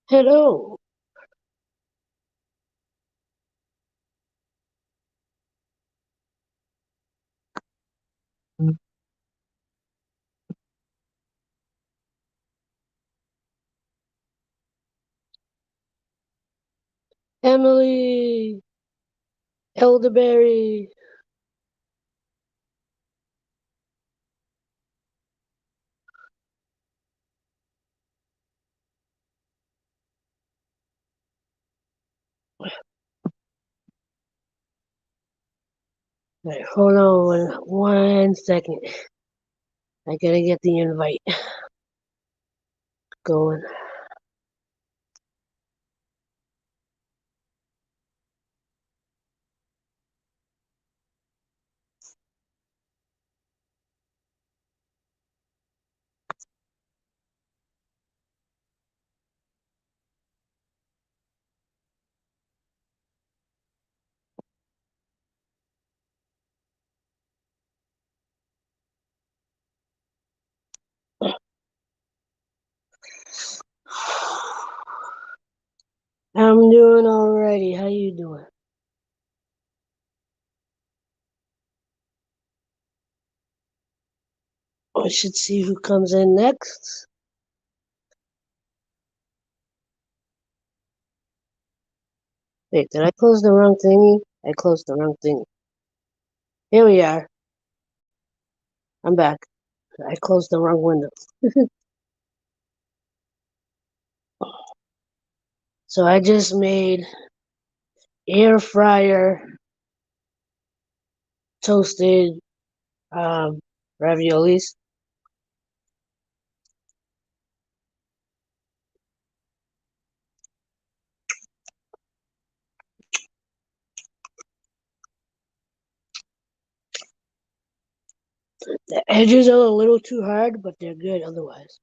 Hello, Emily, Elderberry. Wait, hold on one second. I gotta get the invite going. I'm doing alrighty. How you doing? We should see who comes in next. Wait, did I close the wrong thingy? I closed the wrong thing. Here we are. I'm back. I closed the wrong window. So I just made air fryer toasted um, raviolis. The edges are a little too hard, but they're good otherwise.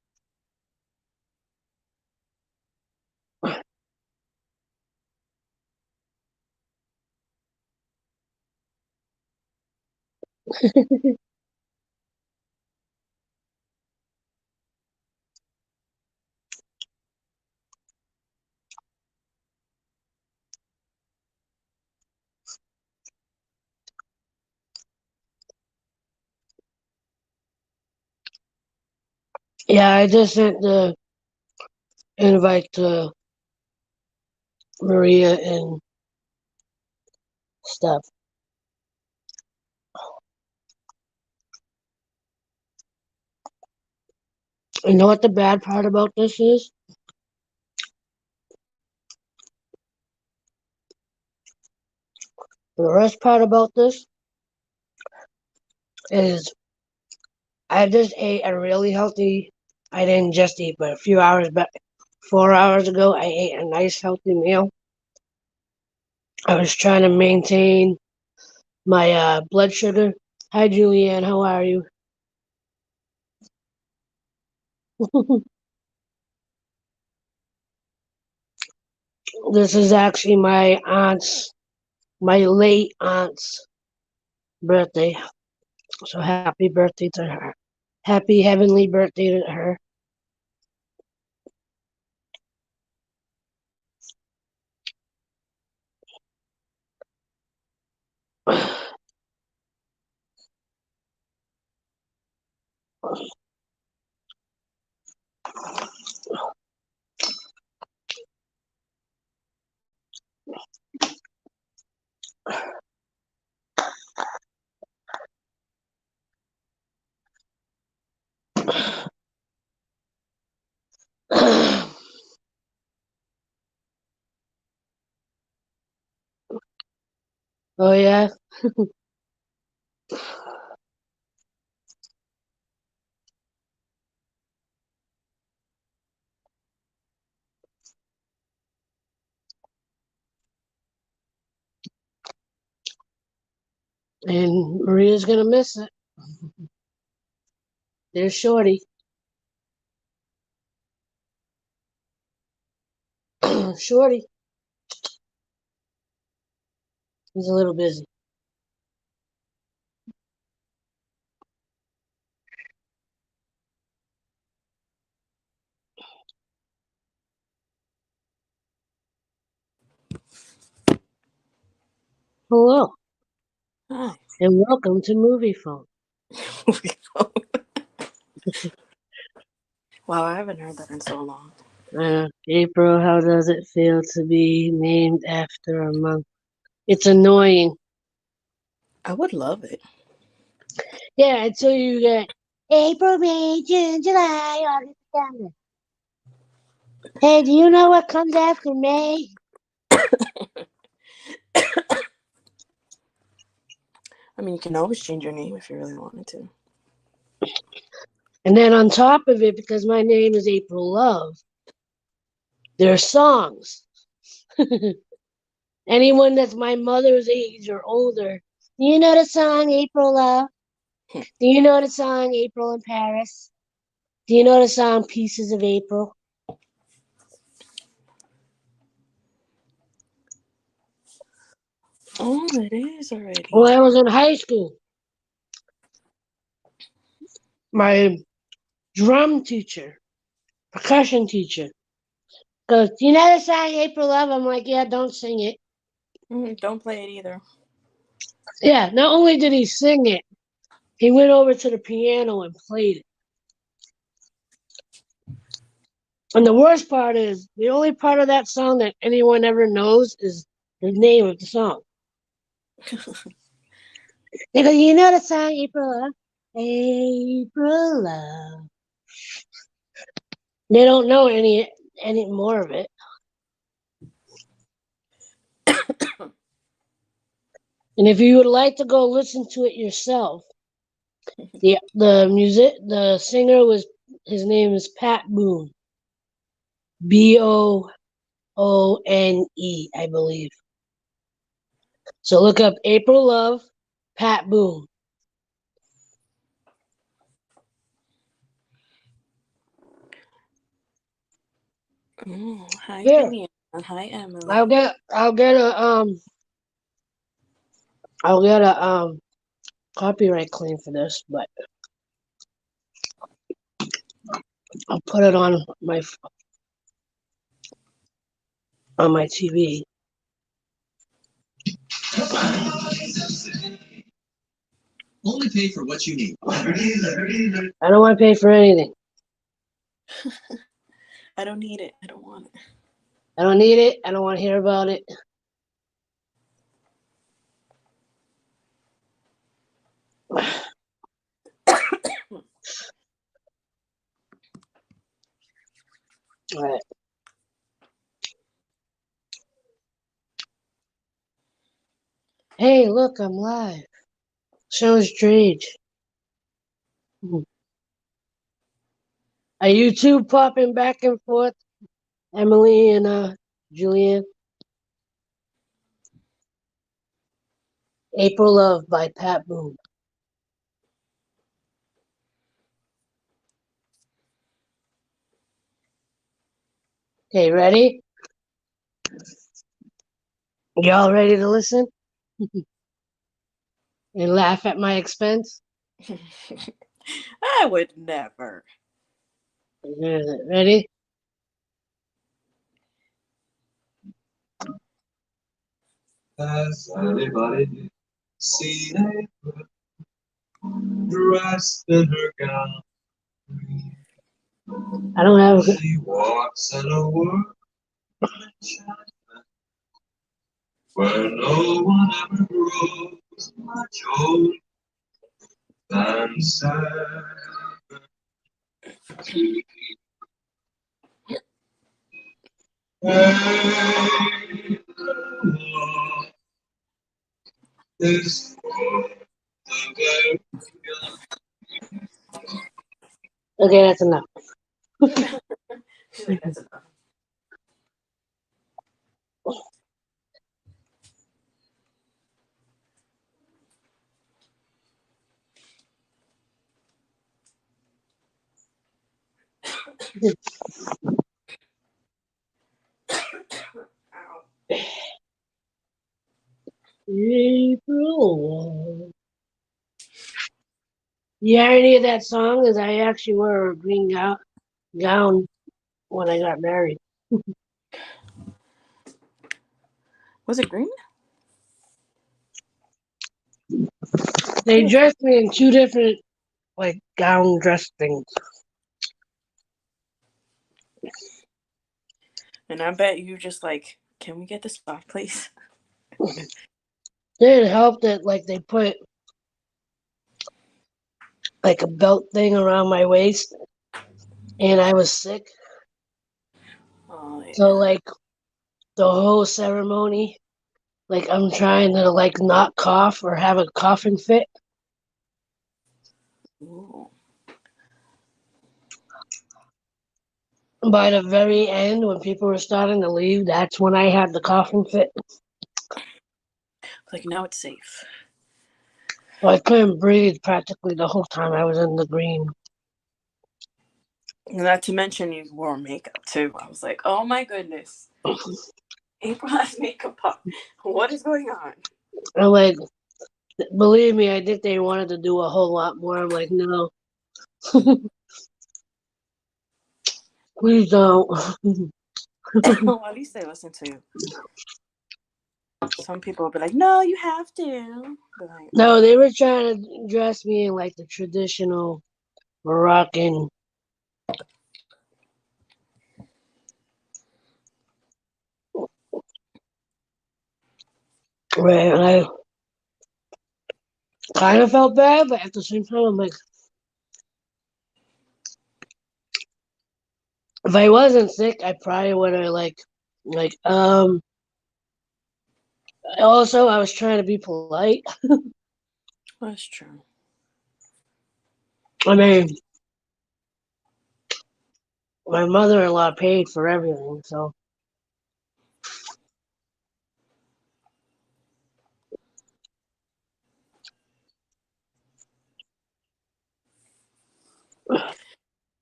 Yeah, I just sent the invite to Maria and stuff. You know what the bad part about this is? The worst part about this is I just ate a really healthy. I didn't just eat, but a few hours back, 4 hours ago, I ate a nice healthy meal. I was trying to maintain my blood sugar. Hi, Julianne. How are you? This is actually my late aunt's birthday. So happy birthday to her. Happy heavenly birthday to her. Oh yeah, and Maria's gonna miss it. There's Shorty. Shorty, he's a little busy. Hello, Hi. and welcome to Movie Phone. Wow, I haven't heard that in so long. April, how does it feel to be named after a month? It's annoying. I would love it. Yeah, until you get April, May, June, July, August, September. Hey, do you know what comes after May? I mean, you can always change your name if you really wanted to. And then on top of it, because my name is April Love, there are songs. Anyone that's my mother's age or older, do you know the song April Love? Do you know the song April in Paris? Do you know the song Pieces of April? Oh, it is already. When I was in high school, my drum teacher, percussion teacher, goes, "Do you know the song April Love?" I'm like, "Yeah, don't sing it." Don't play it either. Yeah, not only did he sing it, he went over to the piano and played it. And the worst part is, the only part of that song that anyone ever knows is the name of the song. They go, "You know the song April Love?" April Love. They don't know any more of it. And if you would like to go listen to it yourself, the singer was, his name is Pat Boone. Boone, I believe. So look up April Love, Pat Boone. Hi, Here, Indiana. Hi, Emily. I'll get a copyright claim for this, but I'll put it on my TV. Only pay for what you need. I don't want to pay for anything. I don't need it. I don't want it. I don't need it. I don't want to hear about it. All right. Hey, look, I'm live. Shows Drage. Are you two popping back and forth, Emily and Julianne? April Love by Pat Boone. Okay, ready? Y'all ready to listen? And laugh at my expense? I would never. Here's it. Ready? Has anybody seen April dressed in her gown? I don't have. She walks in a world where no one ever grows much older than 17. Hey, love is for the very young. Okay, that's enough. She's like, that's enough. April. The irony of that song is I actually wore a green gown when I got married. Was it green? They dressed me in two different like gown dress things. And I bet you just like, can we get this off, please? It helped that like they put like a belt thing around my waist, and I was sick, Oh so yeah. like the whole ceremony, like I'm trying to like not cough or have a coughing fit. Ooh. By the very end, when people were starting to leave, that's when I had the coughing fit. Like now it's safe. So I couldn't breathe practically the whole time I was in the green. Not to mention you wore makeup too. I was like, oh my goodness. April has makeup on. What is going on? I'm like, believe me, I think they wanted to do a whole lot more. I'm like, no, please don't. Well, at least they listen to you. Some people will be like, no, you have to. But like, No, they were trying to dress me in like the traditional Moroccan. Right, and I kind of felt bad, but at the same time, I'm like, if I wasn't sick, I probably would have like. Also, I was trying to be polite. that's true. I mean, my mother-in-law paid for everything, so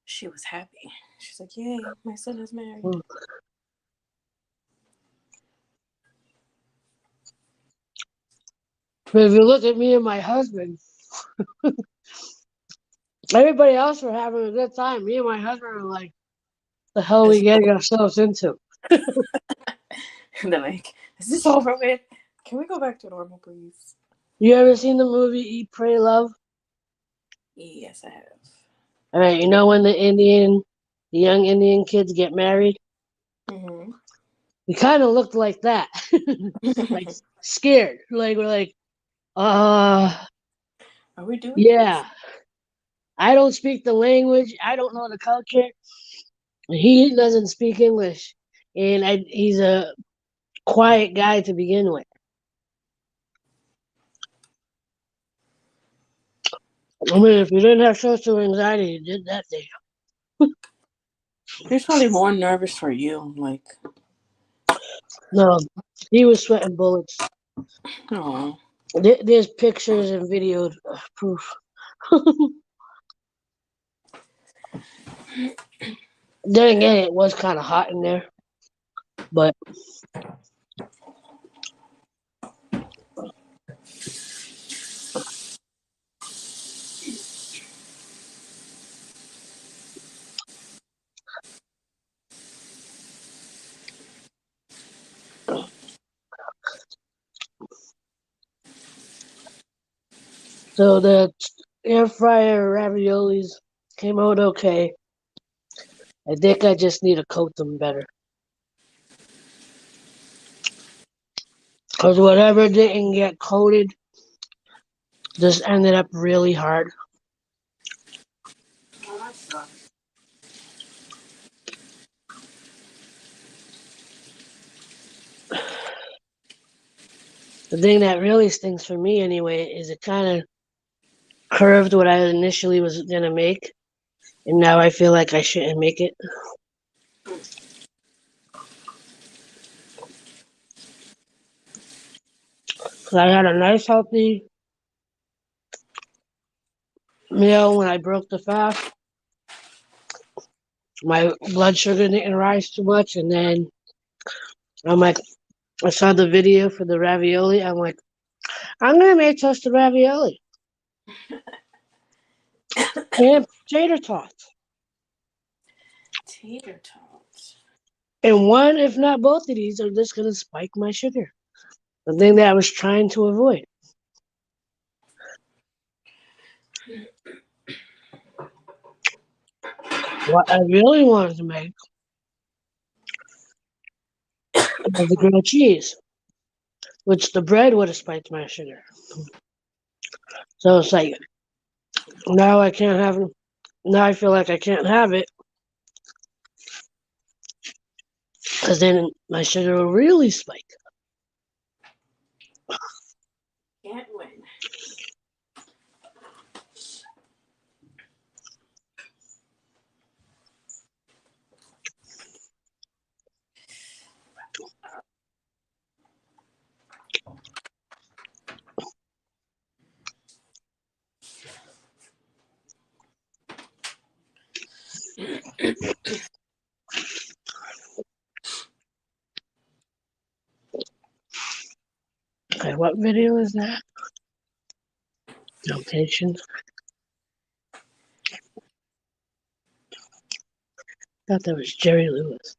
She was happy. She's like, yay, my son is married. but if you look at me and my husband, everybody else were having a good time. Me and my husband were like, "The hell we Is getting ourselves into?" they're like, is this over with? Can we go back to normal, please? You ever seen the movie Eat, Pray, Love? Yes, I have. All right, you know when the young Indian kids get married, Mm-hmm. we kind of looked like that, like scared. Like we're like, uh, Are we doing this? yeah. I don't speak the language. I don't know the culture. He doesn't speak English, and he's a quiet guy to begin with. I mean, if you didn't have social anxiety, you did that thing. He's probably more nervous for you. Like, No, he was sweating bullets. oh, There's pictures and video proof. Then again, it was kind of hot in there, but so the air fryer raviolis came out okay. I think I just need to coat them better. Because whatever didn't get coated just ended up really hard. oh that sucks. The thing that really stinks for me anyway is it kind of curved what I initially was gonna make, and now I feel like I shouldn't make it. 'Cause I had a nice healthy meal when I broke the fast. My blood sugar didn't rise too much, and then I'm like, I saw the video for the ravioli. I'm like, I'm gonna make toasted ravioli and tater tots. Tater tots. And one, if not both of these, are just gonna spike my sugar. The thing that I was trying to avoid. What I really wanted to make was the grilled cheese, which the bread would have spiked my sugar. So it's like now I can't have it. Now I feel like I can't have it because then my sugar will really spike. Can't win. Okay, what video is that? Location. Thought that was Jerry Lewis.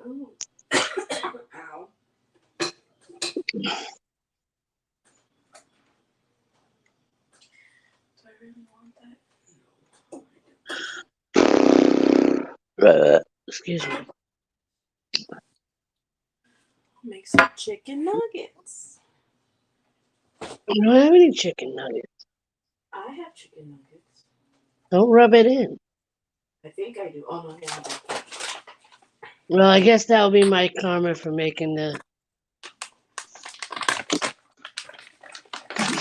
Ooh. Ow. Do I really want that? Excuse me. I'll make some chicken nuggets. You don't have any chicken nuggets. I have chicken nuggets. Don't rub it in. I think I do. Oh no, yeah. Well, I guess that will be my karma for making the.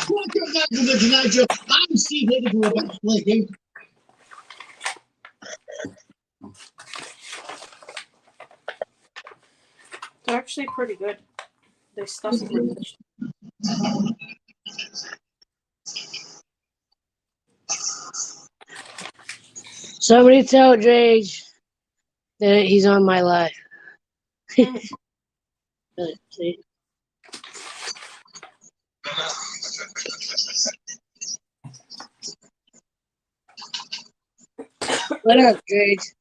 Welcome back to the Tonight Show. I'm Steve Higgins from Rebecca Blake. They're actually pretty good. They stuff pretty much. Somebody tell Drage that he's on my live. See? What up, Drage?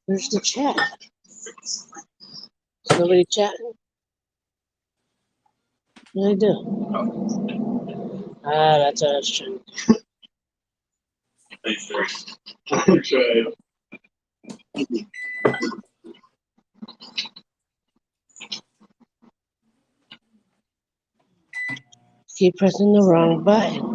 Where's the chat? Nobody chatting? What do I do? Ah, that's what I was trying to do. Keep pressing the wrong button.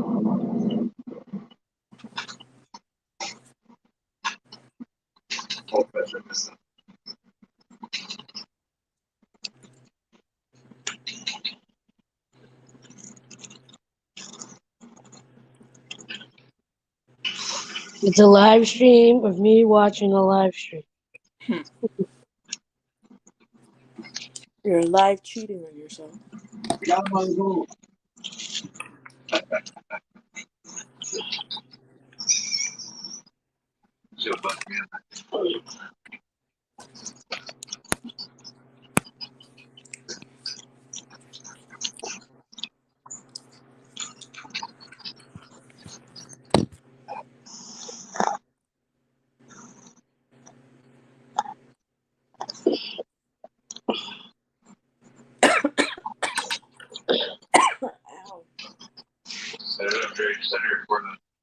It's a live stream of me watching a live stream. You're live cheating on yourself. Ow.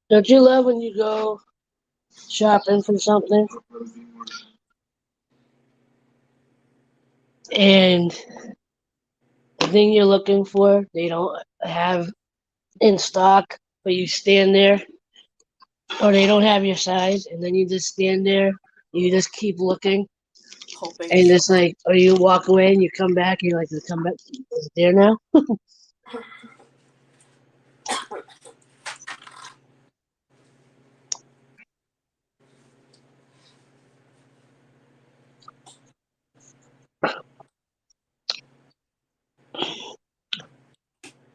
Don't you love when you go shopping for something and the thing you're looking for they don't have in stock, but you stand there, or they don't have your size, and then you just stand there, you just keep looking, Hoping. and it's like, or you walk away and you come back, and you're like, come back, is it there now?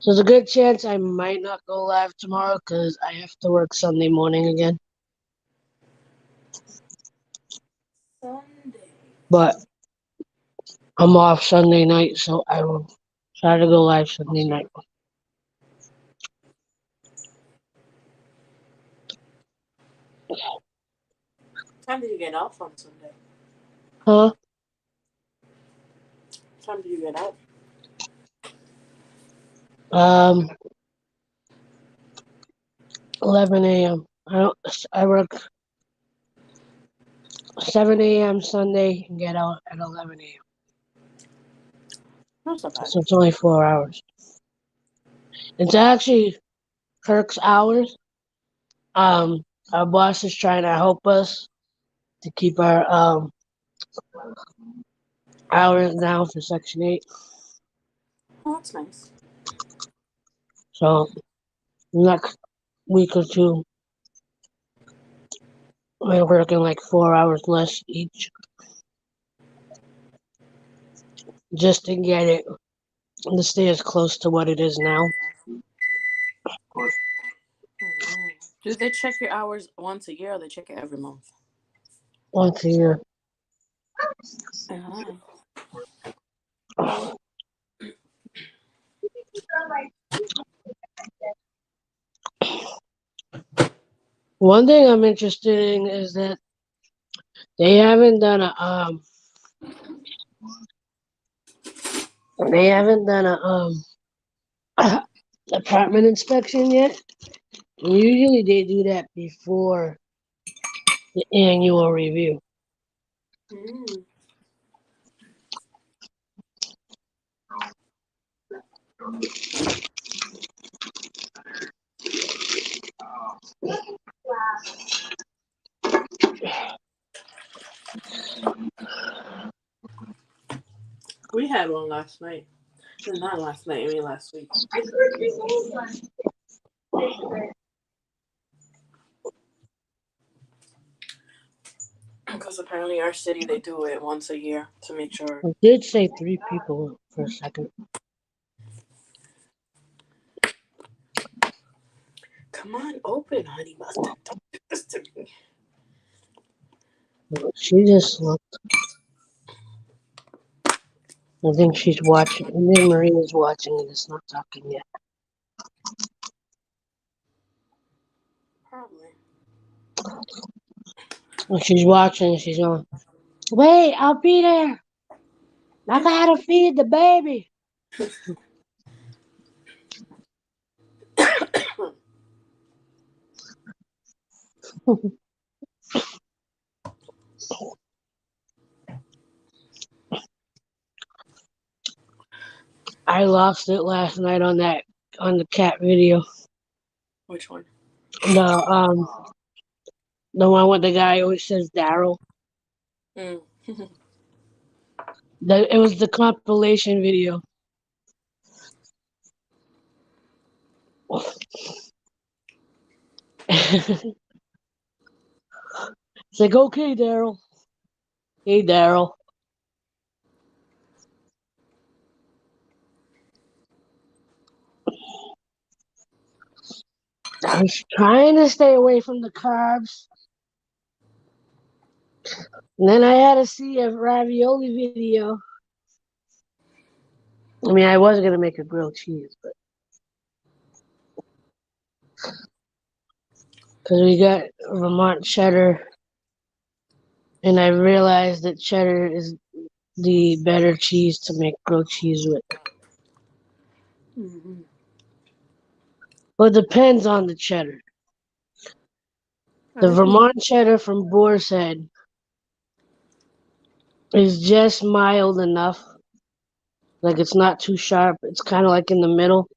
So there's a good chance I might not go live tomorrow because I have to work Sunday morning again. Sunday. But I'm off Sunday night, so I will try to go live Sunday night. What time did you get off on Sunday? Huh? What time did you get out? 11 a.m. I work 7 a.m. Sunday and get out at 11 a.m. That's not bad. So it's only 4 hours. It's actually Kirk's hours. Our boss is trying to help us to keep our hours down for Section 8. Oh, that's nice. So next week or two, we're working like 4 hours less each, just to get it to stay as close to what it is now. Do they check your hours once a year or they check it every month? Once a year. Uh-huh. One thing I'm interested in is that they haven't done a apartment inspection yet. Usually they do that before the annual review. Mm. We had one last night. Not last night, I mean last week. Because apparently our city, they do it once a year to make sure. It did say 3 people for a second. Come on, open, honey mustard. Don't do this to me. She just looked. I think she's watching. I think Marina's watching and it's not talking yet. Probably. When she's watching, she's going, wait, I'll be there. I gotta feed the baby. I lost it last night on the cat video. Which one? The one with the guy who always says Daryl. Mm. It was the compilation video. It's like, okay, Daryl. Hey, Daryl. I was trying to stay away from the carbs. And then I had to see a ravioli video. I mean, I was going to make a grilled cheese, but because we got Vermont cheddar, and I realized that cheddar is the better cheese to make grilled cheese with. Mm-hmm. Well, it depends on the cheddar. The Vermont cheddar from Boar's Head is just mild enough. Like, it's not too sharp. It's kind of like in the middle.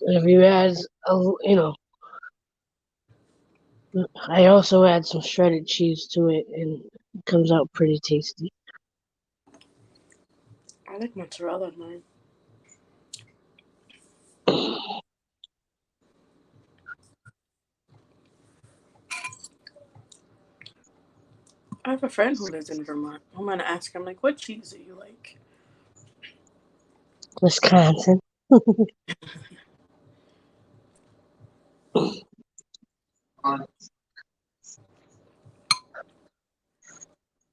If you add, I also add some shredded cheese to it, and it comes out pretty tasty. I like mozzarella in mine. I have a friend who lives in Vermont. I'm gonna ask him, like, what cheese do you like? Wisconsin.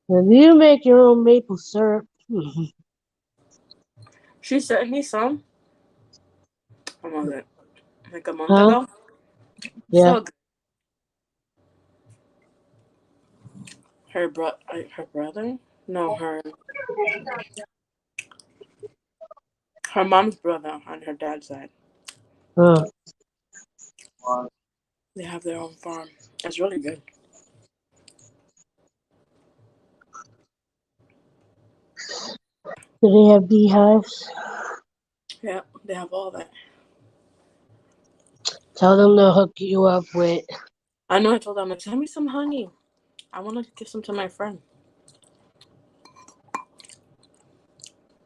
If you make your own maple syrup, She sent me some. When was it? Like a month huh? ago. Yeah. So good. Her brother? No, her mom's brother on her dad's side. Huh. They have their own farm. It's really good. Do they have beehives? Yeah, they have all that. Tell them to hook you up with. I know. I told them, like, send me some honey. I want to give some to my friend.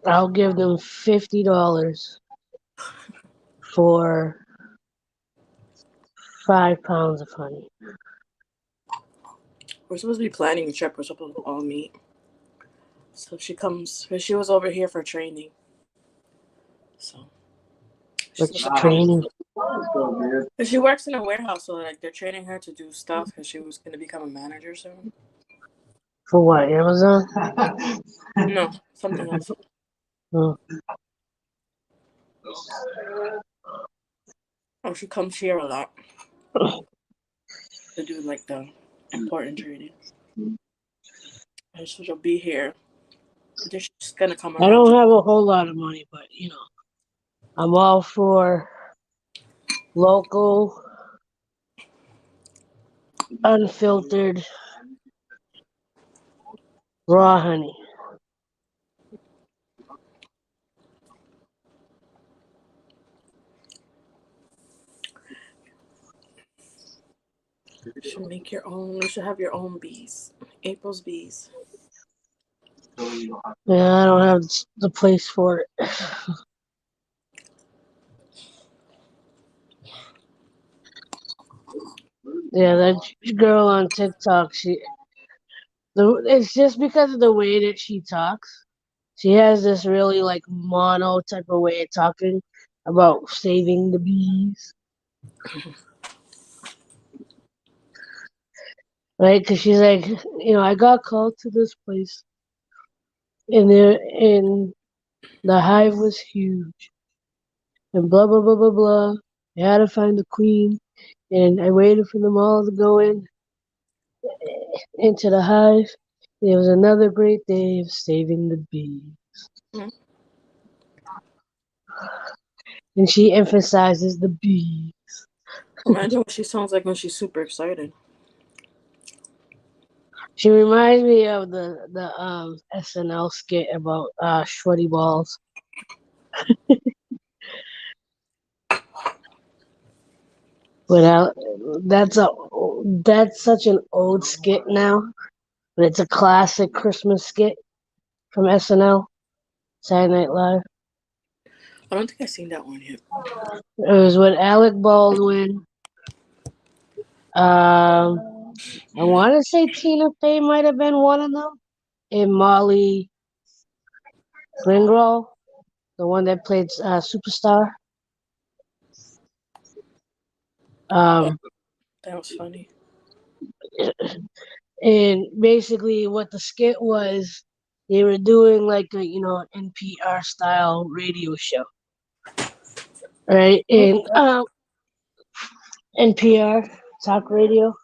I'll give them $50 for 5 pounds of honey. We're supposed to be planning a trip. We're supposed to all meet. So she comes. She was over here for training. So she's Which supposed to come. training? But she works in a warehouse, so like they're training her to do stuff because she was gonna become a manager soon. For what? Amazon? No, something else. Hmm. Oh, she comes here a lot to do like the important training. And so she'll be here. She's gonna come I around. don't have a whole lot of money, but I'm all for local, unfiltered, raw honey. You should make your own. You should have your own bees. April's bees. Yeah, I don't have the place for it. Yeah, that girl on TikTok, it's just because of the way that she talks. She has this really like mono type of way of talking about saving the bees, right? Because she's like, I got called to this place, and the hive was huge, and blah blah blah blah blah. I had to find the queen, and I waited for them all to go into the hive. It was another great day of saving the bees. Mm-hmm. And she emphasizes the bee. Imagine what she sounds like when she's super excited. She reminds me of the SNL skit about sweaty balls. Without that's a that's such an old skit now, but it's a classic Christmas skit from SNL, Saturday Night Live. I don't think I've seen that one yet. It was with Alec Baldwin. I want to say Tina Fey might have been one of them, and Molly Ringwald, the one that played Superstar. Oh, Um, that was funny. and basically, what the skit was, they were doing like a NPR style radio show, right? And NPR talk radio,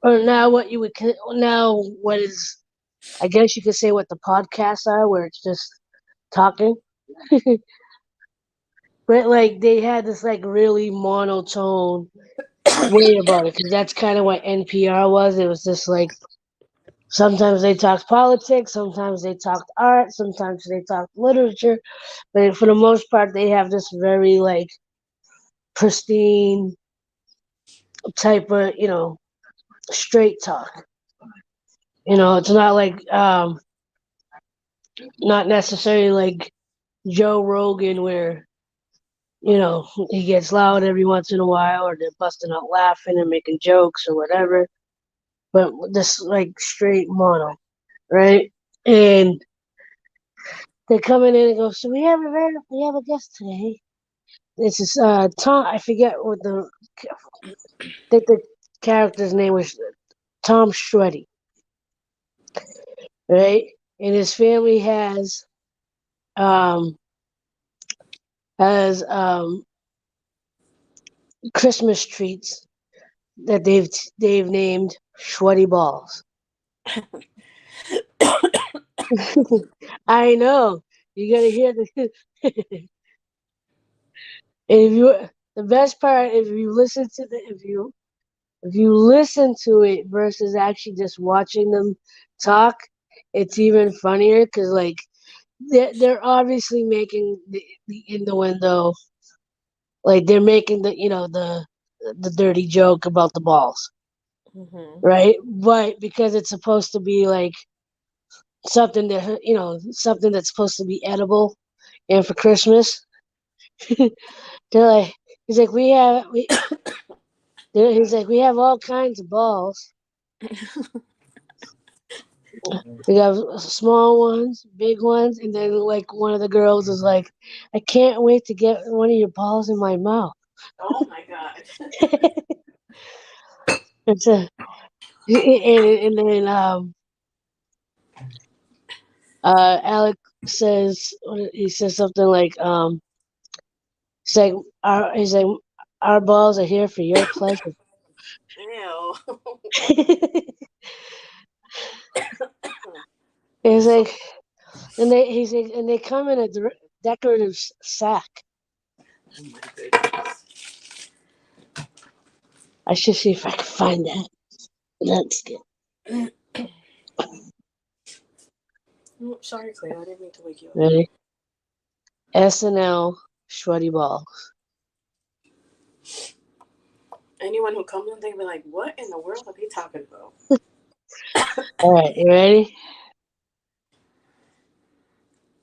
or now what you would now what is, I guess you could say what the podcasts are, where it's just talking. But like they had this like really monotone way about it, because that's kind of what NPR was. It was just like sometimes they talked politics, sometimes they talked art, sometimes they talked literature, but for the most part, they have this very like pristine type of straight talk. It's not like not necessarily like Joe Rogan where he gets loud every once in a while, or they're busting out laughing and making jokes or whatever. But this like straight mono, right? And they're coming in and go, so we have a guest today. This is Tom. I forget what I think the character's name was Tom Shreddy, right? And his family um has Christmas treats that they've named Shreddy Balls. I know. You gotta hear the. If you the best part, if you listen to it versus actually just watching them talk, it's even funnier because like they're obviously making the innuendo, like they're making the dirty joke about the balls, right? But because it's supposed to be like something that something that's supposed to be edible, and for Christmas, they're like he's like he's like we have all kinds of balls. We got small ones, big ones, and then like one of the girls is like, "I can't wait to get one of your balls in my mouth." Oh my god. It's a and then Alec he says something like he's like our balls are here for your pleasure. Ew. He's like and they come in a decorative sack. Oh my goodness. I should see if I can find that. That's good. Oh, sorry, Clay. I didn't mean to wake you up. Ready? SNL Shreddy Balls. Anyone who comes in, they be like, "What in the world are they talking about?" All right, you ready?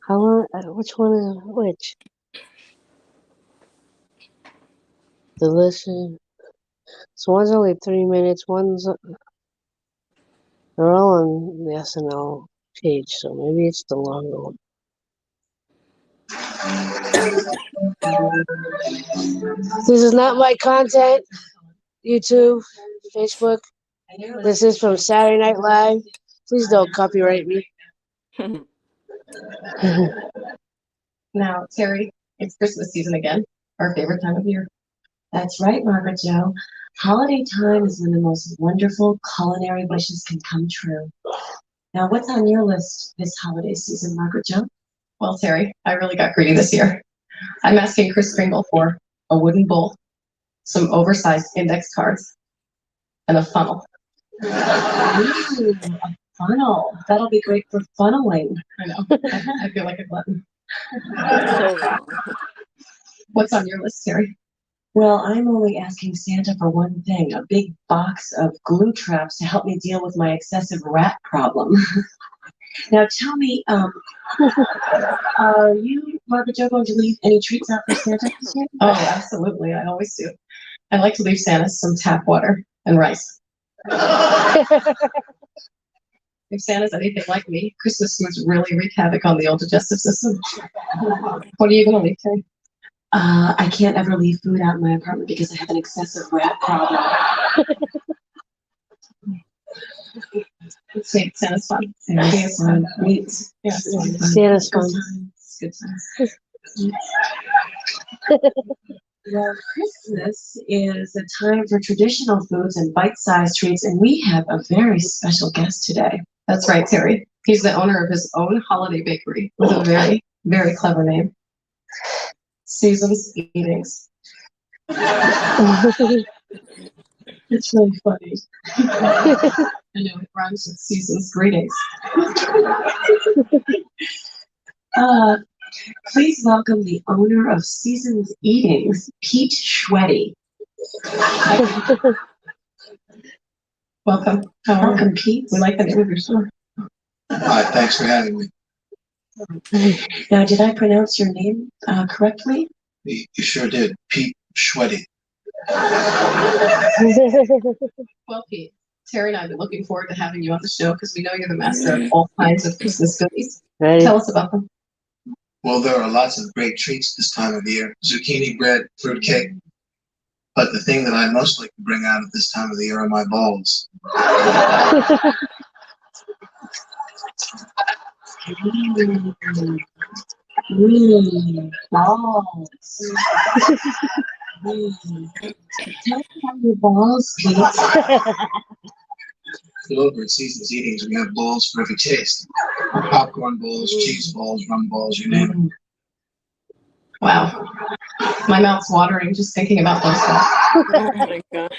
How long? Which one is which? Delicious. So one's only 3 minutes. They're all on the SNL page, so maybe it's the longer one. This is not my content. YouTube, Facebook. This is from Saturday Night Live. Please don't copyright me. Now, Terry, it's Christmas season again, our favorite time of year. That's right, Margaret Jo. Holiday time is when the most wonderful culinary wishes can come true. Now, what's on your list this holiday season, Margaret Jo? Well, Terry, I really got greedy this year. I'm asking Chris Kringle for a wooden bowl, some oversized index cards, and a funnel. Ooh, a funnel. That'll be great for funneling. I know. I feel like a glutton. So wrong. What's on your list, Terry? Well, I'm only asking Santa for one thing, a big box of glue traps to help me deal with my excessive rat problem. Now tell me, are you, Margaret Jo, going to leave any treats out for Santa this year? Oh, absolutely. I always do. I like to leave Santa some tap water and rice. If Santa's anything like me, Christmas foods really wreak havoc on the old digestive system. What are you going to leave, Terry? I can't ever leave food out in my apartment because I have an excessive rat problem. Santa's fun. Santa's fun. Neat. Yeah, Santa's fun. Good times. Well, Christmas is a time for traditional foods and bite-sized treats, and we have a very special guest today. That's right, Terry. He's the owner of his own holiday bakery with a very, very clever name. Season's Eatings. It's really funny. I know it rhymes with Season's Greetings. Please welcome the owner of Season's Eatings, Pete Shreddy. Welcome. Welcome, Pete. We like the name of your store. Hi, thanks for having me. Now, did I pronounce your name correctly? You sure did. Pete Shreddy. Well, Pete, Terry and I have been looking forward to having you on the show because we know you're the master of all kinds of Christmas goodies. Ready? Tell us about them. Well, there are lots of great treats this time of the year. Zucchini bread, fruitcake. But the thing that I most like to bring out at this time of the year are my balls. Balls. Tell me about your balls, Kate. Well, over at Season's Eatings, we have balls for every taste. Popcorn balls, cheese balls, rum balls, you name it. Wow. My mouth's watering just thinking about those balls. Oh my god.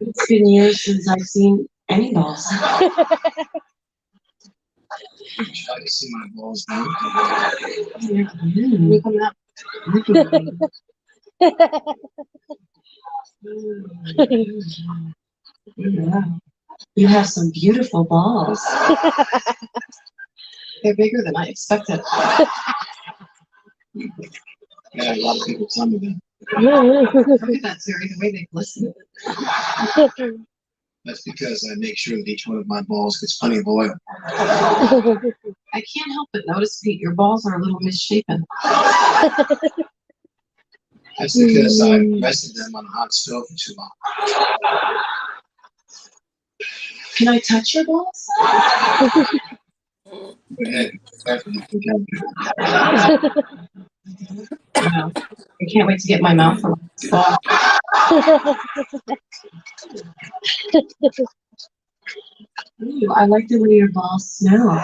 It's been years since I've seen any balls. Would you like to see my balls now? Mm. Come out. Yeah. You have some beautiful balls. They're bigger than I expected. Yeah, a lot of people tell me that. Look at that, Terry, the way they glisten. That's because I make sure that each one of my balls gets plenty of oil. I can't help but notice, Pete, your balls are a little misshapen. That's because I rested them on a hot stove for too long. Can I touch your balls? Go ahead. Wow. I can't wait to get my mouth around this ball. Ooh, I like the way your balls smell.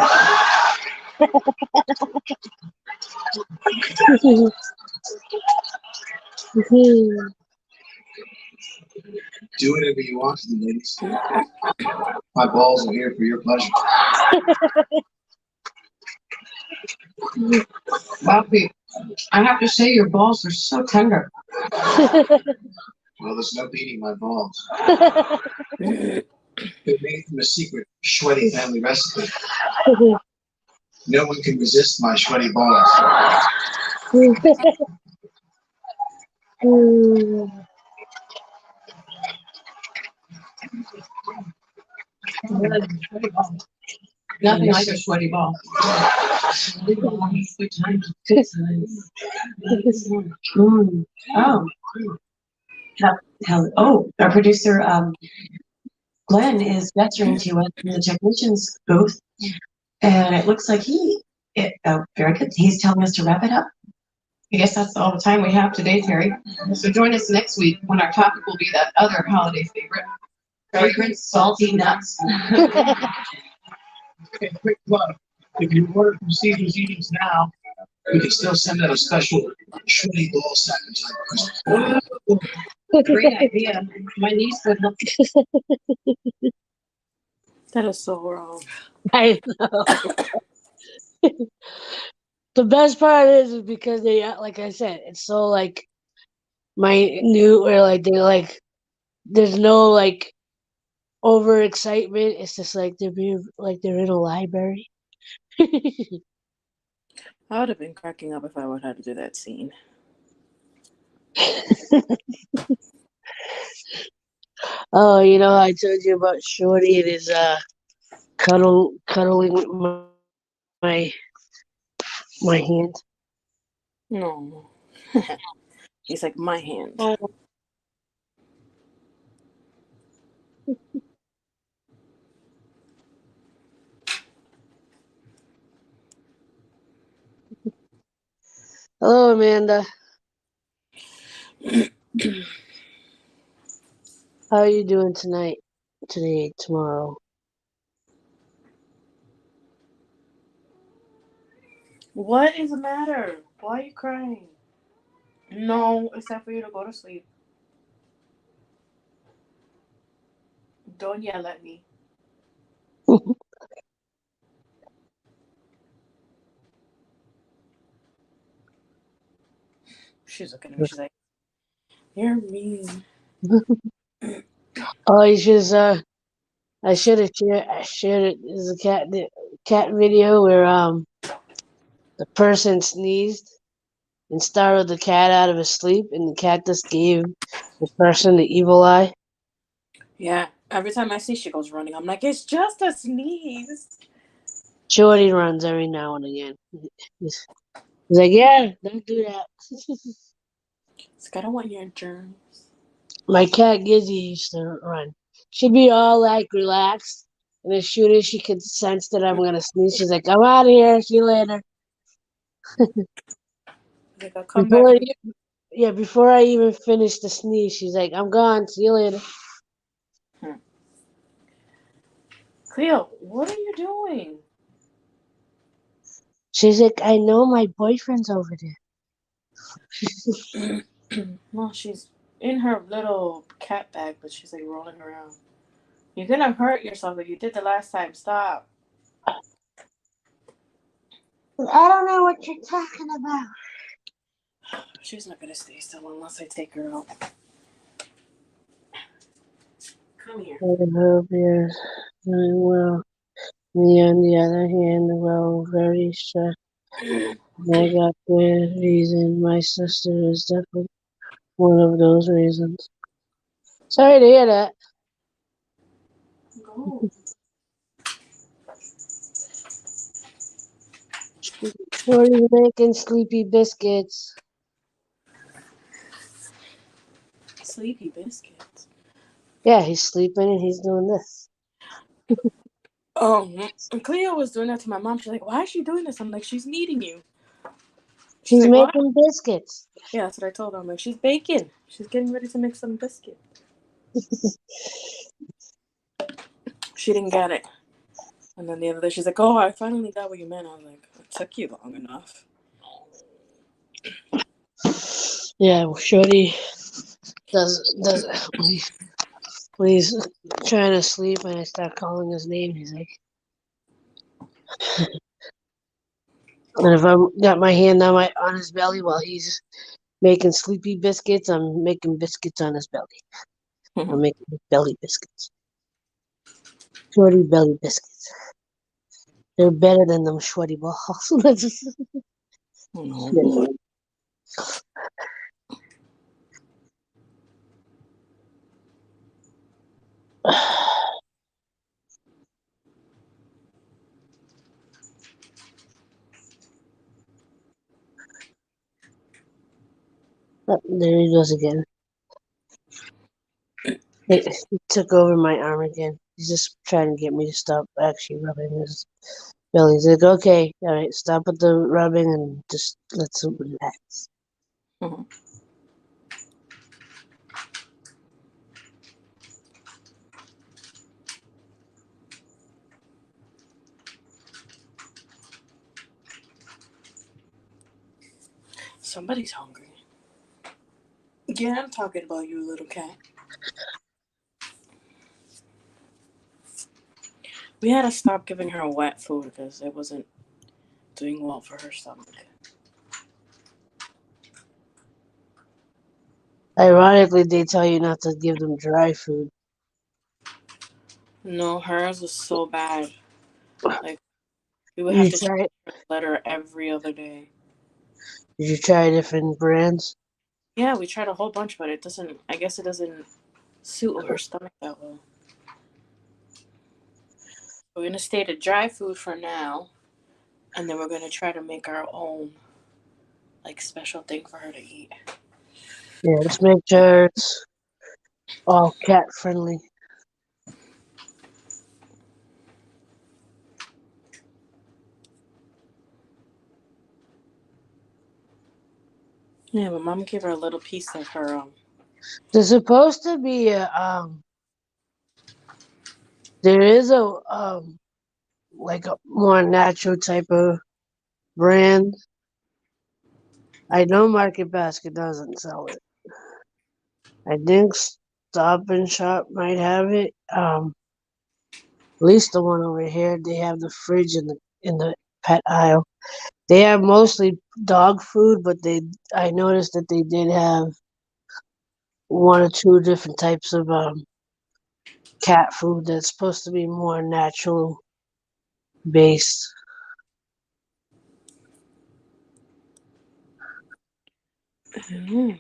Do whatever you want to them, ladies. My balls are here for your pleasure. Wow, Pete, I have to say your balls are so tender. Well, there's no beating my balls. They're made from a secret Shweddy family recipe. No one can resist my Shweddy balls. Nothing like a sweaty ball. Good times. Good times. Oh. Oh, our producer, Glenn is gesturing to us in the technician's booth, and it looks like very good. He's telling us to wrap it up. I guess that's all the time we have today, Terry. So join us next week when our topic will be that other holiday favorite, fragrant salty nuts. Okay, quick plug. If you order from Caesar's Eatings now, we can still send out a special Shweddy ball sack in time for Christmas. Great idea. My niece would love That is so wrong. I know. The best part is because they, like I said, it's so like minute, or like they're like, there's no like overexcitement. It's just like they're in a library. I would have been cracking up if I would have had to do that scene. Oh, you know, I told you about Shorty and his cuddling with my hand. No. He's like, my hand. Hello, Amanda. How are you doing tonight? Today, tomorrow? What is the matter? Why are you crying? No, it's time for you to go to sleep. Don't yell at me. She's looking at me. She's like, "You're mean." Oh, you should. I should have shared it. There's a cat video where the person sneezed and startled the cat out of his sleep, and the cat just gave the person the evil eye. Yeah. Every time I see she goes running, I'm like, it's just a sneeze. Shorty runs every now and again. He's like, yeah, don't do that. It's like, I don't want your germs. My cat Gizzy used to run. She'd be all like relaxed, and as soon as she could sense that I'm gonna sneeze, she's like, "I'm out of here. See you later." Like, I'll come back. Before before I even finish the sneeze, she's like, "I'm gone. See you later." Cleo, what are you doing? She's like, "I know my boyfriend's over there." Well, she's in her little cat bag, but she's like rolling around. You're gonna hurt yourself like you did the last time. Stop. I don't know what you're talking about. She's not gonna stay still unless I take her out. Come here. I hope you're doing well. Me, on the other hand, well, very stressed. I got good reason. My sister is definitely one of those reasons. Sorry to hear that. Go. Shorty's making sleepy biscuits. Sleepy biscuits. Yeah, he's sleeping and he's doing this. And Cleo was doing that to my mom. She's like, why is she doing this? I'm like, she's kneading you. She's He's like, what? making biscuits. Yeah, that's what I told her. I'm like, she's baking. She's getting ready to make some biscuit. She didn't get it. And then the other day, she's like, oh, I finally got what you meant. I was like, it took you long enough. Yeah, well, Shorty does when he's trying to sleep and I start calling his name, he's like, and if I've got my hand on his belly while he's making sleepy biscuits, I'm making biscuits on his belly. I'm making belly biscuits. Shorty belly biscuits. They're better than them shorty balls. No. Oh, there he goes again. He took over my arm again. He's just trying to get me to stop actually rubbing his belly. He's like, okay, all right, stop with the rubbing and just let's relax. Mhm. Somebody's hungry. Yeah, I'm talking about you, little cat. We had to stop giving her wet food because it wasn't doing well for her stomach. Ironically, they tell you not to give them dry food. No, hers was so bad. Like, we would Did have you to try change her letter every other day. Did you try different brands? Yeah, we tried a whole bunch, but I guess it doesn't suit her stomach that well. We're going to stay to dry food for now, and then we're going to try to make our own, like, special thing for her to eat. Yeah, just make sure it's all cat friendly. Yeah, but Mom gave her a little piece of her, There's supposed to be there is a like a more natural type of brand. I know Market Basket doesn't sell it. I think Stop and Shop might have it. At least the one over here, they have the fridge in the pet aisle. They have mostly dog food, but I noticed that they did have one or two different types of cat food that's supposed to be more natural based. mm.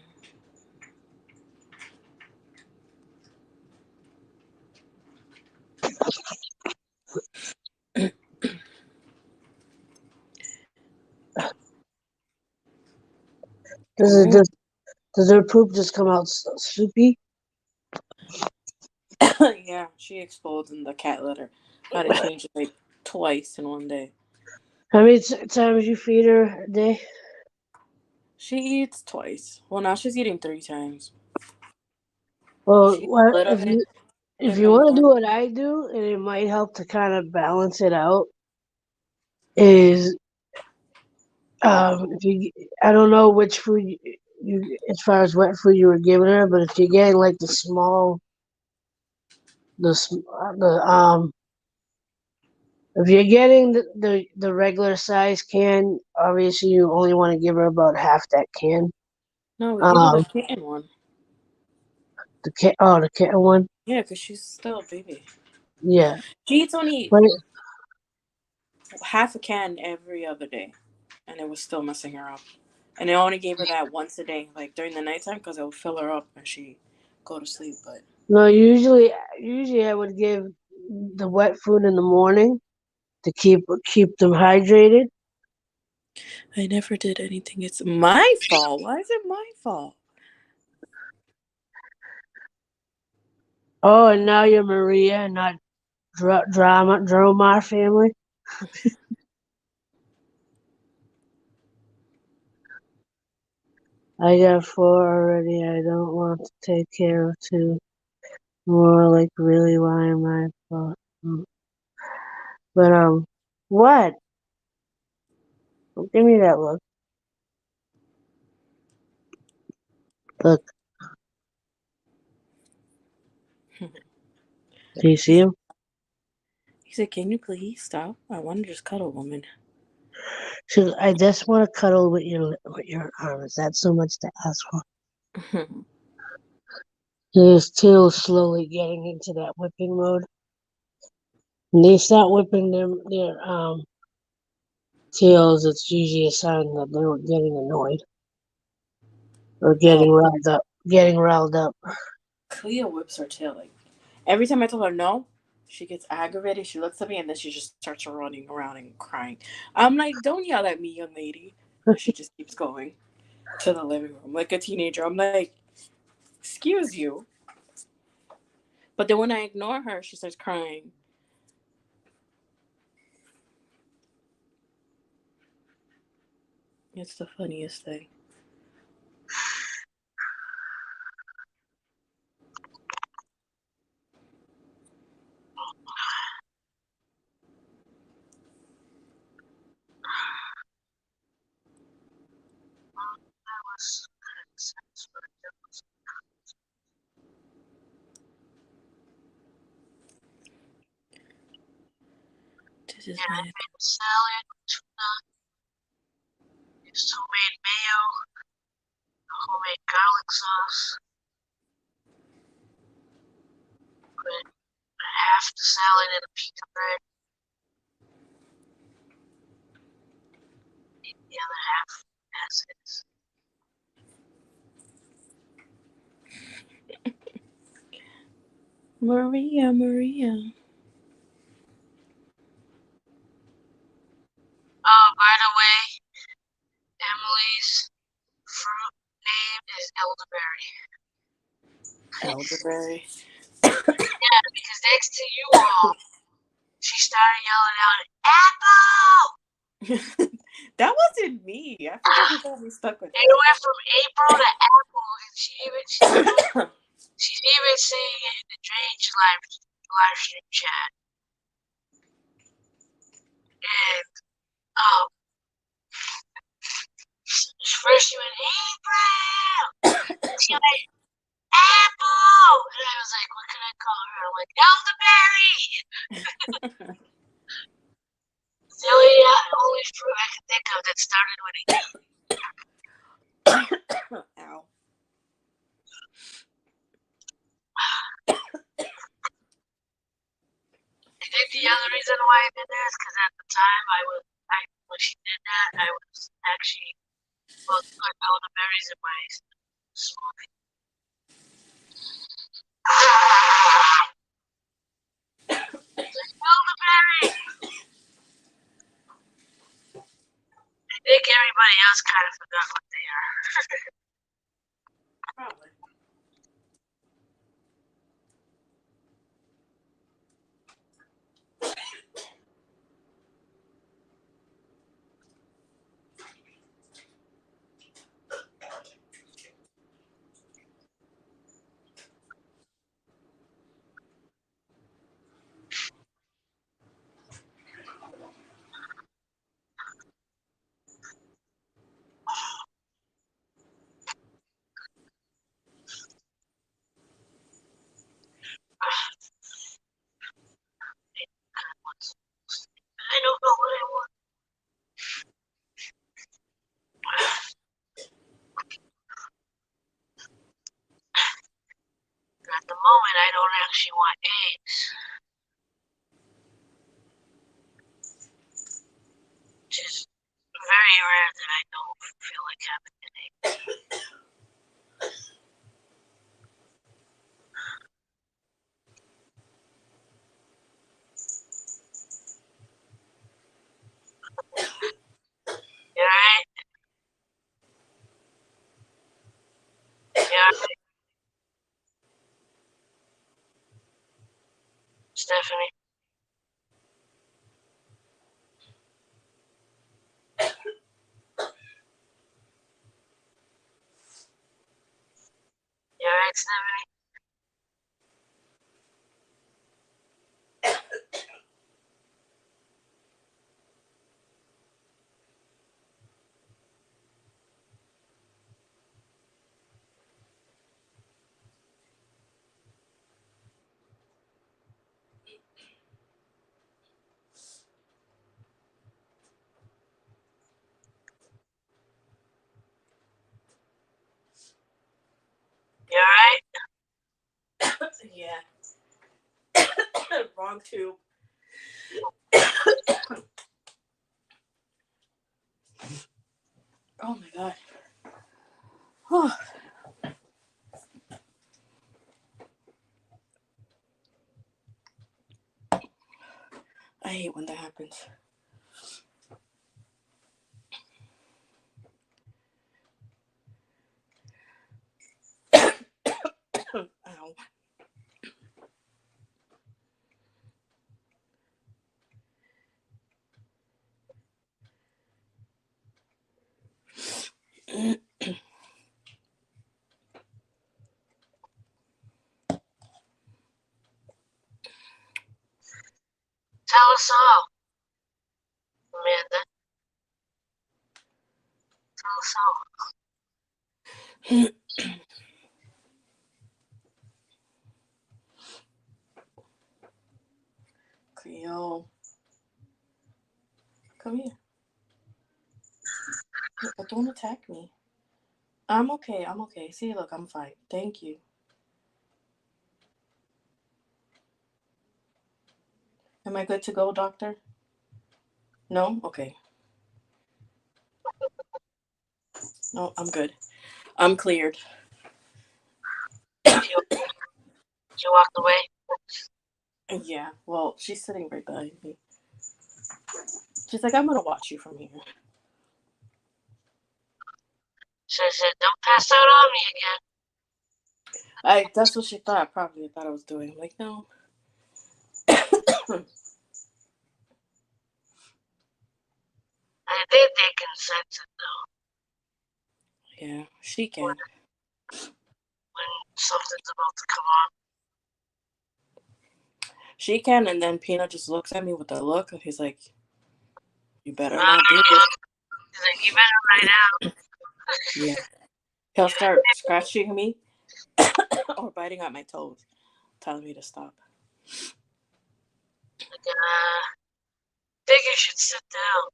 Does it just does her poop just come out soupy? Yeah, she explodes in the cat litter. Got to change it like twice in one day. How many times you feed her a day? She eats twice. Well, now she's eating 3 times. Well, She what split if of it if in you the want to morning. do what I do, and it might help to kind of balance it out, is if you I don't know which food you as far as wet food you were giving her, but if you're getting like the small the if you're getting the regular size can, obviously you only want to give her about half that can. No, we give her the Um, kitten one. the can one, Yeah, because she's still a baby. yeah. She eats only But half a can every other day, and it was still messing her up. And I only gave her that once a day, like during the nighttime, because it would fill her up and she go to sleep. But no, usually I would give the wet food in the morning to keep them hydrated. I never did anything. It's my fault. Why is it my fault? Oh, and now you're Maria, not Dromar family. I got 4 already. I don't want to take care of 2 more. Like, really, why am I? But what? Don't give me that look. Look, do you see him? He said, "Can you please stop? I want to just cuddle, woman." I just want to cuddle with your arm. Is that so much to ask for? His tail is slowly getting into that whipping mode. When they start whipping their tails, it's usually a sign that they're getting annoyed or Oh, getting riled up. Getting riled up. Cleo whips her tail. Like every time I tell her no, she gets aggravated. She looks at me and then she just starts running around and crying. I'm like, "Don't yell at me, young lady." And she just keeps going to the living room like a teenager. I'm like, "Excuse you." But then when I ignore her, she starts crying. It's the funniest thing. This is Yeah, I my made a salad, tuna, used homemade mayo, homemade garlic sauce. Put half the salad in a pita bread, eat the other half as is. Maria. Oh, by the way, Emily's fruit name is elderberry. Elderberry. Yeah, because next to you all, she started yelling out, "Apple!" That wasn't me. I forgot who got me stuck with It went from April to Apple, and that. she's even saying it in the Drainage live stream chat. And um, first she went April, she went Apple, and I was like, what can I call her? I'm like elderberry. It's the only fruit I can think of that started with an E. Ow. I think the other reason why I did that is because at the time when she did that, I was actually supposed to put elderberries in my smoothie. Elderberry! I think everybody everybody else kind of forgot what they are. Probably. I don't know what I want. At the moment, I don't actually want eggs. Which is very rare that I don't feel like having an egg. You alright? You alright? Stephanie? You alright, Stephanie? You alright? Yeah. Wrong tube. Oh my god. Oh. I hate when that happens. Ow. Tell us all, Amanda. Tell us all. Cleo. Come here. But don't attack me. I'm okay. I'm okay. See, look, I'm fine. Thank you. Am I good to go, doctor? No? Okay. No, I'm good. I'm cleared. She walked away. Yeah, well, she's sitting right behind me. She's like, I'm going to watch you from here. She said, don't pass out on me again. That's what she thought. Probably thought I was doing. I'm like, no. I think they can sense it, though. Yeah, she can. When something's about to come on. She can, and then Peanut just looks at me with a look. He's like, you better not do it. He's like, you better right out. Yeah. He'll start scratching me or biting at my toes, telling me to stop. Like, I think you should sit down.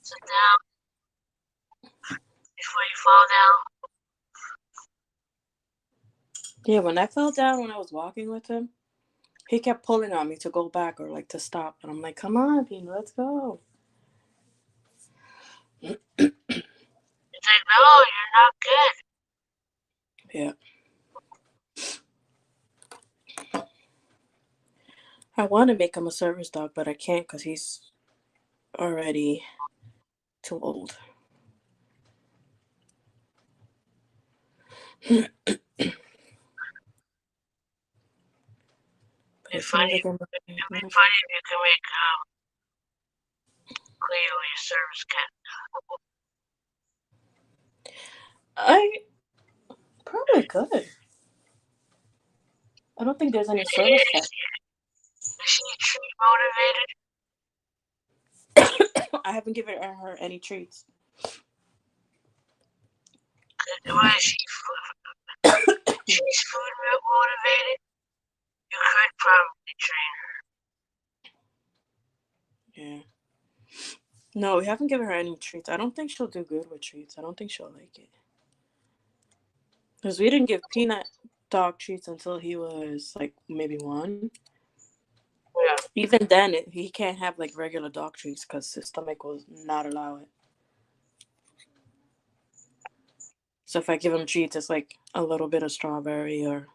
Sit down before you fall down. Yeah, when I fell down when I was walking with him, he kept pulling on me to go back or like to stop. And I'm like, come on, Peanut, let's go. He's like, no, you're not good. Yeah. I want to make him a service dog, but I can't because he's already too old. But as soon as I get my, It'd be funny if you could make Cleo your service cat. I probably could. I don't think there's any service cat. Is she treat motivated? I haven't given her any treats. Why is she she's food motivated? You could probably train her. Yeah. No, we haven't given her any treats. I don't think she'll do good with treats. I don't think she'll like it. Because we didn't give Peanut dog treats until he was like maybe 1. Yeah. Even then, he can't have like regular dog treats because his stomach will not allow it. So if I give him treats, it's like a little bit of strawberry or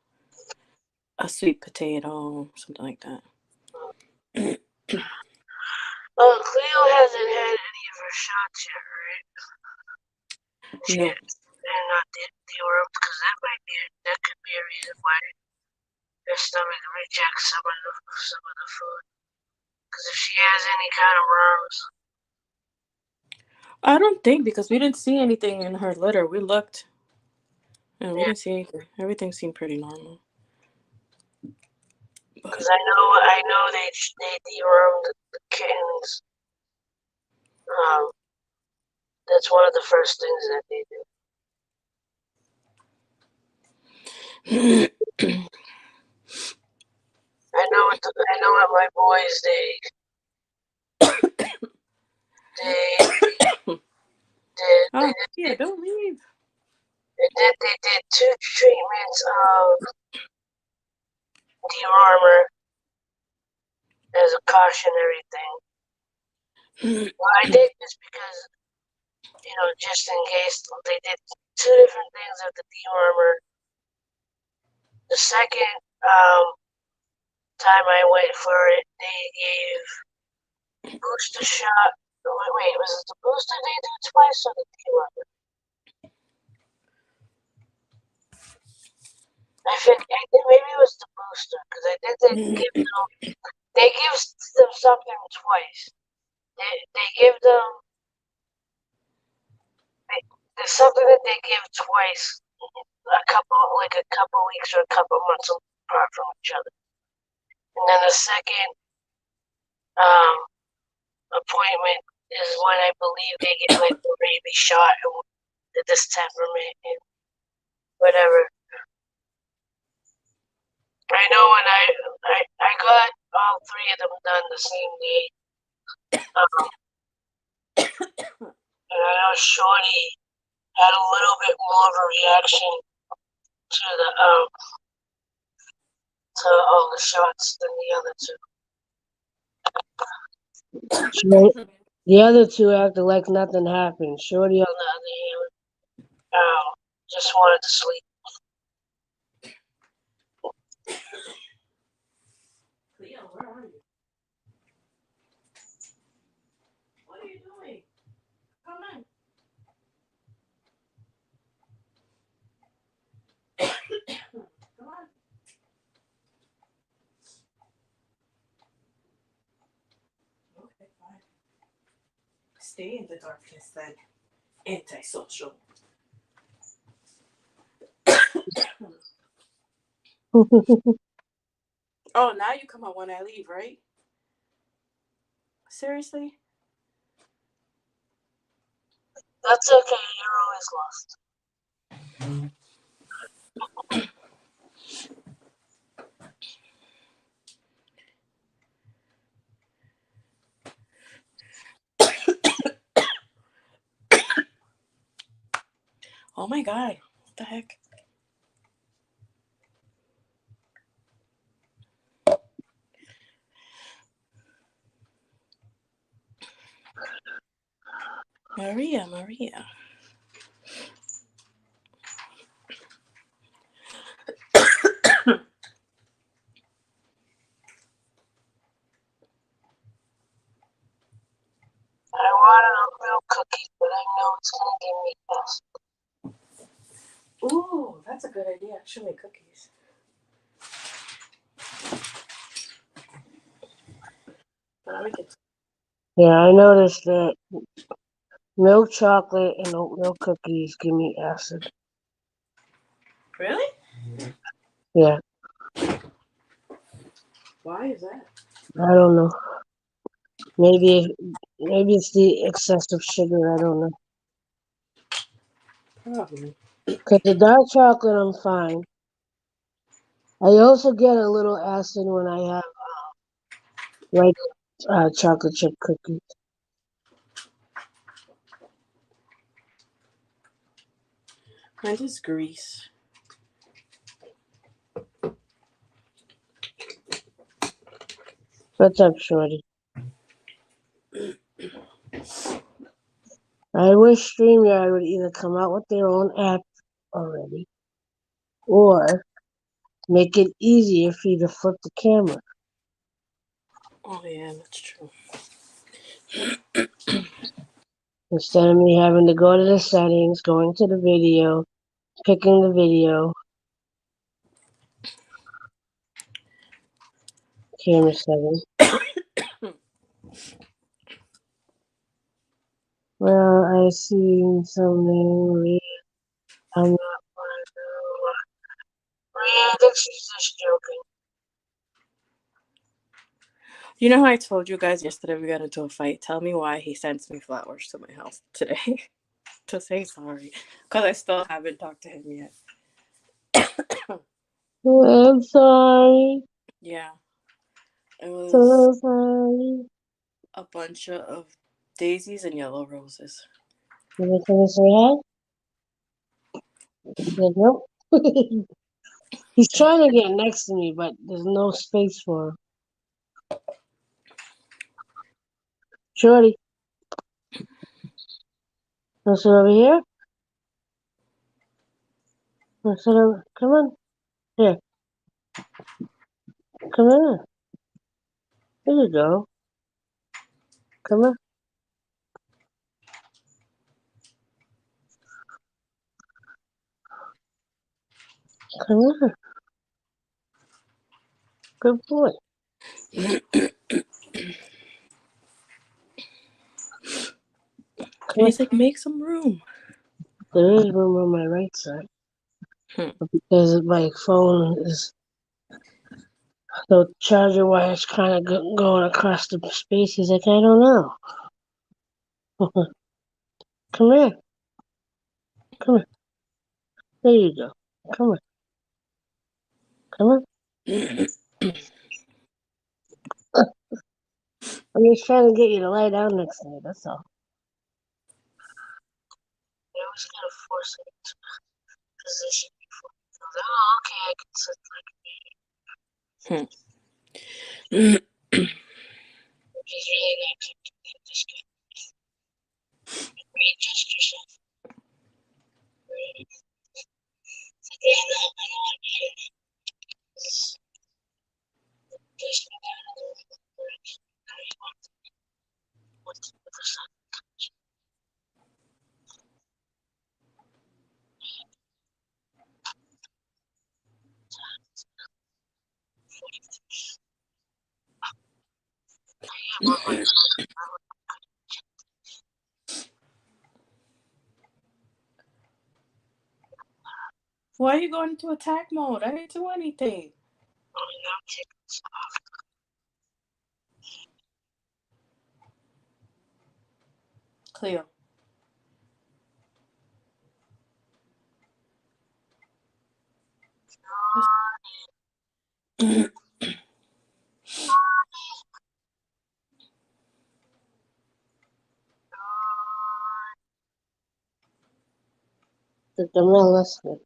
a sweet potato, something like that. Oh, Cleo hasn't had any of her shots yet, right? No. And not the oral, because that could be a reason why her stomach rejects some of the food. Because if she has any kind of worms. I don't think, because we didn't see anything in her litter. We looked and we didn't see anything. Everything seemed pretty normal. Because I know they dewormed the kittens. That's one of the first things that they do. I know what my boys Yeah, don't leave. They did 2 treatments of dewormer as a cautionary thing. Well, I did this because, just in case they did 2 different things of the dewormer. The second time I went for it, they gave booster shot. Wait, was it the booster they do twice or the dewormer? I think maybe it was the booster because I think they give them something twice. They give them there's something that they give twice, a couple weeks or a couple months apart from each other. And then the second appointment is when I believe they get like the rabies shot and the distemperament and whatever. I know when I got all 3 of them done the same day. And I know Shorty had a little bit more of a reaction to all the shots than the other 2. The other 2 acted like nothing happened. Shorty, on the other hand, just wanted to sleep. Cleo, where are you? What are you doing? Come on. Come on. Okay, fine. Stay in the darkness then. Antisocial. Oh, now you come out when I leave, right? Seriously? That's okay, you're always lost. Oh my god. What the heck? Maria. Ooh, that's a good idea. I should make cookies. But I'll make it. Yeah, I noticed that milk chocolate and oatmeal cookies give me acid. Really? Yeah, Why is that? I don't know. Maybe it's the excessive sugar. I don't know. Probably. Because the dark chocolate, I'm fine. I also get a little acid when I have white chocolate chip cookies. Mine is grease. What's up, Shorty? I wish StreamYard would either come out with their own app already, or make it easier for you to flip the camera. Oh yeah, that's true. Instead of me having to go to the settings, going to the video, picking the video, camera settings. Well, I seen something. I'm not going to do. I think she's just joking. You know how I told you guys yesterday we got into a fight? Tell me why he sends me flowers to my house today to say sorry. Because I still haven't talked to him yet. I'm sorry. Yeah. It was So sorry. a bunch of daisies and yellow roses. You want to say hi? He said, nope. He's trying to get next to me, but there's no space for him. Shorty, wanna sit over here? Wanna sit over? Come on. Here. Come on. There you go. Come on. Come on. Good boy. And he's like, make some room. There is room on my right side. But because my phone is, the charger wire is kind of going across the space, he's like, I don't know. Come here. Come here. There you go. Come on. Come on. I'm just trying to get you to lie down next to me, that's all. You always gotta force it into position before you go, oh, okay, I can sit like He's really not comfortable with this guy. Readjust yourself. Yeah, no, I don't want to be here. Just me down a little bit. How do you want to be? What's the sun? Why are you going into attack mode? I didn't do anything. Cleo. I'm not listening.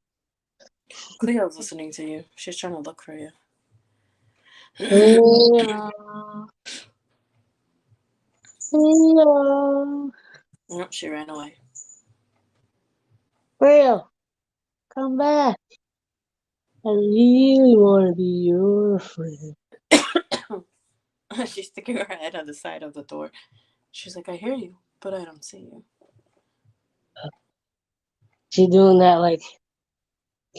Cleo's listening to you. She's trying to look for you. Hello. Hello. Nope, she ran away. Real, come back. I really want to be your friend. She's sticking her head on the side of the door. She's like, I hear you, but I don't see you. She doing that like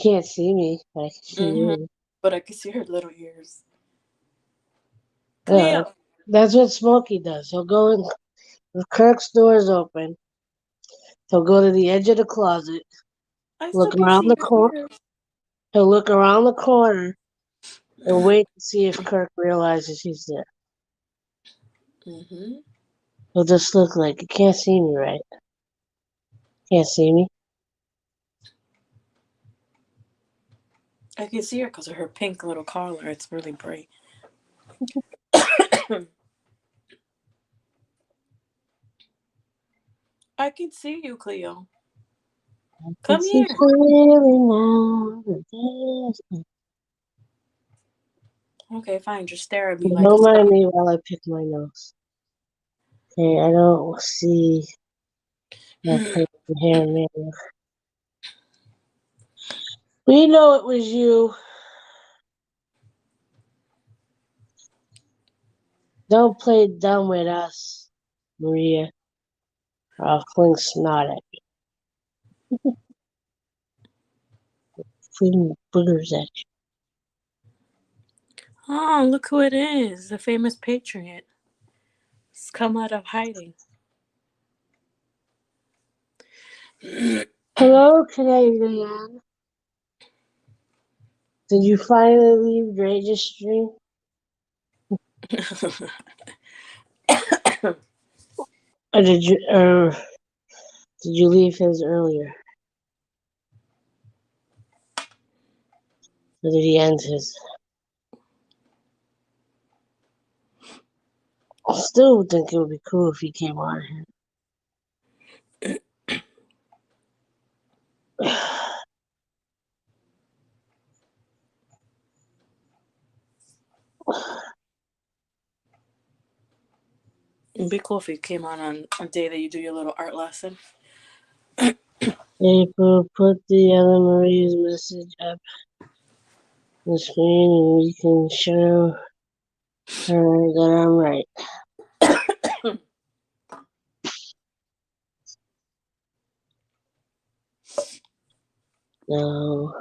can't see me, but I can see Mm-hmm. you. But I can see her little ears. Yeah, Cleo. that's what Smokey does. He'll go in if Kirk's door is open. He'll go to the edge of the closet, I still look can around see the your corner. ears. He'll look around the corner and wait to see if Kirk realizes he's there. Mm-hmm. He'll just look like you can't see me, right? Can't see me. I can see her because of her pink little collar. It's really bright. I can see you, Cleo. Come It's see here. clearly now. Okay, fine. Just stare at me like a Don't mind star. me while I pick my nose. Okay, I don't see that person here, man. We know it was you. Don't play dumb with us, Maria, or I'll fling snot at you. Fling boogers at you. Oh, look who it is. The famous patriot. It's come out of hiding. Hello, Canadian. Did you finally leave Registry? Or did you leave his earlier? Or did he end his? I still would think it would be cool if he came on here. It'd be cool if you came on a day that you do your little art lesson. April, put the other Maria's message up on the screen and we can show her that I'm right. No.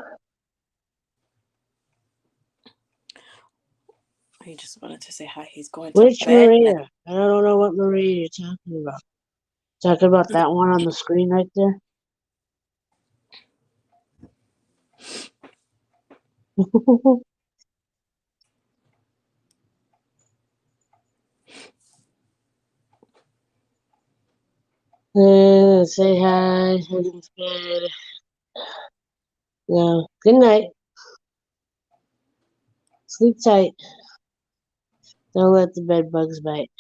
He just wanted to say hi. He's going to Which bed now. Maria? I don't know what Maria you're talking about. Talking about that one on the screen right there? Say hi, head into bed. No. Good night. Sleep tight. Don't let the bed bugs bite.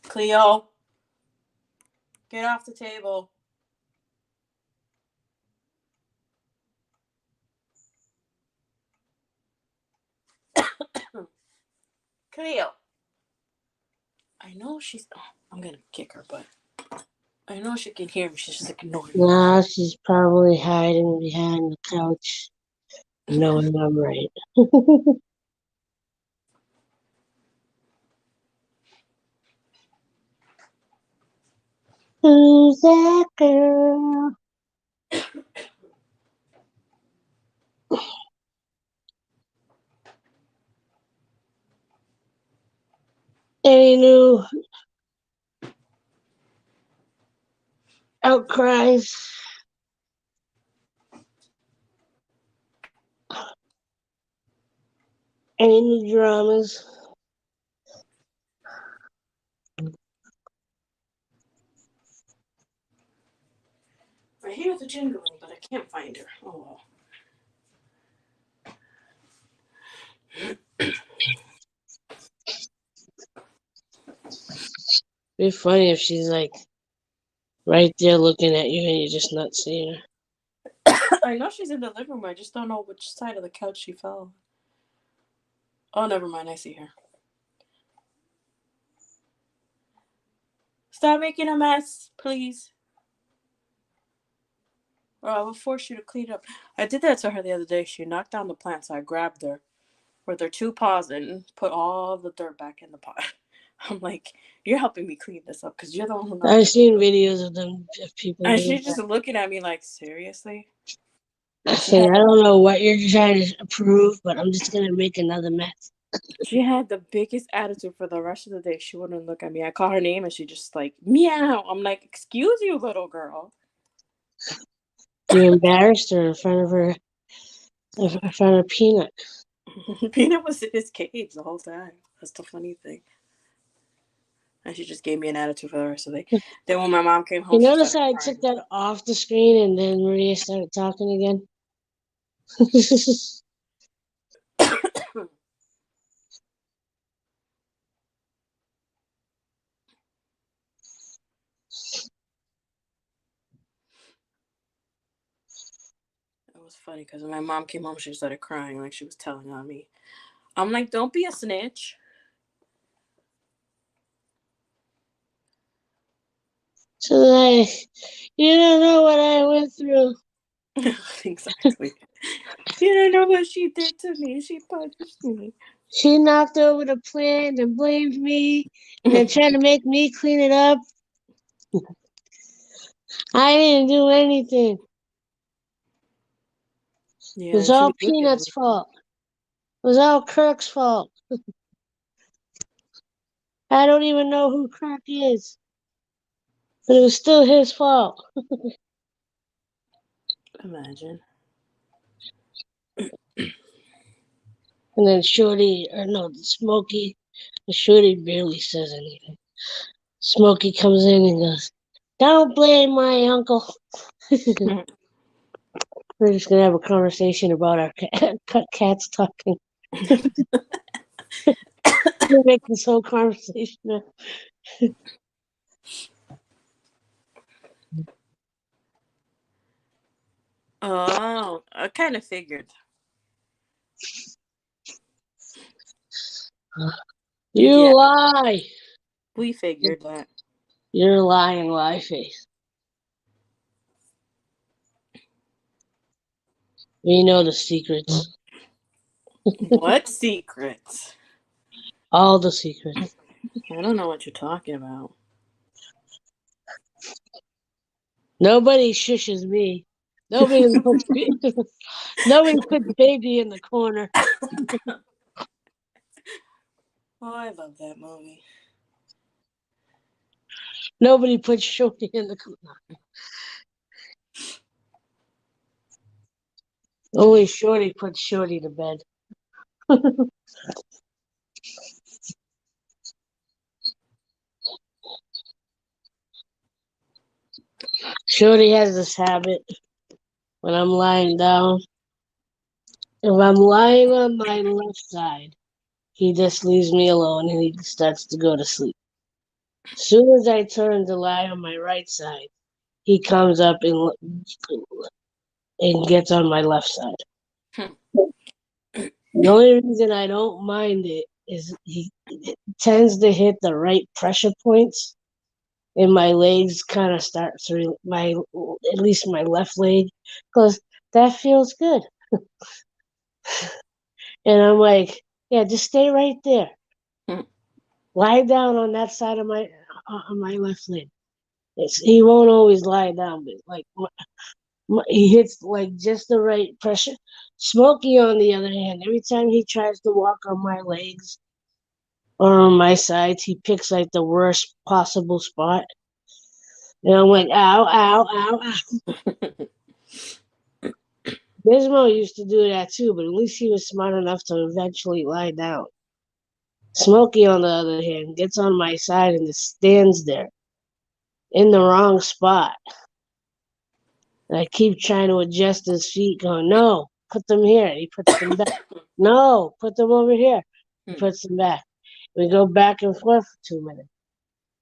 Cleo, get off the table. Cleo. I know she's. Oh, I'm gonna kick her butt. I know she can hear me. She's just ignoring me. Nah, she's probably hiding behind the couch, knowing I'm right. Who's that girl? Any new outcries? Any new dramas? I hear the jingling, but I can't find her. Oh well. It'd be funny if she's like right there looking at you and you're just not seeing her. I know she's in the living room. I just don't know which side of the couch she fell. Oh, never mind. I see her. Stop making a mess, please. or I will force you to clean up. I did that to her the other day. She knocked down the plant, so I grabbed her with her 2 paws and put all the dirt back in the pot. I'm like, you're helping me clean this up because you're the one who knocked I've it seen over. videos of them of people And doing she's just that. looking at me like, seriously? I She said, had I the don't know what you're trying to approve, but I'm just gonna make another mess. she had the biggest attitude for the rest of the day. She wouldn't look at me. I call her name and she just like meow. I'm like, excuse you, little girl. You embarrassed her in front of her, in front of Peanut. Peanut was in his cage the whole time. That's the funny thing. And she just gave me an attitude for the rest of the day. Then when my mom came home, You she notice started how I crying. took that off the screen and then Maria started talking again? It was funny because when my mom came home, she started crying like she was telling on me. I'm like, don't be a snitch. So like, you don't know what I went through. Exactly. You don't know what she did to me. She punched me. She knocked over the plant and blamed me, and then tried to make me clean it up. I didn't do anything. It Yeah, was and she all was looking at Peanut's me. fault. It was all Kirk's fault. I don't even know who Kirk is, but it was still his fault. Imagine. And then Shorty, or no, Smokey, Shorty barely says anything. Smokey comes in and goes, "Don't blame my uncle." We're just gonna have a conversation about our cats talking. We'll make this whole conversation up. Oh, I kind of figured. You Yeah, lie. we figured that. You're a lying lie face. We know the secrets. What secrets? All the secrets. I don't know what you're talking about. Nobody shushes me. Nobody puts nobody puts baby in the corner. Oh, I love that movie. Nobody puts Shorty in the corner. Only Shorty puts Shorty to bed. Shorty has this habit when I'm lying down. If I'm lying on my left side, he just leaves me alone and he starts to go to sleep. As soon as I turn to lie on my right side, he comes up and gets on my left side. The only reason I don't mind it is he tends to hit the right pressure points, and my legs kind of start to at least my left leg, because that feels good. And I'm like, yeah, just stay right there. Lie down on that side of on my left leg. He won't always lie down, but like he hits like just the right pressure. Smokey, on the other hand, every time he tries to walk on my legs or on my sides, he picks like the worst possible spot. And I'm like, ow, ow, ow, ow. Gizmo used to do that too, but at least he was smart enough to eventually lie down. Smokey, on the other hand, gets on my side and just stands there in the wrong spot. And I keep trying to adjust his feet, going, no, put them here. And he puts them back. No, put them over here. He puts them back. We go back and forth for 2 minutes.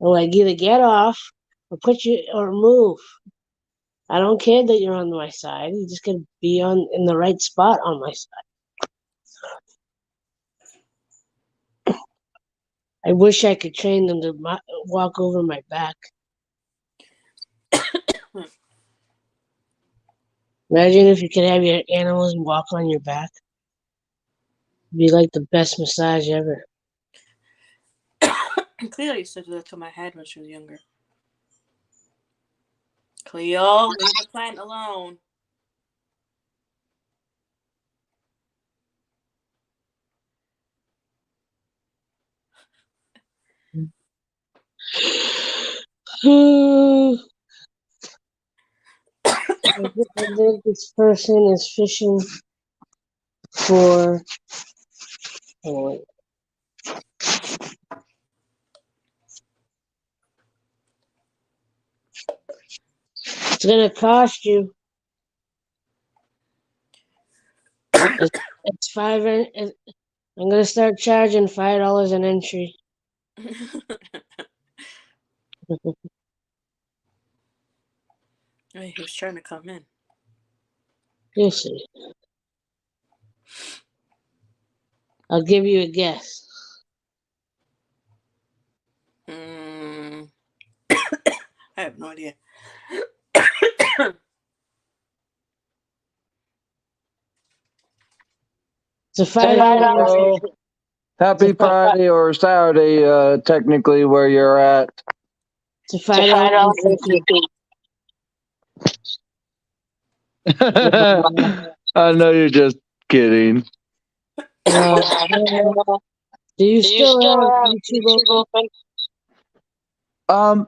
I'm like, either get off or move. I don't care that you're on my side. You just gotta be in the right spot on my side. I wish I could train them to walk over my back. Imagine if you could have your animals walk on your back. It'd be like the best massage ever. Cleo used to do that to my head when she was younger. Cleo, leave the plant alone. I think this person is fishing for. Oh, wait. It's gonna cost you. It's five. I'm gonna start charging $5 an entry. Hey, he was trying to come in. You'll see. I'll give you a guess. I have no idea. It's a $5 Hello. Happy Friday or Saturday, technically where you're at. It's a $5 I know you're just kidding. Do you still have YouTube open?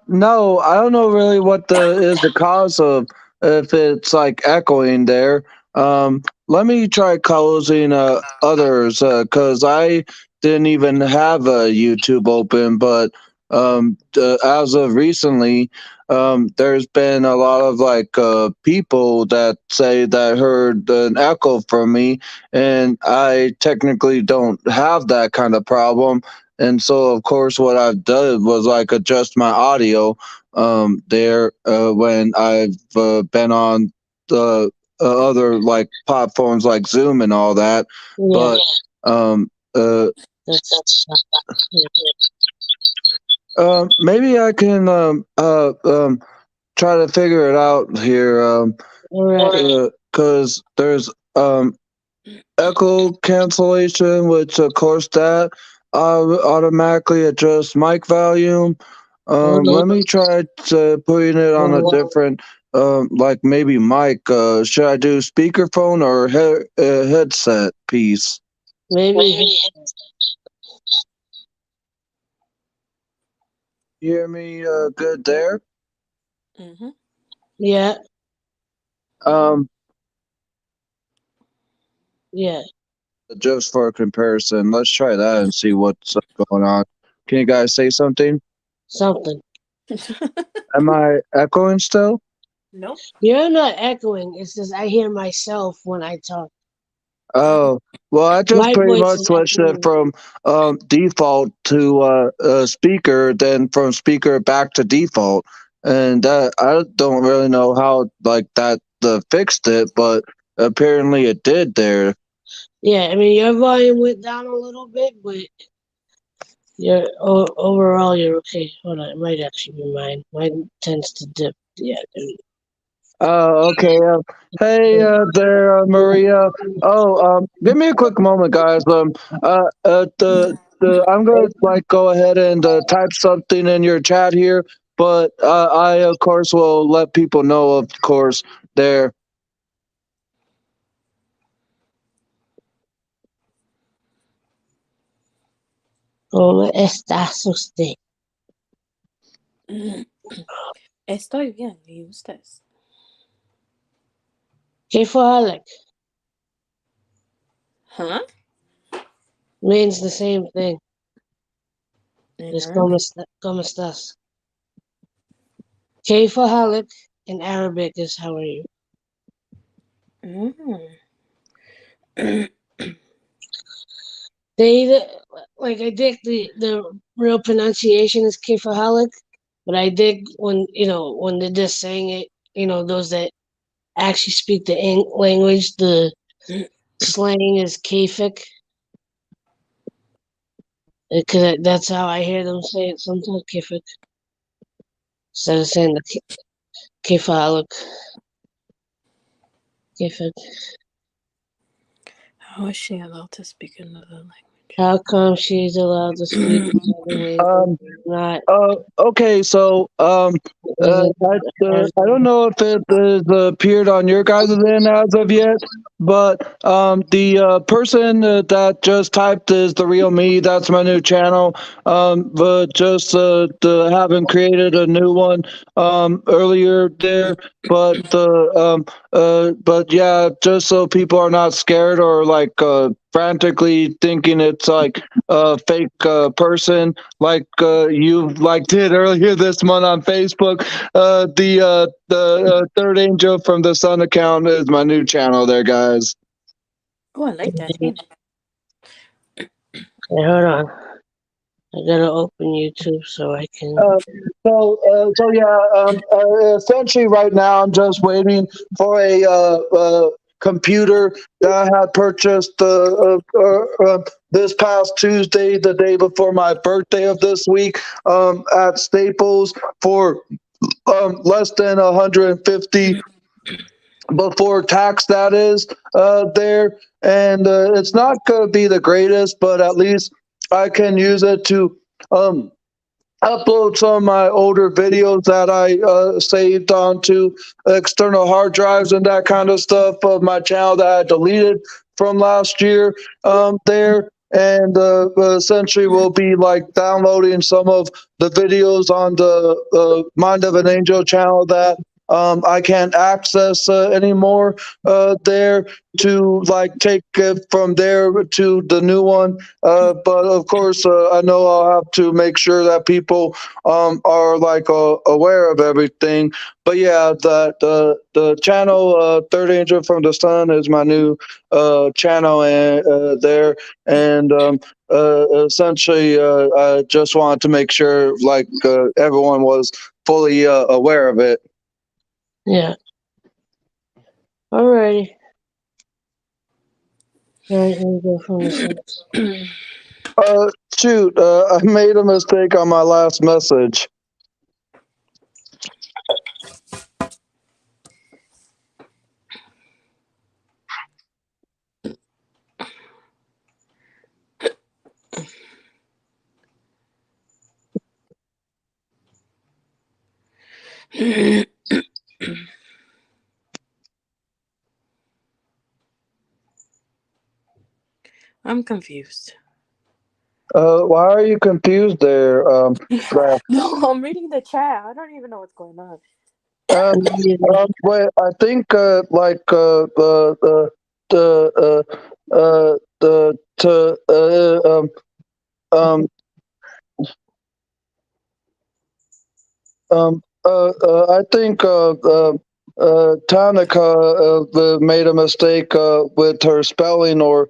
No, I don't know really what is the cause of if it's like echoing there. Let me try closing others because I didn't even have a YouTube open, but as of recently, there's been a lot of like people that say that heard an echo from me, and I technically don't have that kind of problem. And so, of course, what I've done was like adjust my audio there when I've been on the other like platforms like Zoom and all that. Yeah. But That's maybe I can try to figure it out here all right. because there's echo cancellation, which of course that automatically adjusts mic volume. Let me try to putting it on a different, like maybe mic. Should I do speakerphone or headset piece? Maybe. You hear me good there? Mm-hmm. Yeah. Um, Yeah. just for comparison, let's try that and see what's going on. Can you guys say something? Something. Am I echoing still? Nope. You're not echoing. It's just I hear myself when I talk. Oh, well, I just My pretty voice much is switched it echoing. from default to speaker, then from speaker back to default. And that I don't really know how like that fixed it, but apparently it did there. Yeah, I mean your volume went down a little bit, but overall you're okay. Hold on, it might actually be mine. Mine tends to dip. Yeah. Okay. Hey there, Maria. Oh, give me a quick moment, guys. I'm gonna like go ahead and type something in your chat here, but I of course will let people know, of course, there. ¿Cómo estás usted? Estoy bien. ¿Y ustedes? ¿Qué fue Alec? Huh? Means the same thing. In It's Arabic? ¿Cómo estás? K for Halak in Arabic is how are you? They like I think the real pronunciation is K for Halak, but I think when they're just saying it, those that actually speak the language, the slang is Kafik. Because that's how I hear them say it sometimes, Kafik. Instead of saying the K for Halak. If it, How is she allowed to speak another language? how come she's allowed to speak another language? Um, Not okay, so I don't know if it has appeared on your guys' end as of yet, but the person that just typed is the real me. That's my new channel. But just haven't created a new one earlier there. But yeah, just so people are not scared or like frantically thinking it's like a fake person like you like did earlier this month on Facebook. The Third Angel from the Sun account is my new channel there, guys. Oh, I like that name. Hey, hold on. I gotta open YouTube so I can. So yeah, essentially right now I'm just waiting for a computer that I had purchased this past Tuesday, the day before my birthday of this week, at Staples for less than 150 before tax. That is there, and it's not going to be the greatest, but at least I can use it to. Upload some of my older videos that I saved onto external hard drives and that kind of stuff of my channel that I deleted from last year there. And essentially, we'll be like downloading some of the videos on the Mind of an Angel channel that I can't access anymore there to like take it from there to the new one. But of course, I know I'll have to make sure that people are like aware of everything. But yeah, that the channel Third Angel from the Sun is my new channel and there, and essentially, I just wanted to make sure like everyone was fully aware of it. Yeah. Alrighty. Alright, let me go from the side. Shoot, I made a mistake on my last message. I'm confused. Why are you confused there, Brad? No, I'm reading the chat. I don't even know what's going on. Wait, I think like the to I think Tanika made a mistake with her spelling or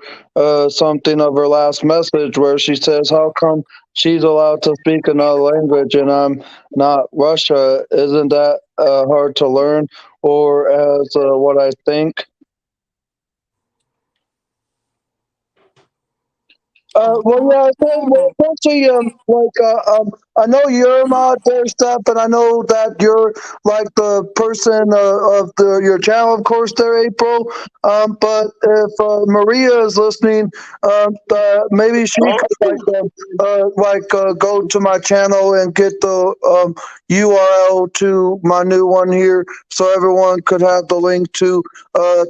something of her last message where she says, how come she's allowed to speak another language and I'm not Russia? Isn't that hard to learn? Or as what I think? Well, yeah, essentially, I know you're not there, Steph, and I know that you're like the person of your channel, of course, there, April. But if Maria is listening, maybe she could go to my channel and get the URL to my new one here, so everyone could have the link to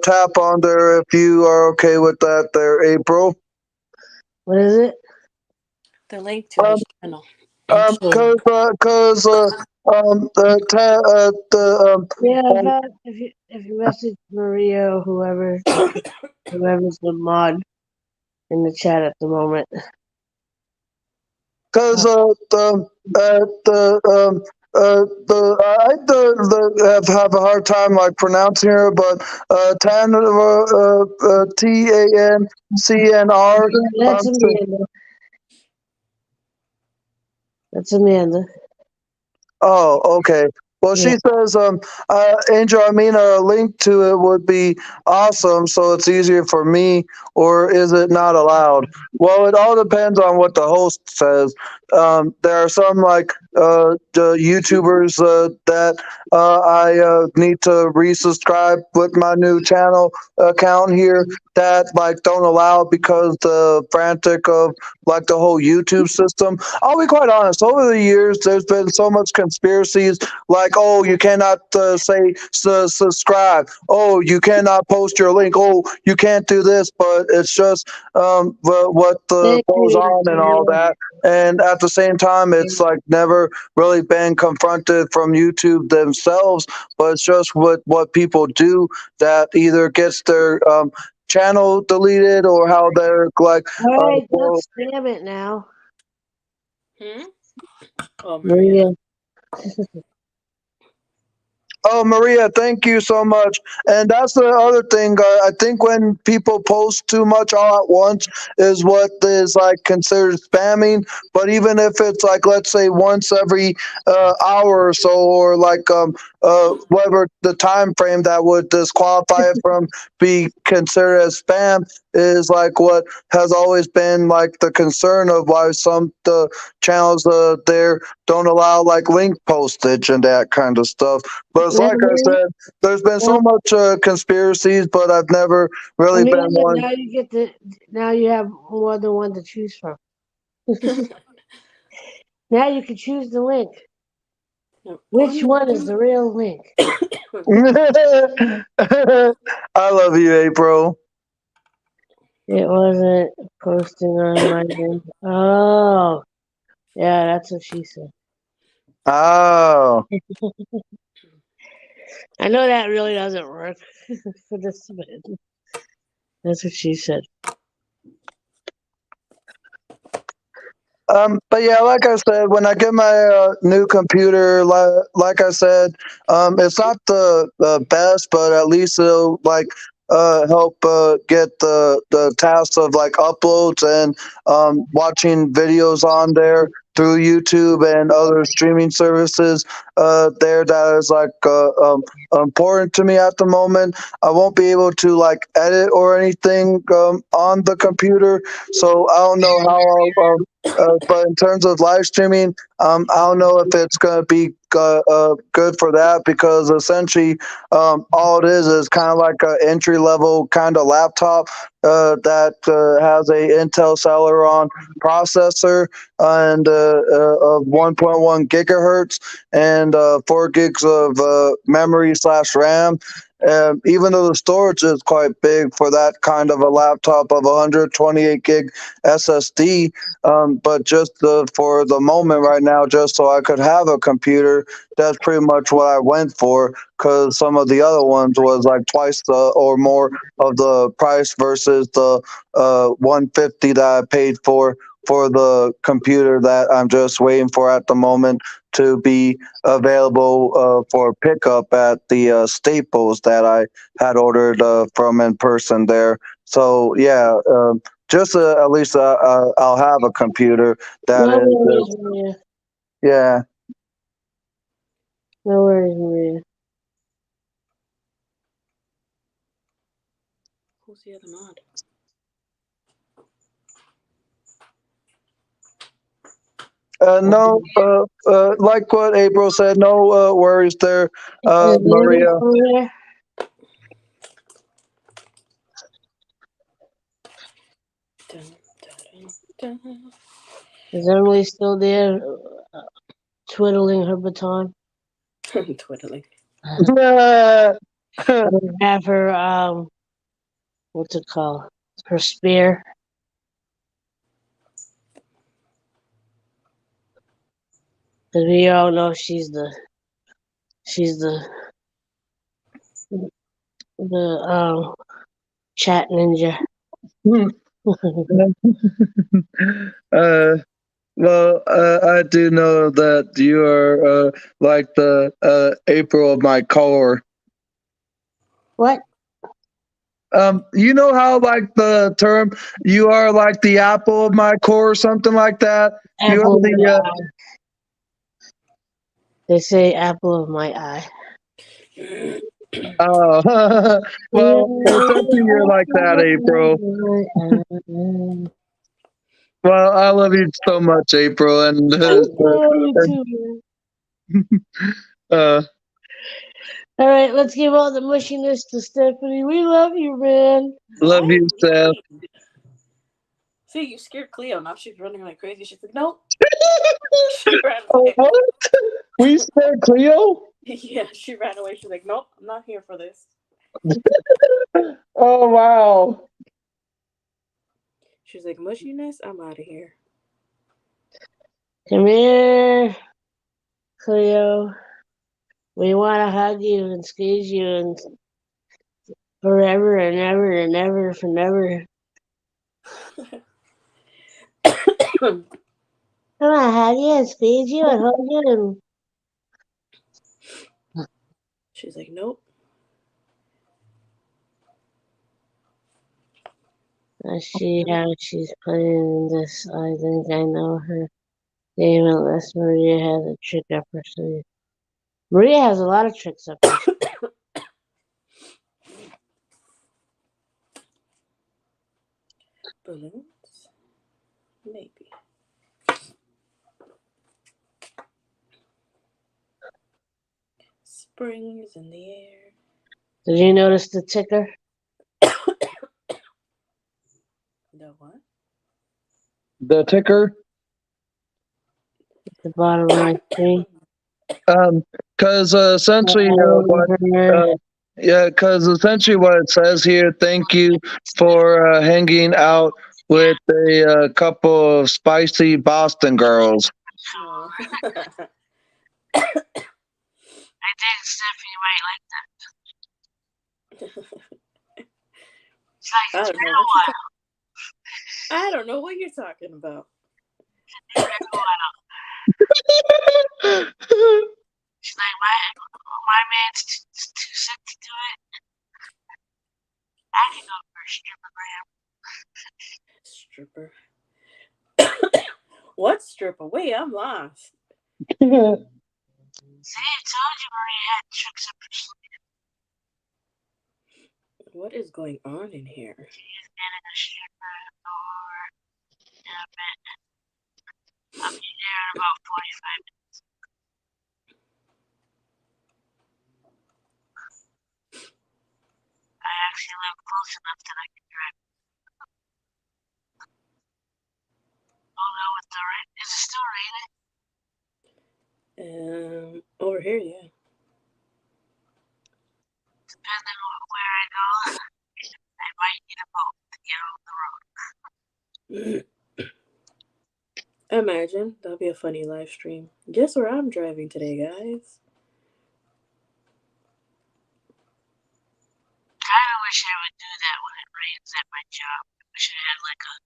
tap on there if you are okay with that, there, April. What is it? The link to his channel. Because Yeah, if you message Maria or whoever's the mod in the chat at the moment. because I have a hard time like pronouncing her, but TANCNR. That's Amanda. That's Amanda. Oh, okay. Well, she Yeah. says, Angel, I mean, a link to it would be awesome, so it's easier for me, or is it not allowed? Well, it all depends on what the host says. There are some like the YouTubers that I need to resubscribe with my new channel account here that like don't allow it because the frantic of like the whole YouTube system. I'll be quite honest. Over the years, there's been so much conspiracies like, oh, you cannot say subscribe. Oh, you cannot post your link. Oh, you can't do this. But it's just what Thank goes you. on and all that. And at the same time, it's like never really been confronted from YouTube themselves, but it's just what people do that either gets their channel deleted or how they're like, All right, well, don't spam it now. Oh, Maria. oh, Maria, thank you so much. And that's the other thing. I think when people post too much all at once is what is like considered spamming. But even if it's like, let's say once every hour or so, or like whatever the time frame that would disqualify it from be considered as spam is like what has always been like the concern of why some the channels there don't allow like link postage and that kind of stuff. But it's like I said, there's been so much conspiracies, but I've never really been one. Now you get to. Now you have more than one to choose from. Now you can choose the link. Which one is the real link? I love you, April. It wasn't posting on my link. Oh, yeah, that's what she said. Oh. I know that really doesn't work for this, but that's what she said. But yeah, like I said, when I get my new computer, like I said, it's not the best, but at least it'll like help get the task of like uploads and watching videos on there through YouTube and other streaming services there that is like important to me at the moment. I won't be able to like edit or anything on the computer, so I don't know how I'll but in terms of live streaming, I don't know if it's going to be good for that because essentially all it is kind of like an entry level kind of laptop that has a Intel Celeron processor and of 1.1 gigahertz and 4 gigs of memory slash RAM. Even though the storage is quite big for that kind of a laptop of 128 gig SSD, but just for the moment right now, just so I could have a computer, that's pretty much what I went for. Because some of the other ones was like twice the or more of the price versus the 150 that I paid for the computer that I'm just waiting for at the moment to be available for pickup at the Staples that I had ordered from in person there. So yeah, just at least I'll have a computer that No is worries, Maria. yeah. No worries, Maria. Who's the other mod? No, like what April said, no worries there, Maria. Is Emily still there, twiddling her baton? Twiddling. Have her, what's it called? Her spear. Because we all know she's the chat ninja. Well, I do know that you are like the April of my core. What? You know how like the term you are like the apple of my core or something like that. You are Apple. the They say apple of my eye. Oh, well, since you're like that, April. Well, I love you so much, April, and You too, man. uh, All right, let's give all the mushiness to Stephanie. We love you, man. love you, Steph. See, you scared Cleo. Now she's running like crazy. She's like, nope. She ran Oh, away. what? We scared Cleo? Yeah, she ran away. She's like, nope, I'm not here for this. Oh, wow. She's like, mushiness, I'm out of here. Come here, Cleo. We want to hug you and squeeze you and forever and ever and ever for never. She's I want to hug you and squeeze you and hug you. like, nope. Let's see how she's playing this. I think I know her game unless Maria has a trick up her sleeve. Maria has a lot of tricks up her sleeve. Balloons? Maybe. Spring is in the air. Did you notice the ticker? The what? The ticker? At the bottom of my screen. Because essentially, because essentially what it says here, thank you for hanging out with a couple of spicy Boston girls. No. I think Stephanie might like that. It's like I it's don't been know a what you're while. I don't know what you're talking about. It's been a while. She's like, my man's too sick to do it. I can go for a stripper, Stripper. What stripper? Wait, I'm lost. See, I told you Maria had tricks up her sleeve. What is going on in here? She's getting a stripper or in a bit. I'll be there in about 45 minutes. I actually live close enough that I can drive. Oh no, with the rain. Is it still raining? Over here, yeah. Depending on where I go, I might need a boat to get on the road. Imagine. That'll be a funny live stream. Guess where I'm driving today, guys? Kind of wish I would do that when it rains at my job. I wish I had like an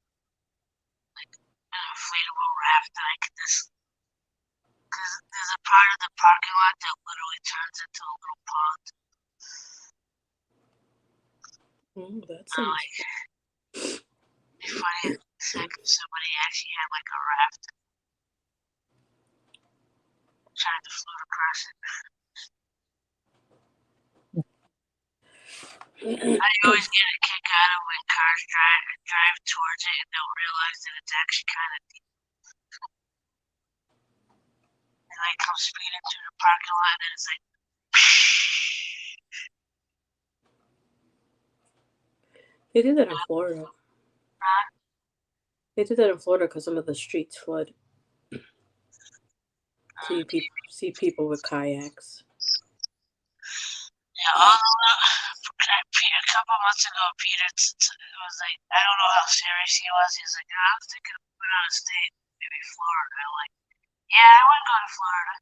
inflatable raft that I could just. Because there's a part of the parking lot that literally turns into a little pond. That sounds. Like, it'd be funny if somebody actually had like a raft. Trying to float across it. I always get a kick out of when cars drive towards it and don't realize that it's actually kind of deep. They like come speeding through the parking lot and it's like. They do that in Florida. They do that in Florida because some of the streets flood. So you see people with kayaks. Yeah, a couple months ago, Peter was like, I don't know how serious he was. He was like, I was thinking of moving out of state, maybe Florida. I'm like, yeah, I would go to Florida.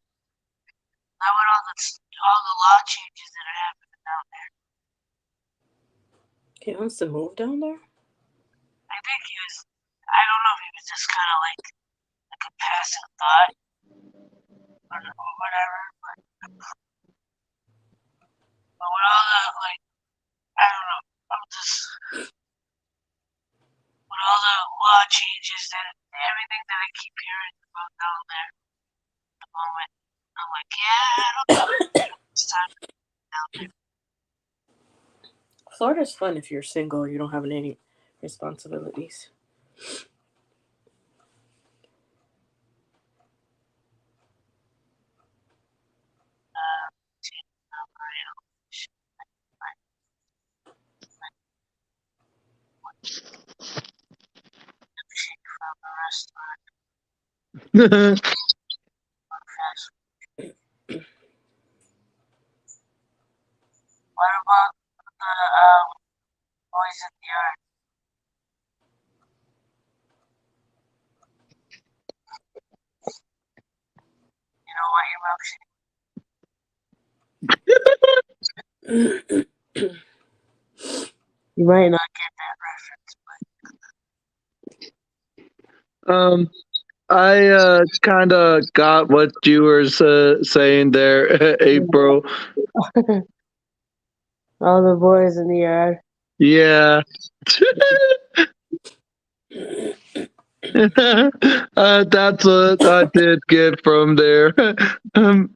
Not with all the law changes that are happening down there. He wants to move down there? I think he was. I don't know if he was just kind of like a passive thought or whatever. But with all the I don't know. With all the law changes and everything that I keep hearing about down there at the moment, I'm like, yeah, it's time. Florida's fun if you're single. You don't have any responsibilities. What about the boys in the yard? You know what your milkshake? You might not get that Um, I kind of got what you were saying there, April. reference. All the boys in the yard. Yeah. That's what I did get from there. Um,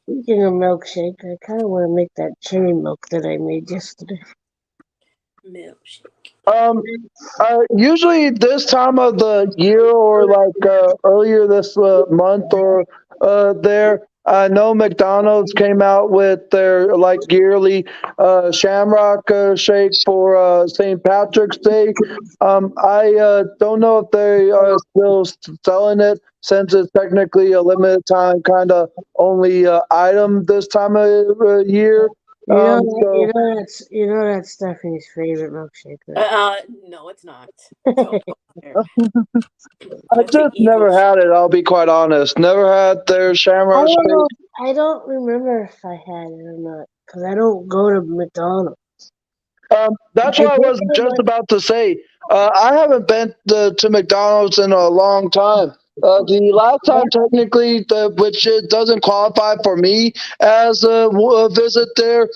Speaking of milkshake, I kind of want to make that cherry milk that I made yesterday. Milkshake. um, usually this time of the year or like earlier this month or there, I know McDonald's came out with their like yearly Shamrock shake for St. Patrick's Day. I don't know if they are still selling it since it's technically a limited time kind of only item this time of year. So You know that's Stephanie's favorite milkshake, right? No, it's not. Don't go there. I That's an just evil. never had it. I'll be quite honest. Never had their I Shamrock don't shake. know. I don't remember if I had it or not because I don't go to McDonald's. That's I what I did was just about to say. I haven't been to McDonald's in a long time. The last time, technically, which it doesn't qualify for me as a visit there,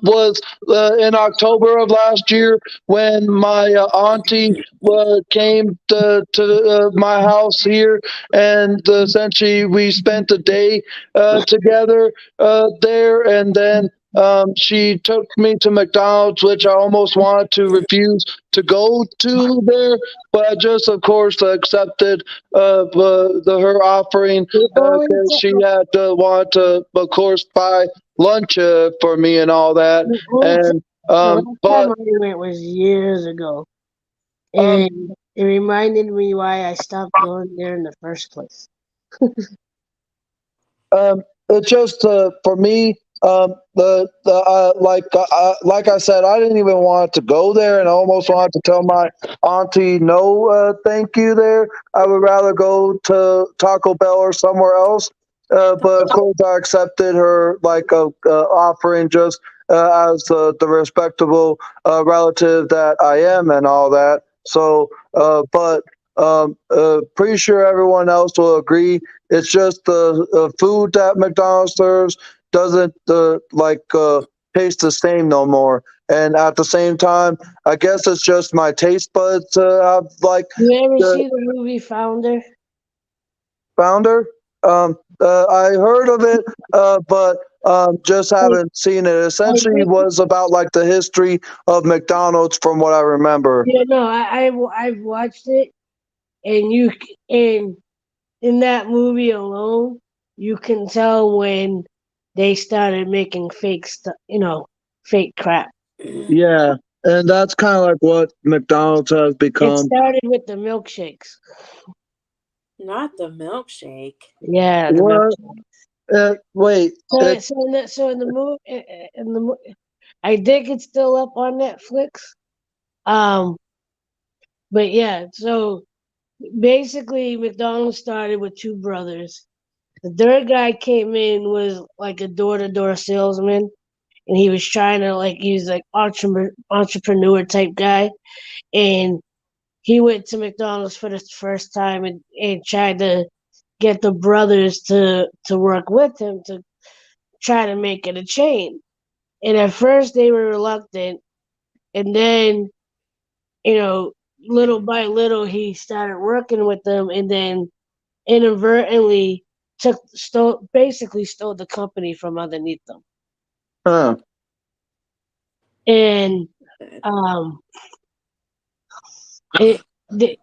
was in October of last year when my auntie came to my house here, and essentially we spent the day together there, and then she took me to McDonald's, which I almost wanted to refuse to go to there, but I just, of course, accepted her offering The only because ti- she had wanted to, of course, buy lunch for me and all that. the only ti- And the last but time I went was years ago, um, and it reminded me why I stopped going there in the first place. it's just for me. The like I said, I didn't even want to go there, and I almost wanted to tell my auntie no, thank you. There, I would rather go to Taco Bell or somewhere else. But of course, I accepted her like offering just as the respectable relative that I am and all that. So, but pretty sure everyone else will agree it's just the food that McDonald's serves doesn't taste the same no more. And at the same time, I guess it's just my taste buds have like You ever the see the movie Founder? founder. I heard of it, but just I, haven't seen it. I Essentially, think was about like the history of McDonald's, from what I remember. yeah, no, I've watched it, and and in that movie alone, you can tell when they started making fake stuff, fake crap. Yeah, and that's kind of like what McDonald's has It become. started with the milkshakes. Not the milkshake. Yeah, the What? milkshake. Wait. So in the movie, I think it's still up on Netflix. Um, but yeah, so basically, McDonald's started with two brothers. The third guy came in was like a door-to-door salesman, and he was trying to use like entrepreneur type guy, and he went to McDonald's for the first time and tried to get the brothers to work with him to try to make it a chain. And at first they were reluctant, and then you know little by little he started working with them, and then inadvertently basically stole the company from underneath them. Huh. And it the,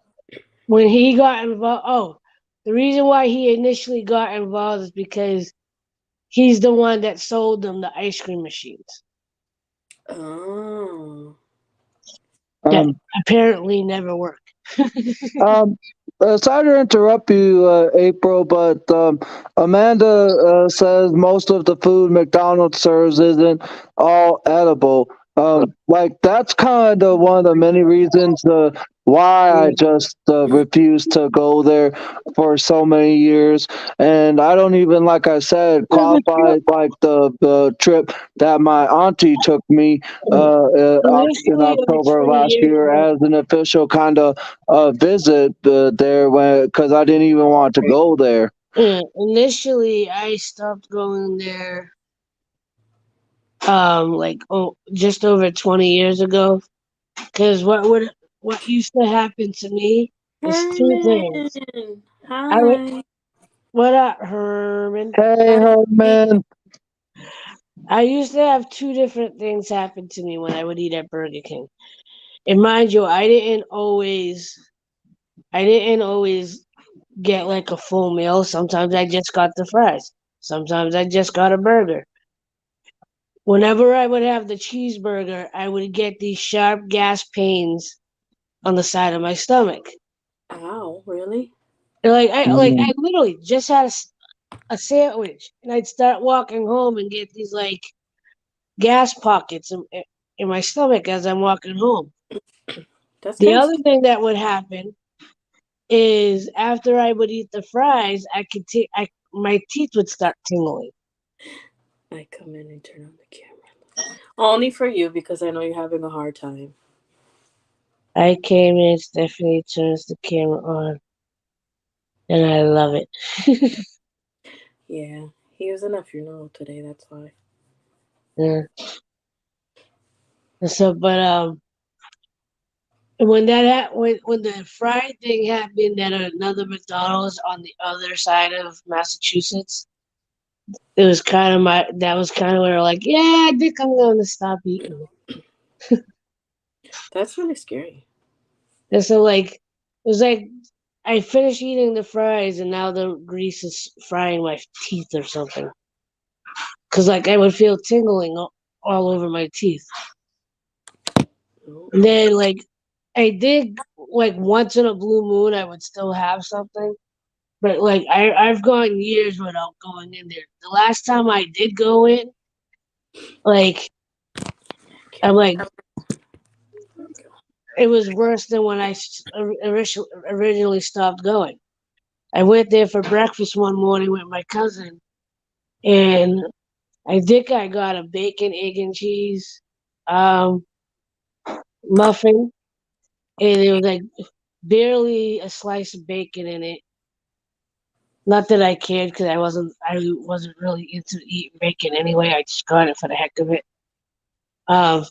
when he got involved, the reason why he initially got involved is because he's the one that sold them the ice cream machines Oh. that Um, apparently never work. um, Sorry to interrupt you, April, but Amanda says most of the food McDonald's serves isn't all edible. Like that's kind of one of the many reasons why I just refuse to go there for so many years, and I don't even, like I said, qualify like the trip that my auntie took me in Initially, like October of 20 last years year ago, as an official kind of visit there when because I didn't even want to go there. initially I stopped going there like just over 20 years ago, because what used to happen to me is two things. Herman. I would Hi. What up, Herman? Hey, Hi. Herman. I used to have two different things happen to me when I would eat at Burger King. And mind you, I didn't always get like a full meal. Sometimes I just got the fries. Sometimes I just got a burger. Whenever I would have the cheeseburger, I would get these sharp gas pains on the side of my stomach. Ow, really? I literally just had a sandwich, and I'd start walking home and get these like gas pockets in my stomach as I'm walking home. That's The kind of other thing that would happen is after I would eat the fries, my teeth would start tingling. I come in and turn on the camera. Only for you because I know you're having a hard time. I came in, Stephanie turns the camera on, and I love it. Yeah, he was in a funeral today. That's why. Yeah. So, but when when the fry thing happened at another McDonald's on the other side of Massachusetts, it was kind of that was kind of where like, yeah, I think I'm going to stop eating it. That's really scary. And so like, it was like I finished eating the fries, and now the grease is frying my teeth or something. Cause like I would feel tingling all over my teeth. Oh. And then like I did like once in a blue moon, I would still have something. But like I've gone years without going in there. The last time I did go in, like I'm like it was worse than when I originally stopped going. I went there for breakfast one morning with my cousin, and I think I got a bacon, egg, and cheese um, muffin, and it was like barely a slice of bacon in it. Not that I cared, because I wasn't really into eating bacon anyway. I just got it for the heck of it. Um,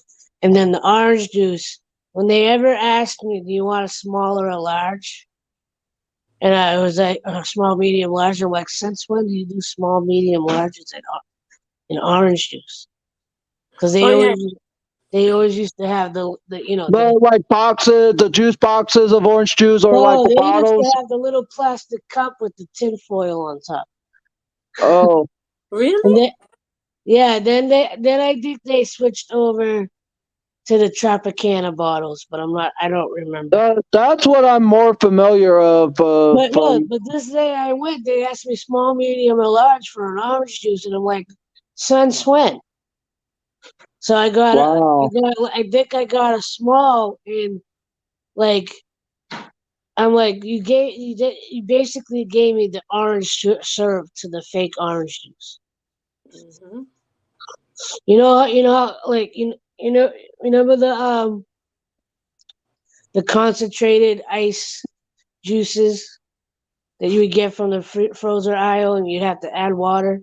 and then the orange juice. When they ever asked me, "Do you want a small or a large?" and I was like, "Small, medium, large." I'm like, "Since when do you do small, medium, large?" It's in orange juice, because Oh yeah. they always used to have The like boxes, the juice boxes of orange juice, or like no, the they used to bottles. have the little plastic cup with the tin foil on top. Oh, And Really? then then I think they switched over to the Tropicana bottles, but I don't remember. that's what I'm more familiar of But no, from. but this day I went, they asked me small, medium, or large for an orange juice, and I'm like, since when? So Wow. I think I got a small, and like I'm like, you basically gave me the syrup to the fake orange juice. Mm-hmm. Like remember the concentrated ice juices that you would get from the frozen aisle, and you'd have to add water.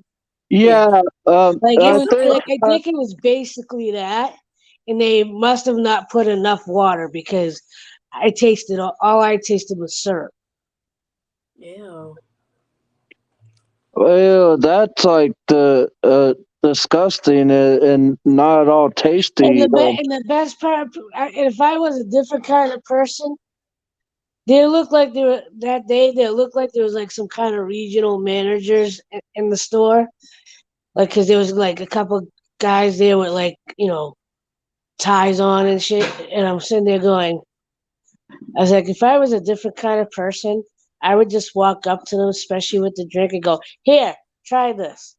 Yeah. Yeah. Like it I was think. like I think it was basically that, and they must have not put enough water, because I tasted all I tasted was syrup. Ew. Well, that's like the disgusting and not at all tasty. And the best part, if I was a different kind of person, they looked like they were that day. They looked like there was like some kind of regional managers in the store, like because there was like a couple guys there with like ties on and shit. And I'm sitting there going, I was like, if I was a different kind of person, I would just walk up to them, especially with the drink, and go, "Here, try this."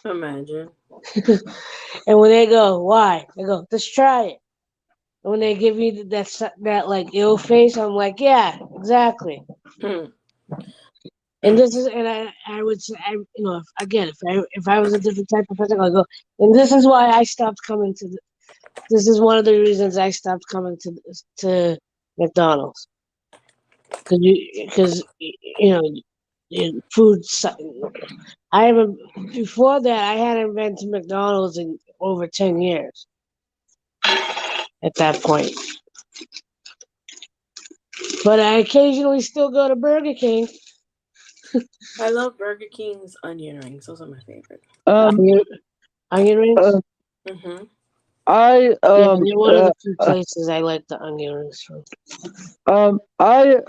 Imagine. And when they go, "Why?" I go, "Just try it." And when they give me that like ill face, I'm like, "Yeah, exactly." Hmm. And this is, and I would say, if I was a different type of person, I'd go, and this is why I stopped coming to. This is one of the reasons I stopped coming to McDonald's because food. I haven't before that. I hadn't been to McDonald's in over 10 years. At that point, but I occasionally still go to Burger King. I love Burger King's onion rings. Those are my favorite. Um, Onion rings. uh, Mm-hmm. I Yeah, they're one of the few places I like the onion rings from. I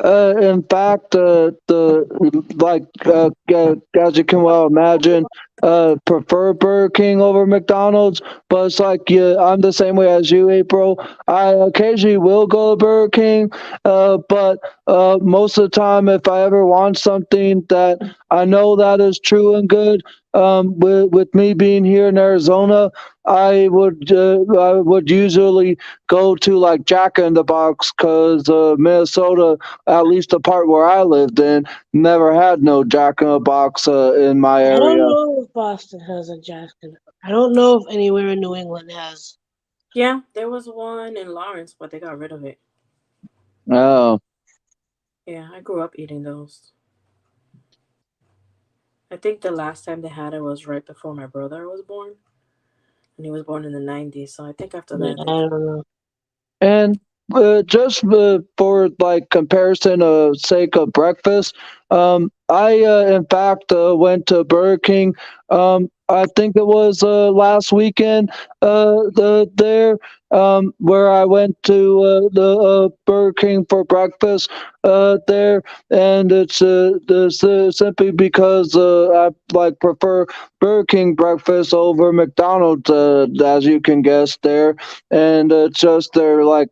in fact the like as you can well imagine prefer Burger King over McDonald's, but it's like yeah, I'm the same way as you, April. I occasionally will go to Burger King, but most of the time, if I ever want something that I know that is true and good, with me being here in Arizona, I would usually go to like Jack in the Box because Minnesota, at least the part where I lived in, never had no Jack in the Box in my I don't area. know if Boston has a Jack in. I don't know if anywhere in New England has. Yeah, there was one in Lawrence, but they got rid of it. Oh, Yeah, I grew up eating those. I think the last time they had it was right before my brother was born, and he was born in the 90s. So I think after Yeah, that I they. don't know. and just for like comparison sake of breakfast, I in fact went to Burger King. I think it was last weekend. There where I went to the Burger King for breakfast. There, and it's simply because I like prefer Burger King breakfast over McDonald's, as you can guess there, and it's just their like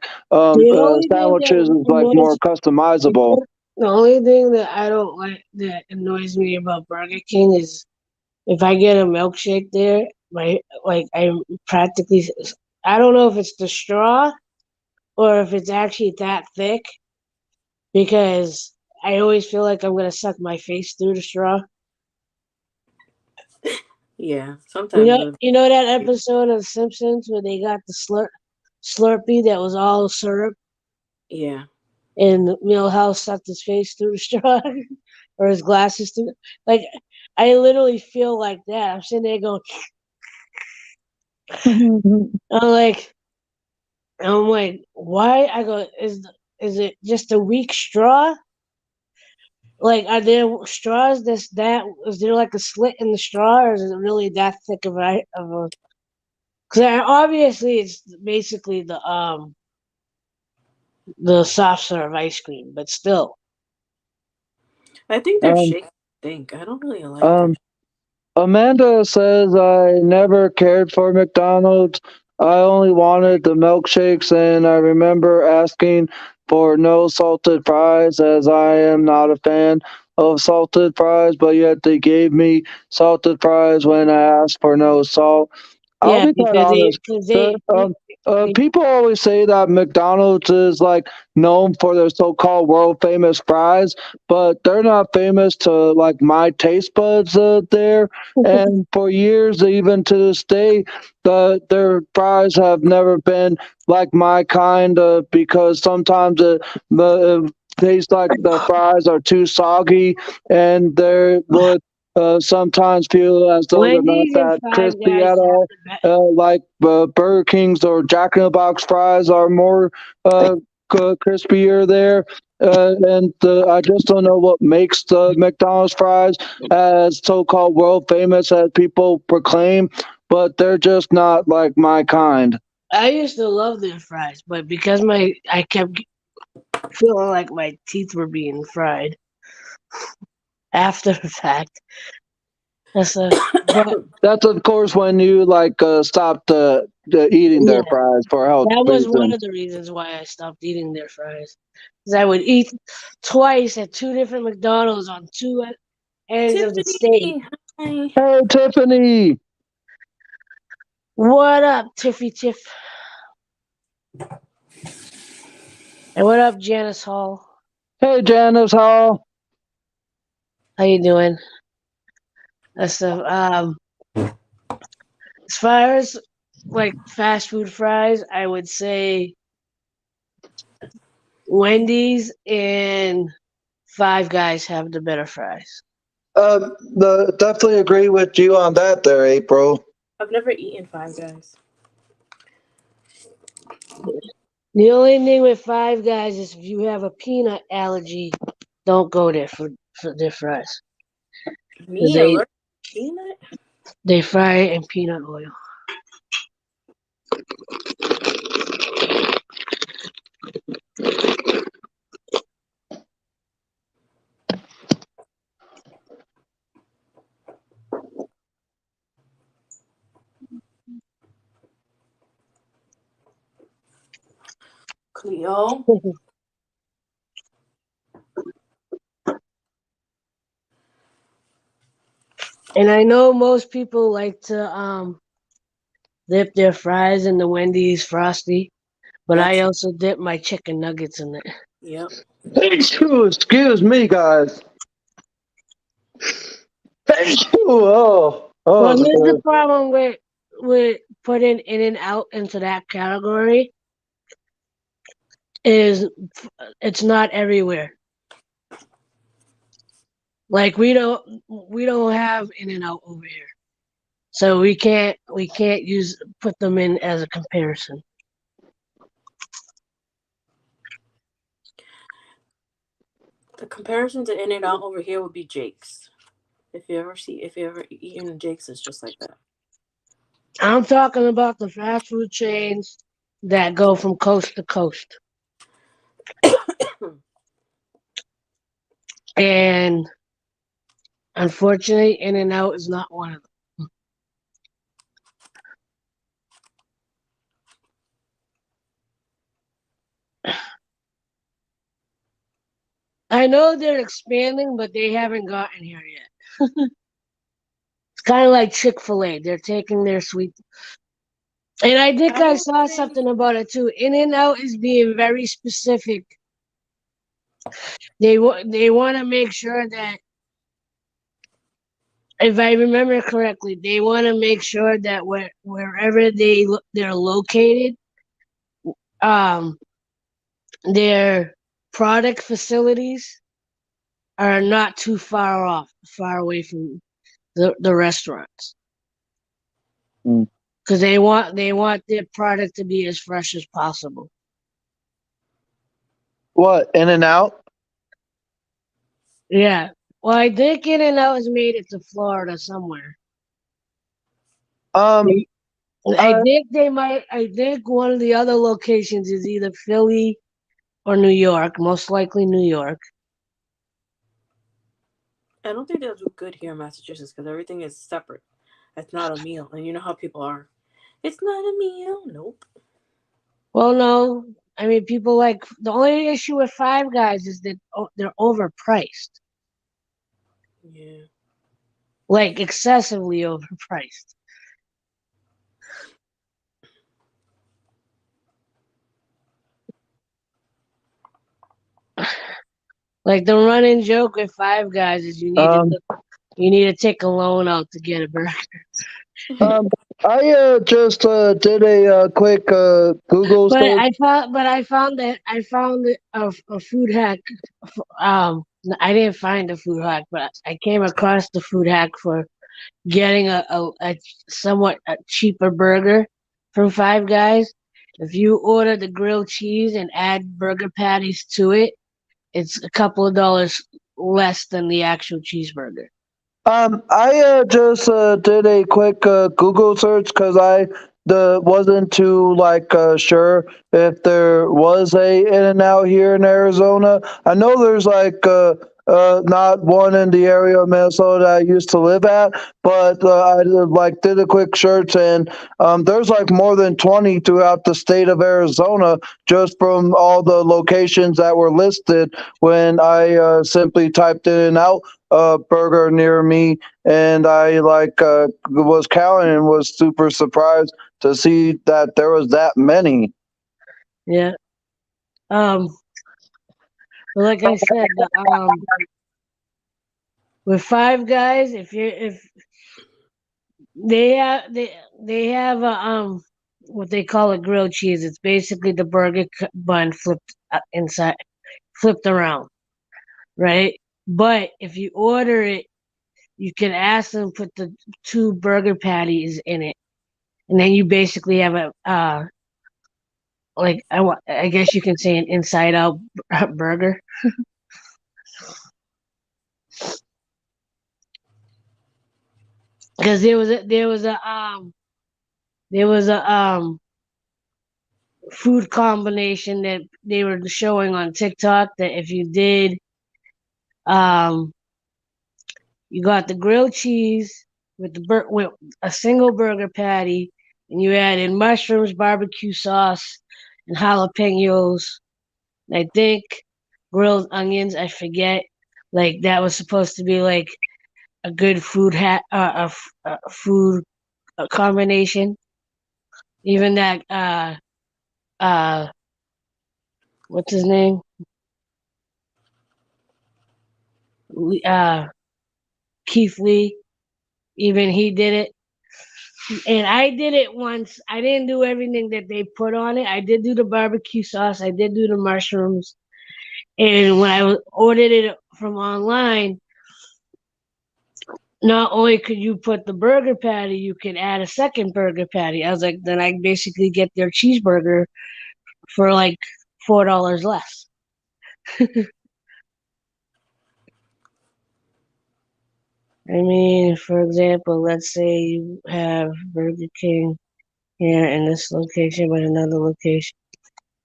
The only thing sandwiches that is like more annoys customizable. the only thing that I don't like that annoys me about Burger King is if I get a milkshake there, I practically I don't know if it's the straw or if it's actually that thick because I always feel like I'm gonna suck my face through the straw. Yeah, sometimes. You know that episode of Simpsons where they got the Slurpee that was all syrup Yeah. and Milhouse sucked his face through the straw or his glasses through. Like I literally feel like that. I'm sitting there going, I'm like, why? I go, is it just a weak straw? Like, are there straws that is there like a slit in the straw, or is it really that thick of a? Because obviously it's basically the soft serve ice cream, but still. I think their um, shake stink. I don't really like their. um, Amanda says I never cared for McDonald's. I only wanted the milkshakes, and I remember asking for no salted fries as I am not a fan of salted fries, but yet they gave me salted fries when I asked for no salt. I'll Yeah, be quite because honest. The, they people always say that McDonald's is like known for their so-called world famous fries, but they're not famous to like my taste buds there. And for years, even to this day, their fries have never been like my kind because sometimes it tastes like the fries are too soggy and they would sometimes feel as though they're not Wendy's and that Five crispy Guys at have all. the best. Like Burger King's or Jack in the Box fries are more uh, crispier there. I just don't know what makes the McDonald's fries as so-called world famous as people proclaim, but they're just not like my kind. I used to love their fries, but because I kept feeling like my teeth were being fried after the fact. But That's of course when you stopped eating yeah, their fries for health that was one reasons. of the reasons why I stopped eating their fries. Because I would eat twice at two different McDonald's on two ends of the state. Tiffany, hi. Hey Tiffany. What up, Tiffy Tiff? And what up, Janice Hall? Hey Janice Hall. How you doing? So, as far as like fast food fries, I would say Wendy's and Five Guys have the better fries. Definitely agree with you on that there, April. I've never eaten Five Guys. The only thing with Five Guys is if you have a peanut allergy, don't go there for their fries. Me, They allergic to peanut? they fry it in peanut oil. Cleo? And I know most people like to dip their fries in the Wendy's Frosty, but I That's also dip my chicken nuggets in it. yep. Excuse me, guys. Well, Oh, here's the problem with putting In and Out into that category is it's not everywhere. Like we don't have In and Out over here, so we can't put them in as a comparison. The comparison to In and Out over here would be Jake's. If you ever eaten Jake's, it's just like that. I'm talking about the fast food chains that go from coast to coast, and unfortunately, In and Out is not one of them. I know they're expanding, but they haven't gotten here yet. It's kind of like Chick-fil-A. They're taking their sweet. And I think I saw something about it too. In and Out is being very specific. They want to make sure that, if I remember correctly, they want to make sure that wherever they're located, um, their product facilities are not too far away from the restaurants, Mm. because they want their product to be as fresh as possible. What? In and Out? Yeah. Well, I think In and Out has made it to Florida somewhere. Um, I think they might. I think one of the other locations is either Philly or New York. Most likely New York. I don't think they'll do good here in Massachusetts because everything is separate. It's not a meal, and you know how people are. It's not a meal. Nope. Well, no. I mean, people like the only issue with Five Guys is that they're overpriced, Yeah. like excessively overpriced. Like the running joke with Five Guys is um, you need to take a loan out to get a burger. I just did a quick Google But search. I found a food hack. I didn't find a food hack, but I came across the food hack for getting a somewhat cheaper burger from Five Guys. If you order the grilled cheese and add burger patties to it, it's a couple of dollars less than the actual cheeseburger. I just did a quick Google search because I wasn't too sure if there was a In-N-Out here in Arizona. I know there's not one in the area of Minnesota I used to live at, but I did a quick search and there's like more than 20 throughout the state of Arizona just from all the locations that were listed when I simply typed In-N-Out burger near me, and I was counting and was super surprised to see that there was that many. Yeah. But like I said, with Five Guys, if they have a what they call a grilled cheese. It's basically the burger bun flipped inside, flipped around, right? But if you order it, you can ask them to put the two burger patties in it, and then you basically have a I guess you can say an inside out burger. Because there was a food combination that they were showing on TikTok that if you did you got the grilled cheese with with a single burger patty, and you added mushrooms, barbecue sauce, and jalapenos. And I think grilled onions. I forget. Like that was supposed to be like a good food combination. Even that uh what's his name? Uh Keith Lee. Even he did it. And I did it once. I didn't do everything that they put on it. I did do the barbecue sauce. I did do the mushrooms. And when I ordered it from online, not only could you put the burger patty, you could add a second burger patty. I was like, then I basically get their cheeseburger for like $4 less. I mean, for example, let's say you have Burger King here in this location, but another location.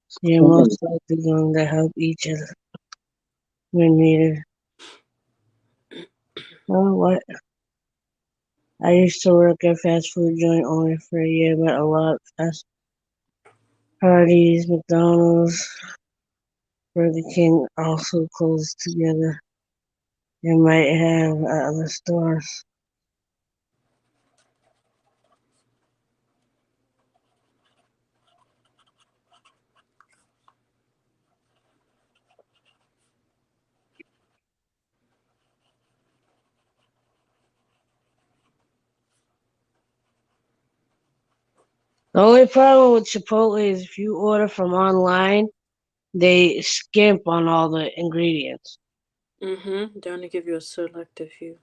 So you're most likely going to help each other when needed. Oh, what? I used to work at fast food joint only for a year, but a lot fast Hardee's, McDonald's, Burger King also closed together. You might have other stores. The only problem with Chipotle is if you order from online, they skimp on all the ingredients, They only give you a selective few.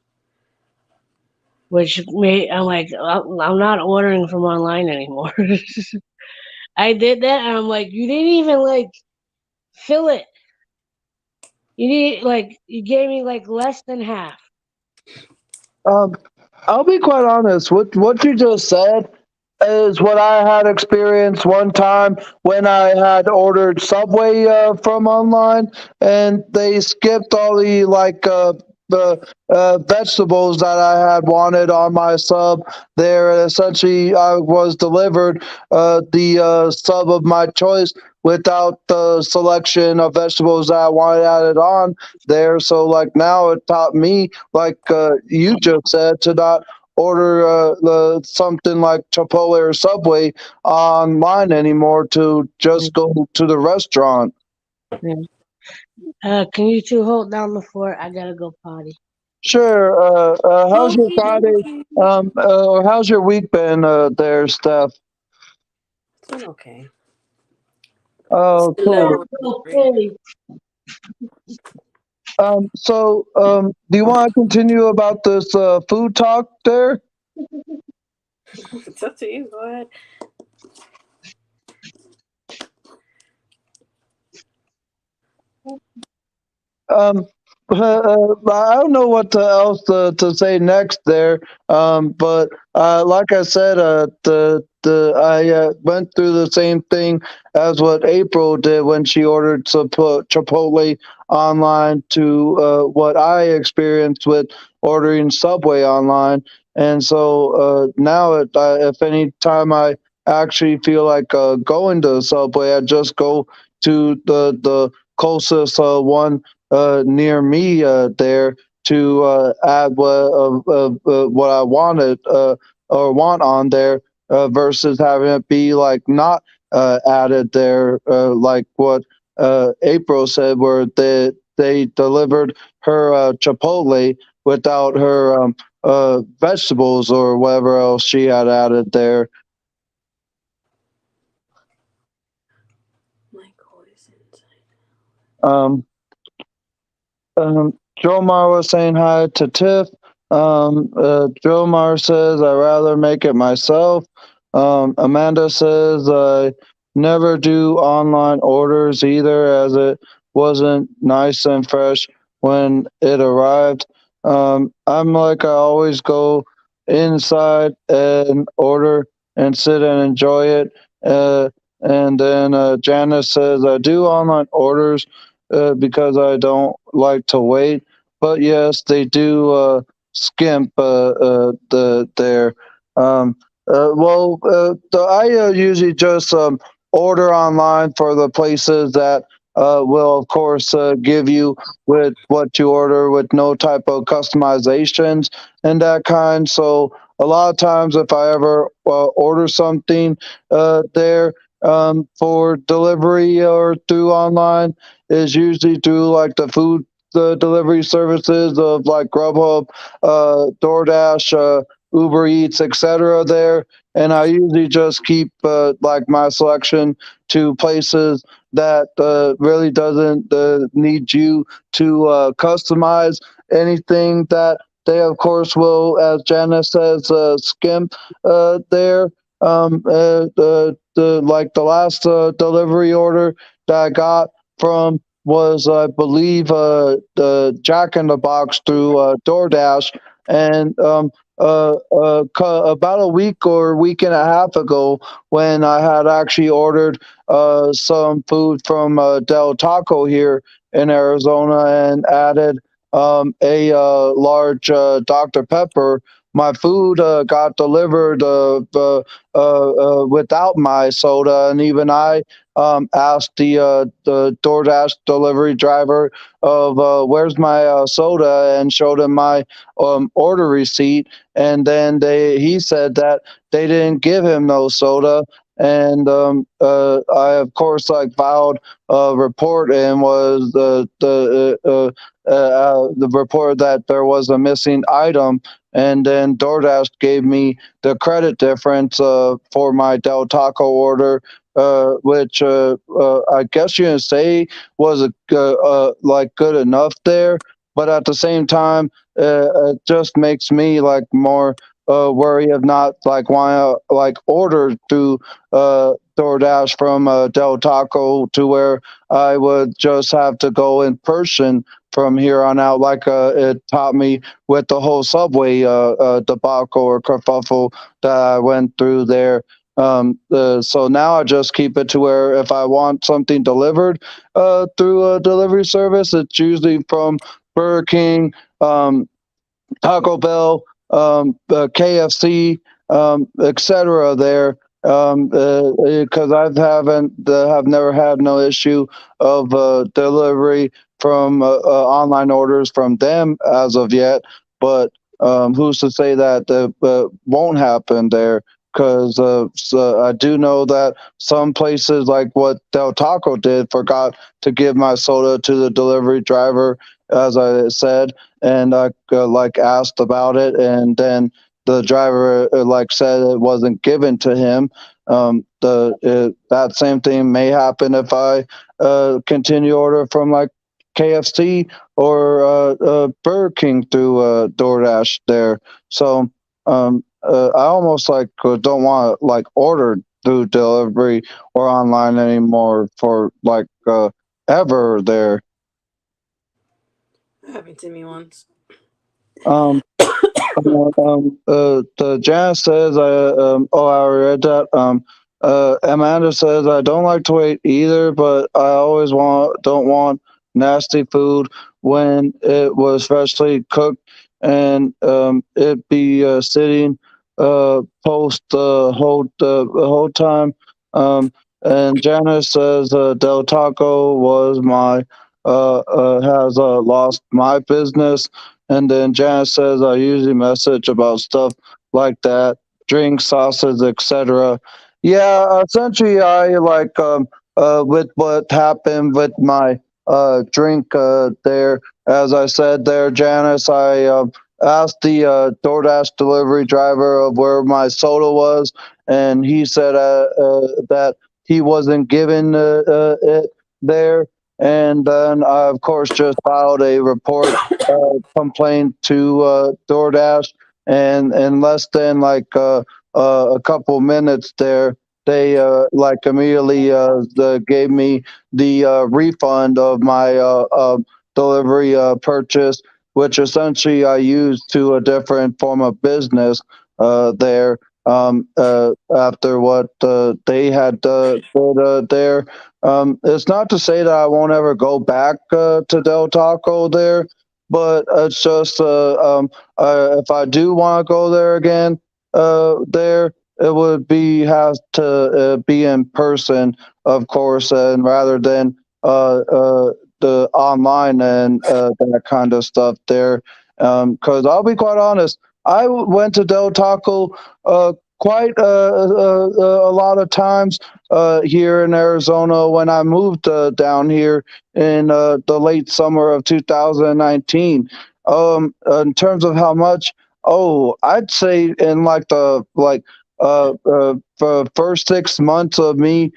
which I'm like, I'm not ordering from online anymore. I did that, and I'm like, you didn't even like fill it. You need you gave me like less than half. I'll be quite honest. What you just said is what I had experienced one time when I had ordered Subway from online, and they skipped all the vegetables that I had wanted on my sub. There, and essentially, I was delivered the sub of my choice without the selection of vegetables that I wanted added on there. So, like now, it taught me, you just said, to not order something like Chipotle or Subway online anymore, to just go to the restaurant. Can you two hold down the fort? I gotta go potty. Sure. How's your Okie Friday? dokie. Or how's your week been there, Steph? It's been okay. Oh, Still at cool. work. Okay. Do you want to continue about this food talk there? It's up to you. Go ahead. Um, I don't know what else to say next there. But like I said, I went through the same thing as what April did when she ordered Chipotle online to what I experienced with ordering Subway online. And so now, if any time I actually feel like going to Subway, I just go to the closest one near me there to add what I wanted or want on there versus having it be like not added there, like what April said, where they delivered her Chipotle without her vegetables or whatever else she had added there. My cord is inside. Um, Jomar was saying hi to Tiff. Jomar says, I'd rather make it myself. Amanda says, I never do online orders either, as it wasn't nice and fresh when it arrived. I'm like, I always go inside and order and sit and enjoy it. And then Janice says, I do online orders because I don't like to wait. But yes, they do skimp there. I usually just order online for the places that will, of course, give you with what you order with no type of customizations and that kind. So a lot of times, if I ever order something there for delivery or through online, is usually through like the food the delivery services of like Grubhub, DoorDash, Uber Eats, etc. there, and I usually just keep like my selection to places that really doesn't need you to customize anything that they of course will, as Janice says, skimp there. Like the last delivery order that I got from was, I believe, the Jack in the Box through DoorDash, and about a week or week and a half ago, when I had actually ordered some food from Del Taco here in Arizona and added a large Dr. Pepper. My food got delivered without my soda, and even I asked the DoorDash delivery driver of where's my soda, and showed him my order receipt, and then he said that they didn't give him no soda. And I of course like filed a report and was the report that there was a missing item, and then DoorDash gave me the credit difference for my Del Taco order, which I guess you can say was like good enough there, but at the same time, it just makes me like more worry of not like want to like order through DoorDash from Del Taco, to where I would just have to go in person from here on out, like it taught me with the whole Subway debacle or kerfuffle that I went through there. So now I just keep it to where if I want something delivered through a delivery service, it's usually from Burger King, Taco Bell, KFC, etc. There, because have never had no issue of delivery from online orders from them as of yet. But who's to say that won't happen there? Because so I do know that some places, like what Del Taco did, forgot to give my soda to the delivery driver, as I said, and I like asked about it, and then the driver like said it wasn't given to him. That same thing may happen if I continue order from like KFC or Burger King through DoorDash there. So I almost like don't want to like order through delivery or online anymore for like ever there. happened to me once. Um, the Janice says, I read that. Amanda says, I don't like to wait either, but I always don't want nasty food when it was freshly cooked and it be sitting post the whole time. And Janice says, Del Taco was has lost my business. And then Janice says, I usually message about stuff like that, drinks, sauces, etc. Yeah, essentially, I like with what happened with my drink there. As I said there, Janice, I asked the DoorDash delivery driver of where my soda was, and he said that he wasn't given it there. And then I, of course, just filed a report complaint to DoorDash, and in less than like a couple minutes there, they like immediately gave me the refund of my delivery purchase, which essentially I used to a different form of business there. After what they had did there, it's not to say that I won't ever go back to Del Taco there, but it's just if I do want to go there again, there it would have to be in person, of course, and rather than the online and that kind of stuff there. Because I'll be quite honest, I went to Del Taco quite a lot of times here in Arizona when I moved down here in the late summer of 2019. In terms of how much, oh, I'd say in like the first 6 months of me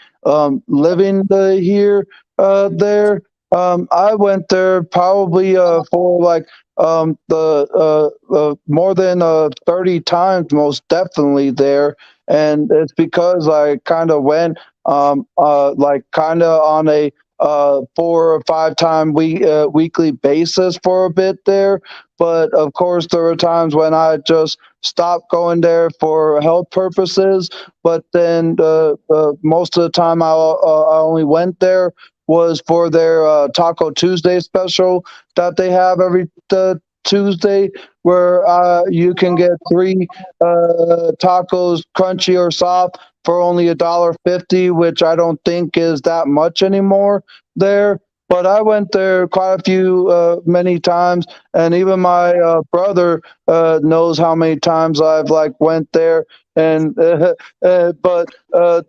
living here there, I went there probably for like the more than 30 times, most definitely there. And it's because I kind of went like kind of on a 4 or 5 time weekly basis for a bit there. But of course, there were times when I just stopped going there for health purposes. But then most of the time I only went there was for their Taco Tuesday special that they have every Tuesday, where you can get 3 tacos, crunchy or soft, for only $1.50, which I don't think is that much anymore there. But I went there quite a few, many times, and even my brother knows how many times I've like went there. And but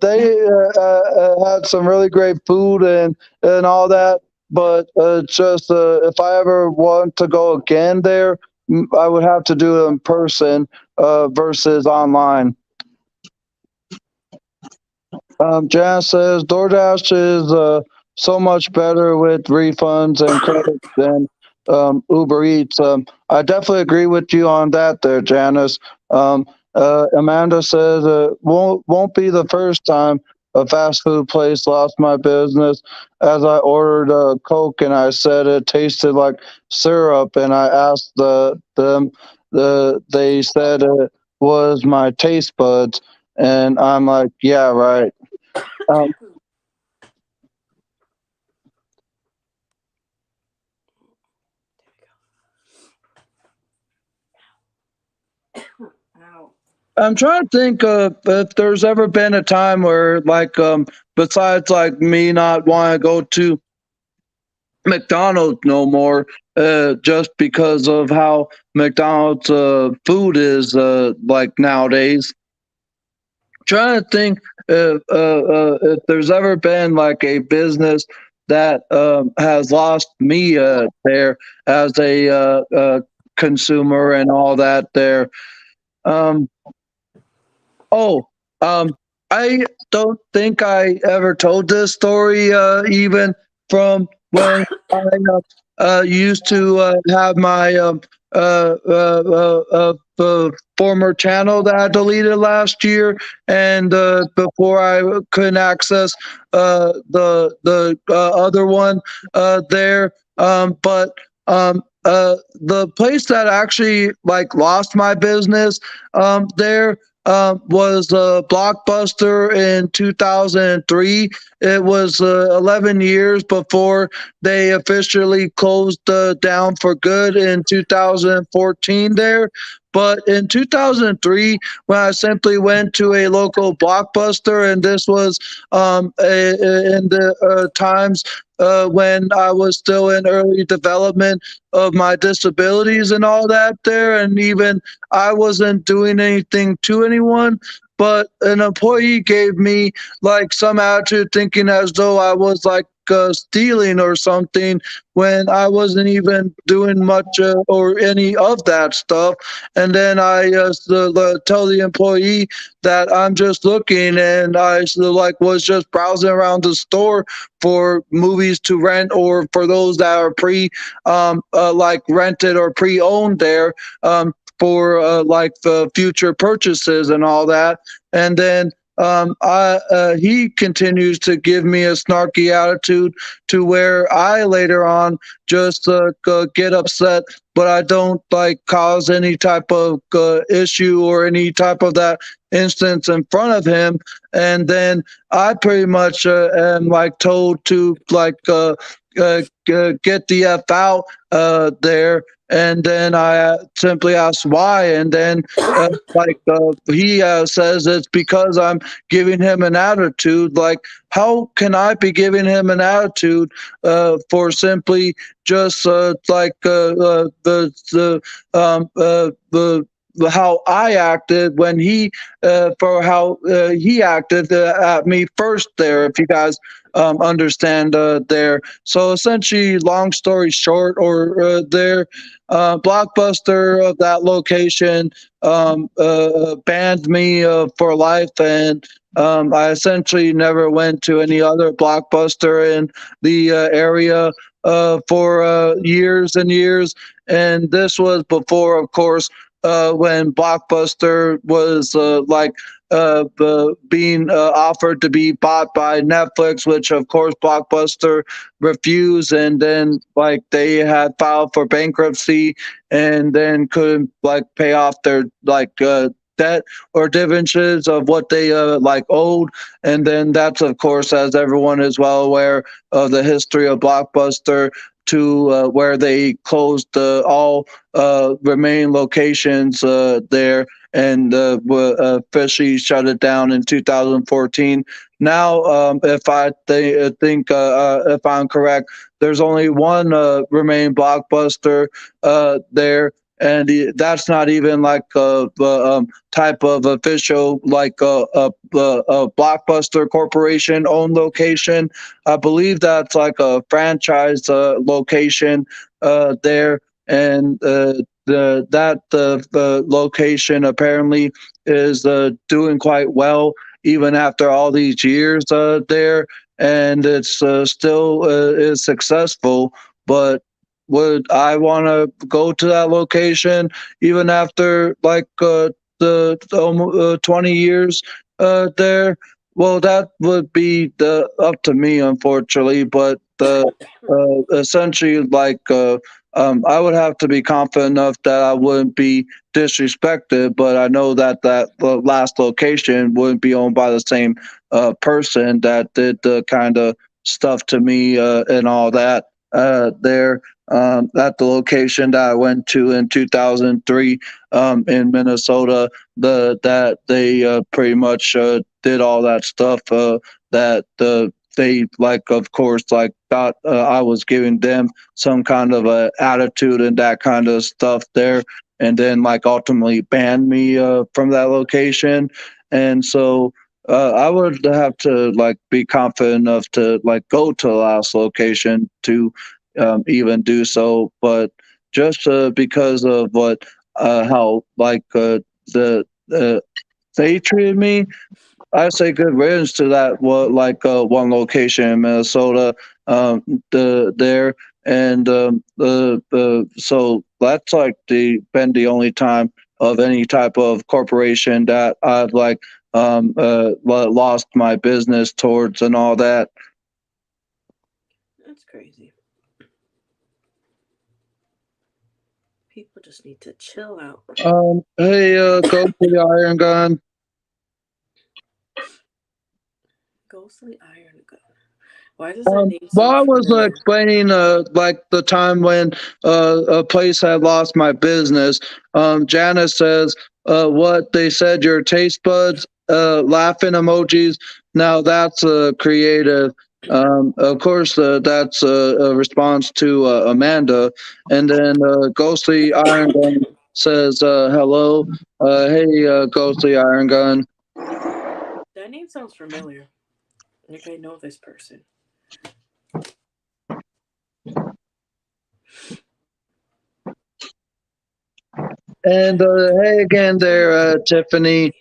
they had some really great food and all that. But just if I ever want to go again there, I would have to do it in person versus online. Jan says DoorDash is so much better with refunds and credits than Uber Eats. I definitely agree with you on that there, Janice. Amanda says won't be the first time a fast food place lost my business, as I ordered a Coke and I said it tasted like syrup, and I asked they said it was my taste buds, and I'm like, yeah, right. Um, Ow. I'm trying to think if there's ever been a time where, like, besides like me not wanting to go to McDonald's no more, just because of how McDonald's food is like nowadays. Trying to think if there's ever been like a business that has lost me there as a consumer and all that there. Um, Oh, I don't think I ever told this story, even from when I used to have my former channel that I deleted last year, and before I couldn't access the other one there. But the place that actually like lost my business there was Blockbuster in 2003. It was 11 years before they officially closed down for good in 2014 there. But in 2003, when I simply went to a local Blockbuster, and this was in the times when I was still in early development of my disabilities and all that there, and even I wasn't doing anything to anyone, but an employee gave me like some attitude thinking as though I was like stealing or something when I wasn't even doing much or any of that stuff. And then I tell the employee that I'm just looking, and I like was just browsing around the store for movies to rent or for those that are like rented or pre-owned there for like future purchases and all that. And then he continues to give me a snarky attitude to where I later on just get upset, but I don't like cause any type of issue or any type of that instance in front of him. And then I pretty much am like told to like get the F out there. And then I simply ask why, and then he says it's because I'm giving him an attitude. Like, how can I be giving him an attitude for simply just the how I acted when he for how he acted at me first there, if you guys understand there. So essentially, long story short, or there, Blockbuster of that location banned me for life, and I essentially never went to any other Blockbuster in the area for years and years. And this was before, of course, when Blockbuster was being offered to be bought by Netflix, which of course Blockbuster refused, and then like they had filed for bankruptcy and then couldn't like pay off their debt or debentures of what they like owed. And then that's of course, as everyone is well aware of the history of Blockbuster, to where they closed all remaining locations there, and officially shut it down in 2014. Now, if I think if I'm correct, there's only one remaining Blockbuster there, and that's not even like a type of official like a Blockbuster Corporation owned location. I believe that's like a franchise location there, and the location apparently is doing quite well even after all these years there, and it's still is successful. But would I want to go to that location even after like the 20 years there? Well, that would be up to me, unfortunately. But essentially, like I would have to be confident enough that I wouldn't be disrespected. But I know that the last location wouldn't be owned by the same person that did the kind of stuff to me and all that there. At the location that I went to in 2003 in Minnesota, that they pretty much did all that stuff that they like, of course, like thought I was giving them some kind of a attitude and that kind of stuff there, and then like ultimately banned me from that location. And so I would have to like be confident enough to like go to the last location to even do so. But just because of what how like they treated me, I say good riddance to that. What like one location in Minnesota, there, and so that's like been the only time of any type of corporation that I've like lost my business towards and all that. That's crazy. People just need to chill out. Hey, go to the Iron Gun. Ghostly Iron Gun. Why does that name Well, I sound was familiar? explaining, like the time when a place had lost my business. Janice says, "What they said, your taste buds, laughing emojis." Now that's creative. Of course, that's a response to Amanda, and then Ghostly Iron Gun says, "Hello, hey, Ghostly Iron Gun." That name sounds familiar. Like I know this person. And hey again there, Tiffany.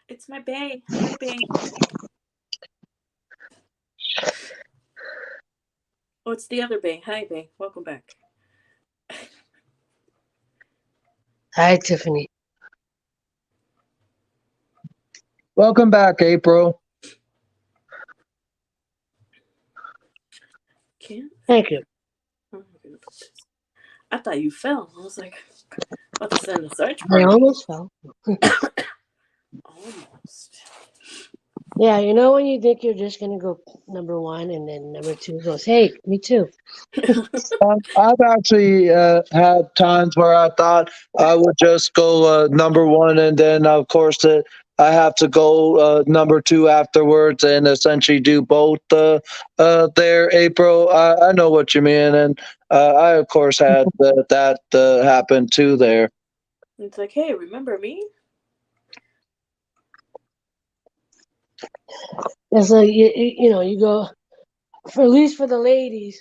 It's my bae. Hi, bae. Oh, it's the other bae. Hi, bae. Welcome back. Hi, Tiffany. Welcome back, April. Can't. Thank you. Oh, I'm gonna put this. I thought you fell. I was like, about to send a search I party. almost fell. Almost. Yeah, you know when you think you're just gonna go number one, and then number two goes, "Hey, me too." I've actually had times where I thought I would just go number one, and then of course I have to go number two afterwards, and essentially do both. There, April. I know what you mean, and I of course had that happen too. There. It's like, hey, remember me? It's like you know, you go for at least for the ladies,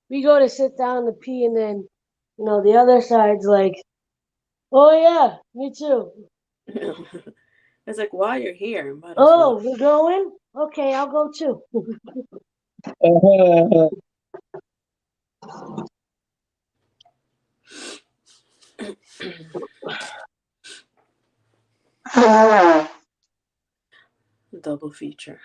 we go to sit down to pee, and then you know the other side's like, "Oh yeah, me too." It's like, while you're here, might as well. Oh, we're going? Okay, I'll go too. Double feature.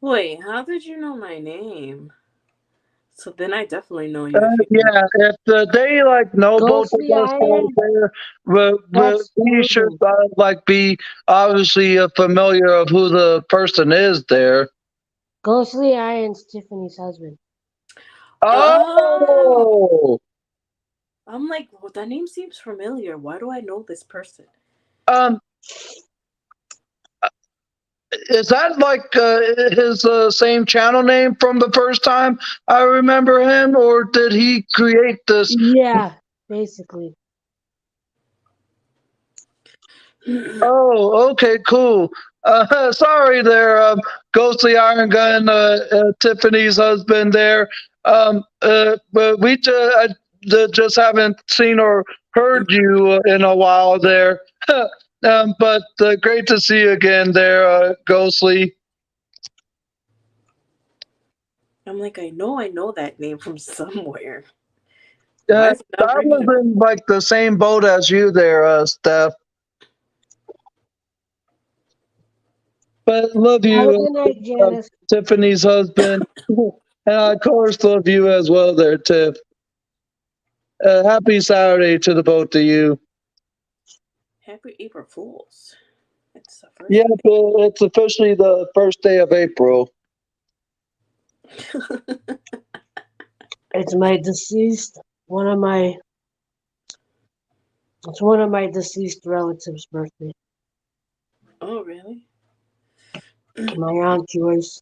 Wait, how did you know my name? So then I definitely know you if you know. Yeah, if they like know both of Ghostly us right Iron, there, that's we should Ruben. like be obviously familiar of who the person is there. Ghostly Iron's Tiffany's husband. Oh, Oh, I'm like, well, that name seems familiar. Why do I know this person? um, is that like his same channel name from the first time I remember him, or did he create this? Yeah, basically. Oh, okay, cool. Sorry there, Ghostly Iron Gun, Tiffany's husband there. But just haven't seen or heard you in a while there. But great to see you again there, Ghostly. I'm like, I know that name from somewhere. Why is it I not was bringing up? in like the same boat as you there, Steph. But love Have a you, good night, uh, Janice. Tiffany's husband. And I, of course, love you as well there, Tiff. Happy Saturday to the both of you. Happy April Fools. It's the first Yeah, but it's officially the first day of April. day. It's my deceased one of my it's one of my deceased relatives' birthday. Oh, really? My aunt Joyce.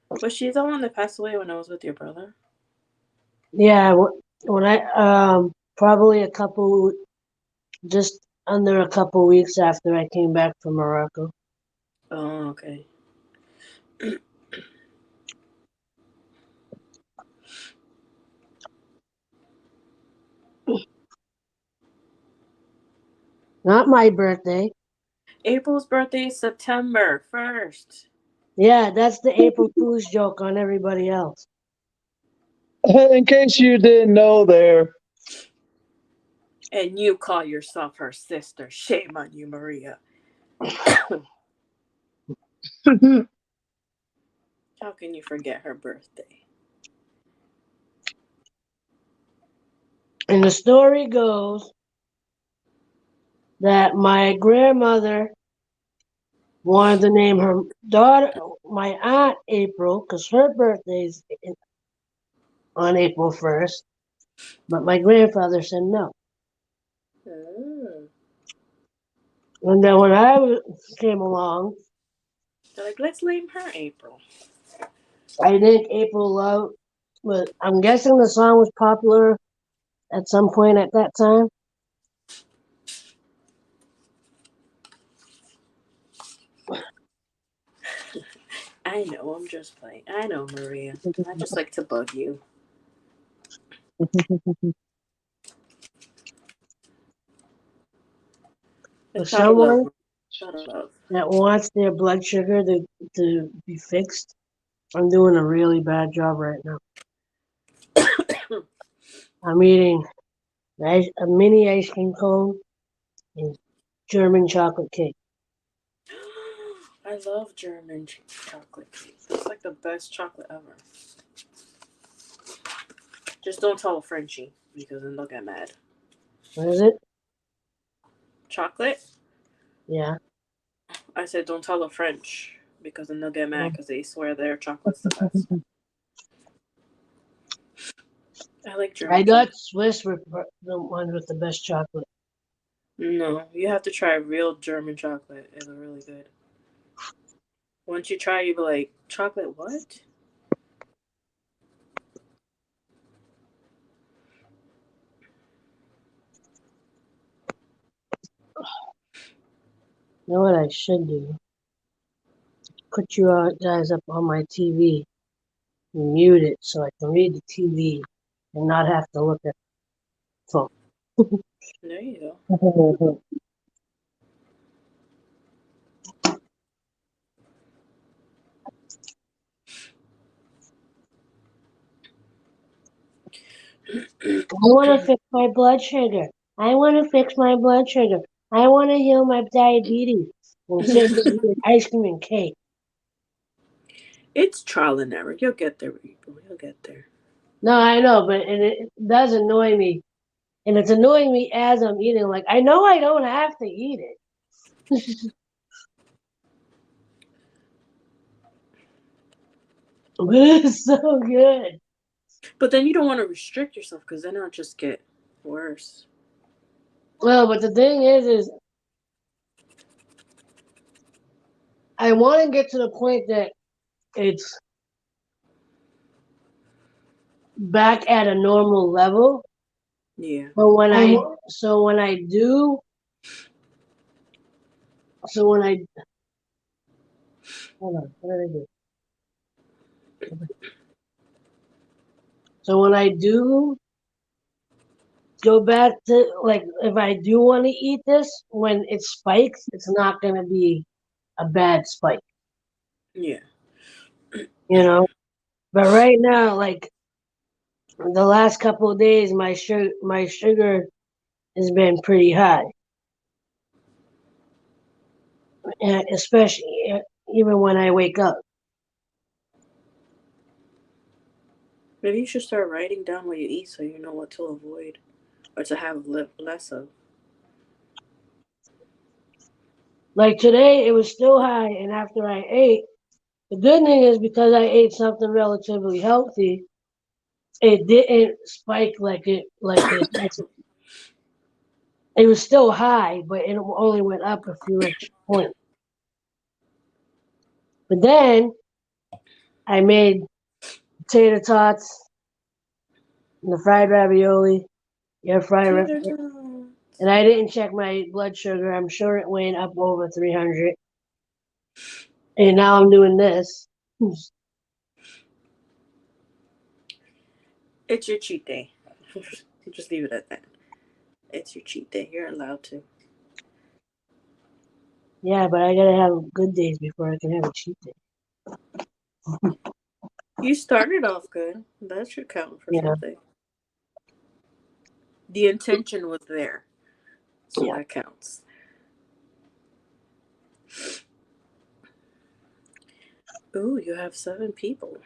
But she's the one that passed away when I was with your brother. Yeah, when I probably just under a couple weeks after I came back from Morocco. Oh, okay. Not my birthday. April's birthday is September 1st. Yeah, that's the April Fool's joke on everybody else. In case you didn't know there. And you call yourself her sister. Shame on you, Maria. How can you forget her birthday? And the story goes that my grandmother wanted to name her daughter, my aunt April, because her birthday's on April 1st. But my grandfather said no. Mm. And then when I came along, They're like, let's name her April. I think April Love, but I'm guessing the song was popular at some point at that time. I know, I'm just playing. I know, Maria. I just like to bug you. For It's out of love. someone It's out of love. that wants their blood sugar to be fixed, I'm doing a really bad job right now. I'm eating a mini ice cream cone and German chocolate cake. I love German chocolate cake. It's like the best chocolate ever. Just don't tell a Frenchie because then they'll get mad. What is it? Chocolate? Yeah. I said don't tell a French because then they'll get mad because they swear their chocolate's the best. I like German I chocolate. thought Swiss were the ones with the best chocolate. No, you have to try real German chocolate. It's really good. Once you try, you'll be like, chocolate what? You know what I should do? Put you guys up on my TV and mute it so I can read the TV and not have to look at the phone. There you go. I want to fix my blood sugar. I want to fix my blood sugar. I want to heal my diabetes. And sit there eating ice cream and cake. It's trial and error. You'll get there, people. You'll get there. No, I know, but it does annoy me. And it's annoying me as I'm eating. Like, I know I don't have to eat it. But it's so good. But then you don't want to restrict yourself because then it'll just get worse. Well, but the thing is I want to get to the point that it's back at a normal level. Yeah. But when I do, hold on, what did I do? So when I do go back to, like, if I do want to eat this, when it spikes, it's not going to be a bad spike, Yeah. you know? But right now, like, the last couple of days, my sugar has been pretty high. And especially even when I wake up. Maybe you should start writing down what you eat so you know what to avoid or to have less of. Like today, it was still high, and after I ate, the good thing is because I ate something relatively healthy, it didn't spike it was still high, but it only went up a few extra points. But then I made potato tots and the fried ravioli, air fryer, and I didn't check my blood sugar. I'm sure it went up over 300. And now I'm doing this. It's your cheat day. Just leave it at that. It's your cheat day. You're allowed to. Yeah, but I gotta have good days before I can have a cheat day. You started off good. That should count for Yeah, something. The intention was there, so yeah. that counts. Ooh, you have 7 people.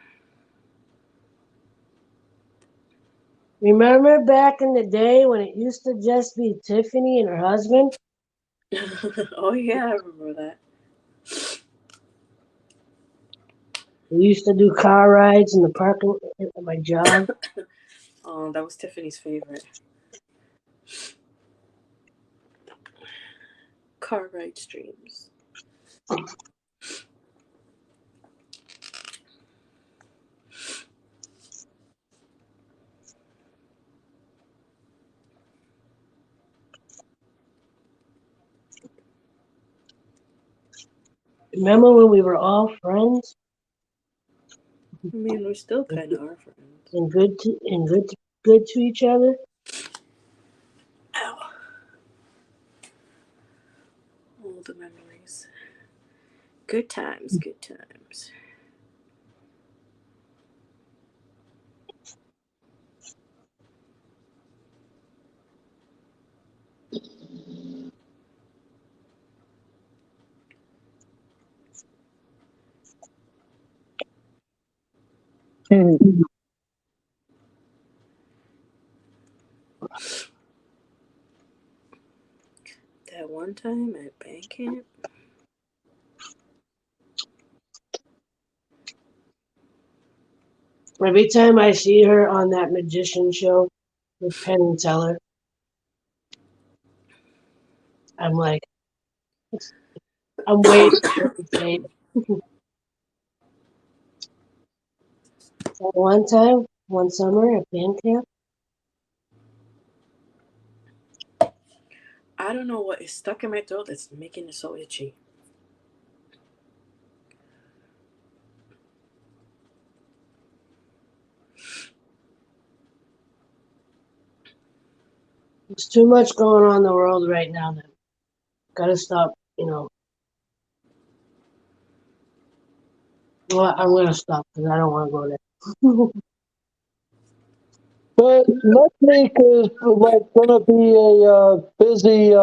Remember back in the day when it used to just be Tiffany and her husband? Oh yeah, I remember that. We used to do car rides in the parking at my job. Oh, that was Tiffany's favorite. Car ride streams. Remember when we were all friends I mean, we still kind of are friends. and good to each other? Ow. All the memories. Good times, good times. That one time at band camp. Every time I see her on that magician show with Penn and Teller, I'm like, I'm waiting for her to say it. One time, one summer at band camp, I don't know what is stuck in my throat that's making it so itchy. there's too much going on in the world right now that gotta stop, Well, I'm gonna stop because I don't want to go there. But next week is like gonna be a busy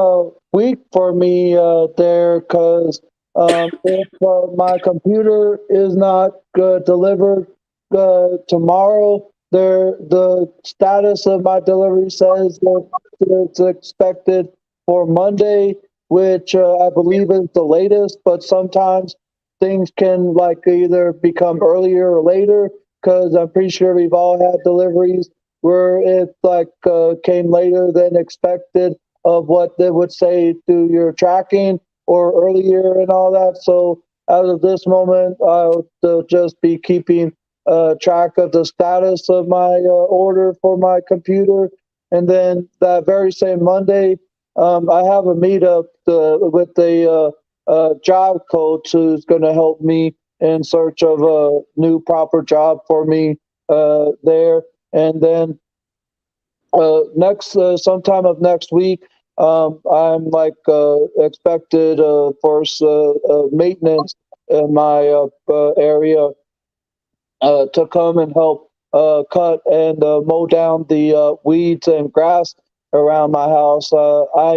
week for me there because if my computer is not delivered tomorrow, the status of my delivery says that it's expected for Monday, which I believe is the latest. But sometimes things can like either become earlier or later because I'm pretty sure we've all had deliveries where it like came later than expected of what they would say through your tracking or earlier and all that. So as of this moment, I'll just be keeping track of the status of my order for my computer. And then that very same Monday, I have a meetup with a job coach who's going to help me in search of a new proper job for me there. And then next sometime of next week, I'm like expected for maintenance in my area to come and help cut and mow down the weeds and grass around my house. I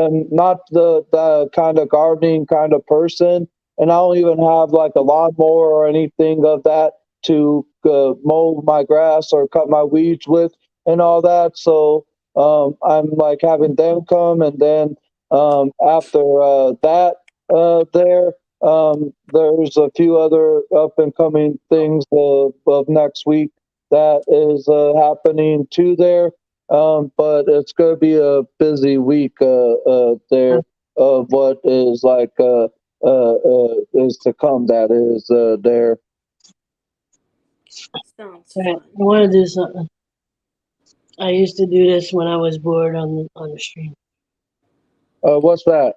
am not the kind of gardening kind of person, and I don't even have like a lawnmower or anything of that to mow my grass or cut my weeds with and all that. So I'm like having them come, and then after that, there. There's a few other up and coming things of next week that is happening too there. But it's going to be a busy week there of what is like is to come. That is there. Sounds Right, fun. I want to do something. I used to do this when I was bored on the stream. What's that?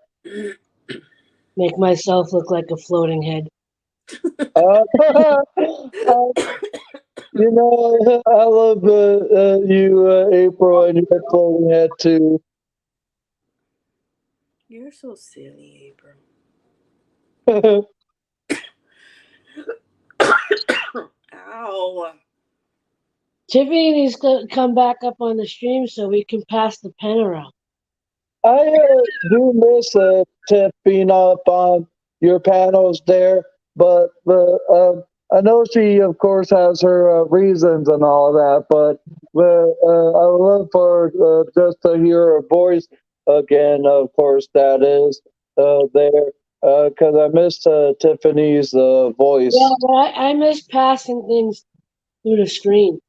Make myself look like a floating head. Uh, uh, you know, I love you, April, and your floating head too. You're so silly, April. Ow. Tiffany needs to come back up on the stream so we can pass the pen around. I do miss Tiff being up on your panels there, but I know she, of course, has her reasons and all that. But I would love for just to hear her voice again. Of course, that is there because I miss Tiffany's voice. Yeah, but I miss passing things through the screen.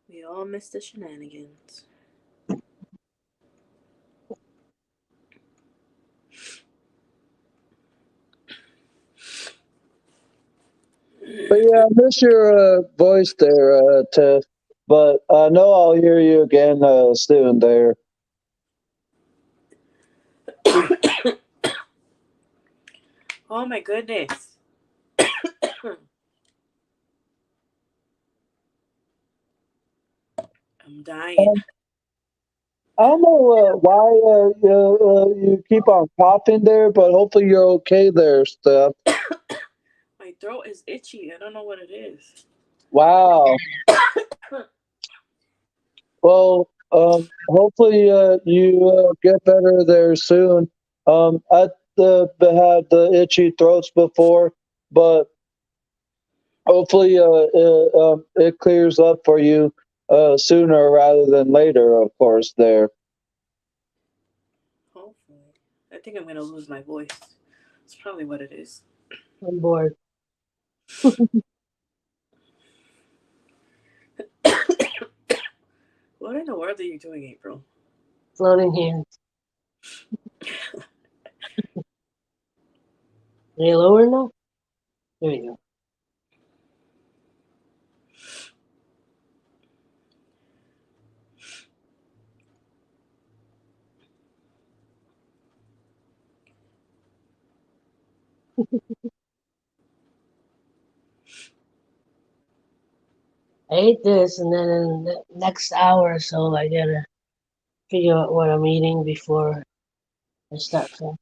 We all miss the shenanigans. But yeah, I miss your voice there, Tiff. But I know I'll hear you again soon there. Oh my goodness. I'm dying. I don't know why you keep on coughing there, but hopefully you're okay there, Steph. My throat is itchy. I don't know what it is. Wow. Well, hopefully you get better there soon. I had the itchy throats before, but hopefully it clears up for you sooner rather than later, of course, there. Hopefully. I think I'm gonna lose my voice. That's probably what it is. I'm bored. What in the world are you doing, April? Floating hands. Are you lower now? There you go. I ate this, and then in the next hour or so, I gotta figure out what I'm eating before I start fasting.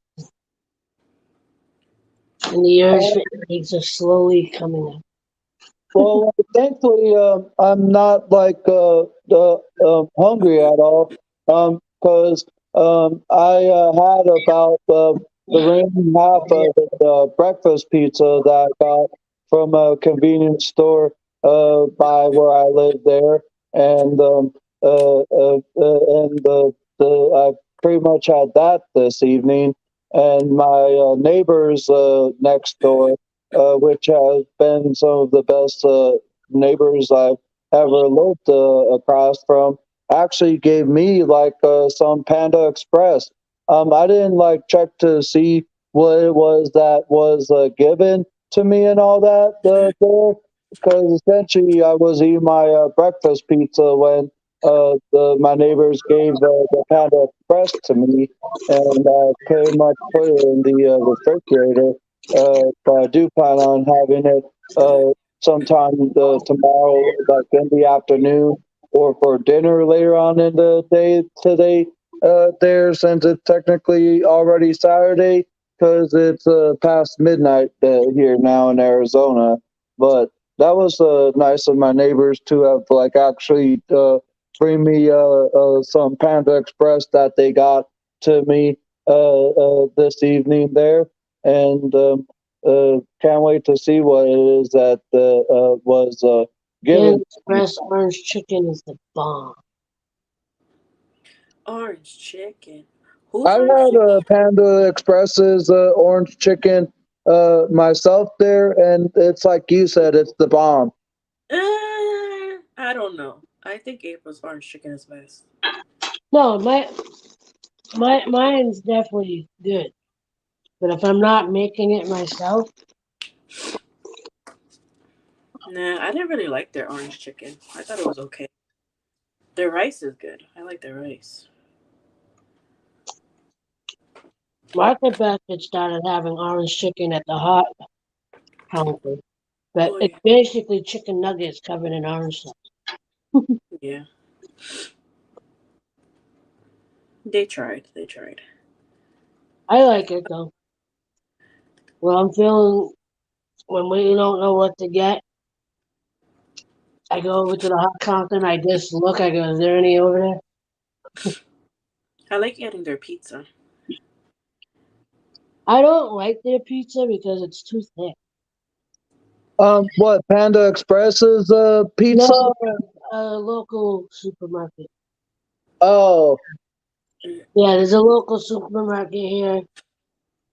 And the urge for eggs are slowly coming up. Well, thankfully, I'm not like hungry at all, because I had about the remaining half of the breakfast pizza that I got from a convenience store by where I live there, and I pretty much had that this evening, and my neighbors next door which has been some of the best neighbors I've ever lived across from, actually gave me like some Panda Express. I didn't like check to see what it was that was given to me and all that there, because essentially I was eating my breakfast pizza when my neighbors gave the Panda Express to me, and I pretty much put it in the refrigerator. But I do plan on having it sometime tomorrow, like in the afternoon, or for dinner later on in the day today. There, since it's technically already Saturday, because it's past midnight here now in Arizona. But that was nice of my neighbors to have like actually bring me some Panda Express that they got to me this evening there, and can't wait to see what it is that was Panda given. Express orange chicken is the bomb. Orange chicken. Who's I've orange had chicken? Panda Express's orange chicken myself there, and it's like you said, it's the bomb. I don't know. I think April's orange chicken is best. No, mine's definitely good. But if I'm not making it myself, Nah, I didn't really like their orange chicken. I thought it was okay. Their rice is good. I like their rice. Market Basket started having orange chicken at the hot counter. But Oh it's yeah. basically chicken nuggets covered in orange sauce. Yeah. They tried. They tried. I like it though. When I'm feeling when we don't know what to get, I go over to the hot counter and I just look. I go, "Is there any over there?" I like getting their pizza. I don't like their pizza because it's too thick. What Panda Express's pizza? No, a local supermarket. Oh, Yeah, there's a local supermarket here.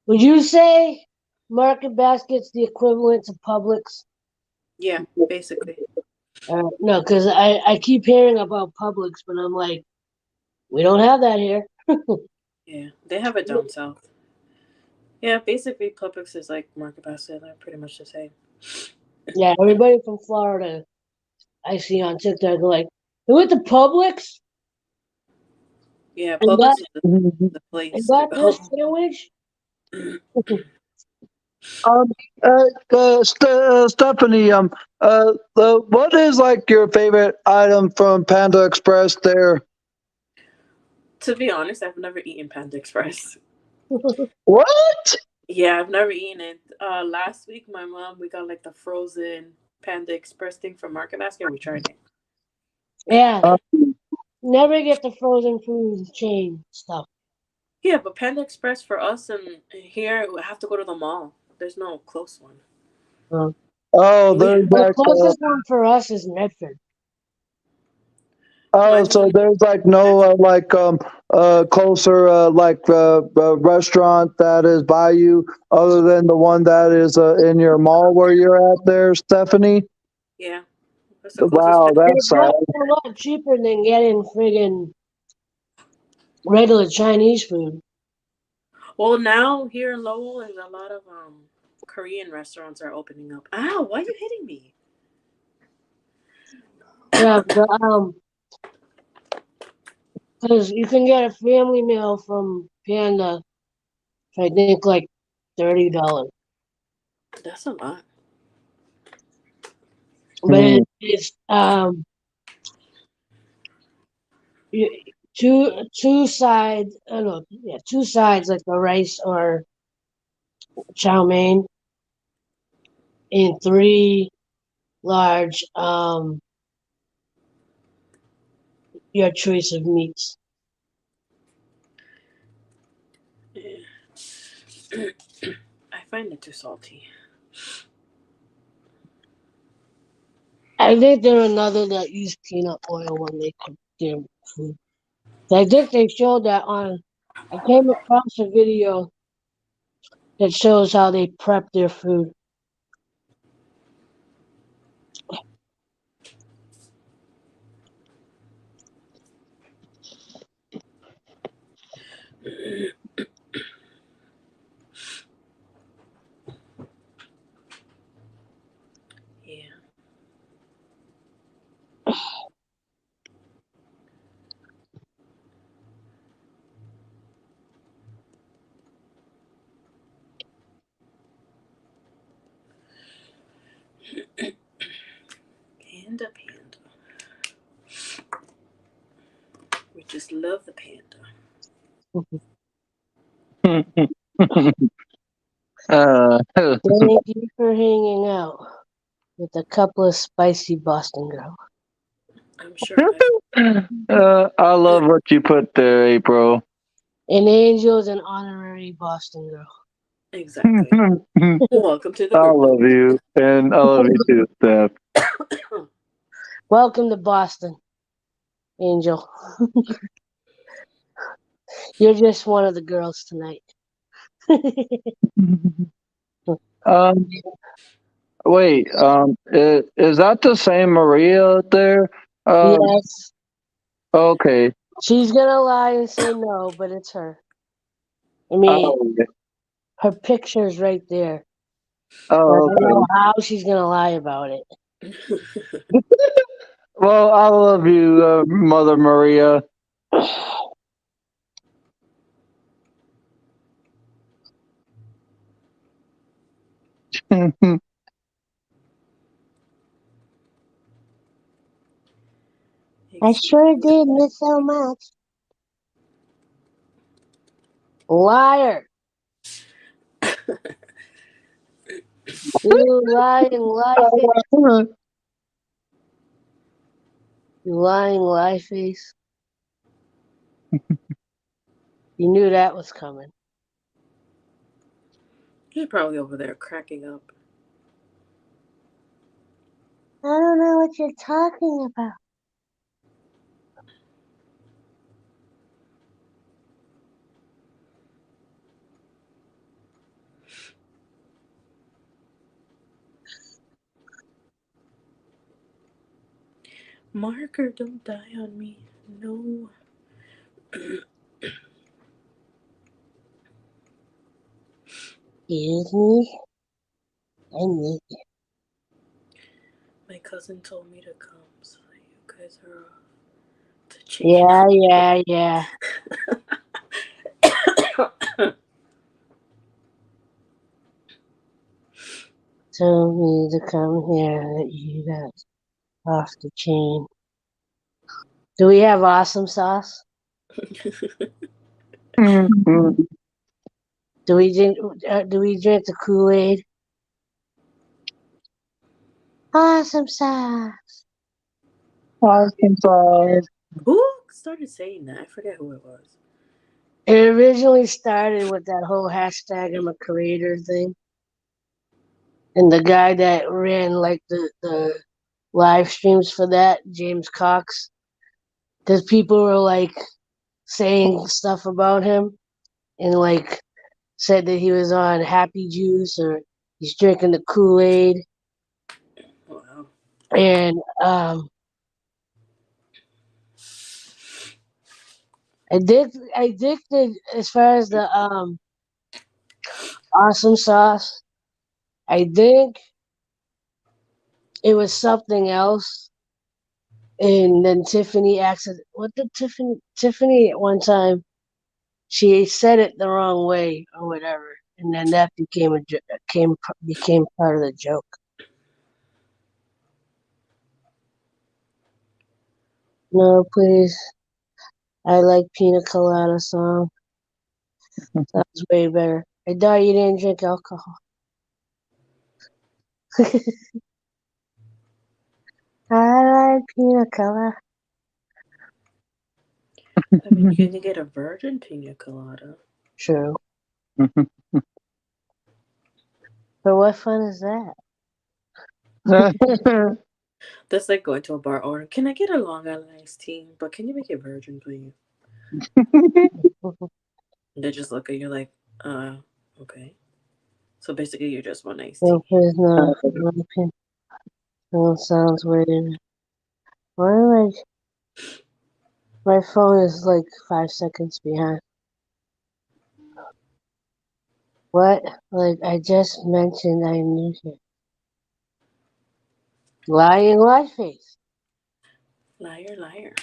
Would you say Market Basket's the equivalent to Publix? Yeah, basically. No, because I keep hearing about Publix, but I'm like, we don't have that here. Yeah, they have it down south. Yeah, basically Publix is like Market Basket. They're pretty much the same. Yeah, everybody from Florida I see on TikTok are like, you went to Publix Yeah, and Publix got is um, the and place to got this go. sandwich? Stephanie, what is like your favorite item from Panda Express there? To be honest, I've never eaten Panda Express. What? Yeah, I've never eaten it. Last week, my mom we got like the frozen Panda Express thing from Market Basket. We tried it. Yeah, Uh, never get the frozen food chain stuff. Yeah, but Panda Express for us and here we have to go to the mall. There's no close one. Uh, oh, We, there's the like closest one for us is Medford. mine is so in there's like no closer restaurant that is by you other than the one that is in your mall where you're at there, Stephanie. yeah. That's the closest Wow, Panda. that's It's sad. definitely a lot cheaper than getting friggin' regular Chinese food. Well, now here in Lowell, there's a lot of Korean restaurants are opening up. Ow! Why are you hitting me? Yeah, but because you can get a family meal from Panda for I think like $30. That's a lot. But it's you- two sides. I don't know. Yeah, two sides like the rice or chow mein, and three large your choice of meats. Yeah. I find it too salty. I think there's another that use peanut oil when they cook their food. I think they showed that on. I came across a video that shows how they prep their food. Yeah. Panda, panda. We just love the panda. Thank you for hanging out with a couple of spicy Boston girls. I'm sure. I love what you put there, April. An Angel's an honorary Boston girl. Exactly. I Welcome to the group. love you, and I love you too, Steph. Welcome to Boston, Angel. You're just one of the girls tonight. Um, wait, is that the same Maria there? Yes, Okay. she's gonna lie and say no, but it's her. I mean, Oh, her picture's right there. But I oh, don't know okay. how she's gonna lie about it. Well, I love you, Mother Maria. I Excuse sure me. did miss so much. Liar! You lying lie face. You lying lie face. You knew that was coming. He's probably over there cracking up. I don't know what you're talking about. Marker, don't die on me. No. Excuse me. I need you. My cousin told me to come, so you guys are off to chase. Yeah. Told me to come here and let you guys off the chain. Do we have awesome sauce? Do we drink? Do we drink the Kool-Aid? Awesome sauce. Awesome sauce. Who started saying that? I forget who it was. It originally started with that whole hashtag I'm a creator thing. And the guy that ran like the live streams for that, James Cox, because people were like saying stuff about him and like said that he was on Happy Juice or he's drinking the Kool-Aid. Wow. And addicted as far as the awesome sauce. I think it was something else. And then Tiffany asked, what did Tiffany at one time, she said it the wrong way or whatever. And then that became became part of the joke. No, please. I like Pina Colada song. Sounds way better. I thought you didn't drink alcohol. I like Pina Colada. I mean, you can get a virgin pina colada. True. But what fun is that? That's like going to a bar order. Can I get a Long Island iced tea? But can you make it virgin, please? They just look at you like, okay. So basically, you just want iced tea. No, please, no. No, sounds weird. Why am I? My phone is like 5 seconds behind. What? Like I just mentioned I knew it. Lying lie face. Liar, liar.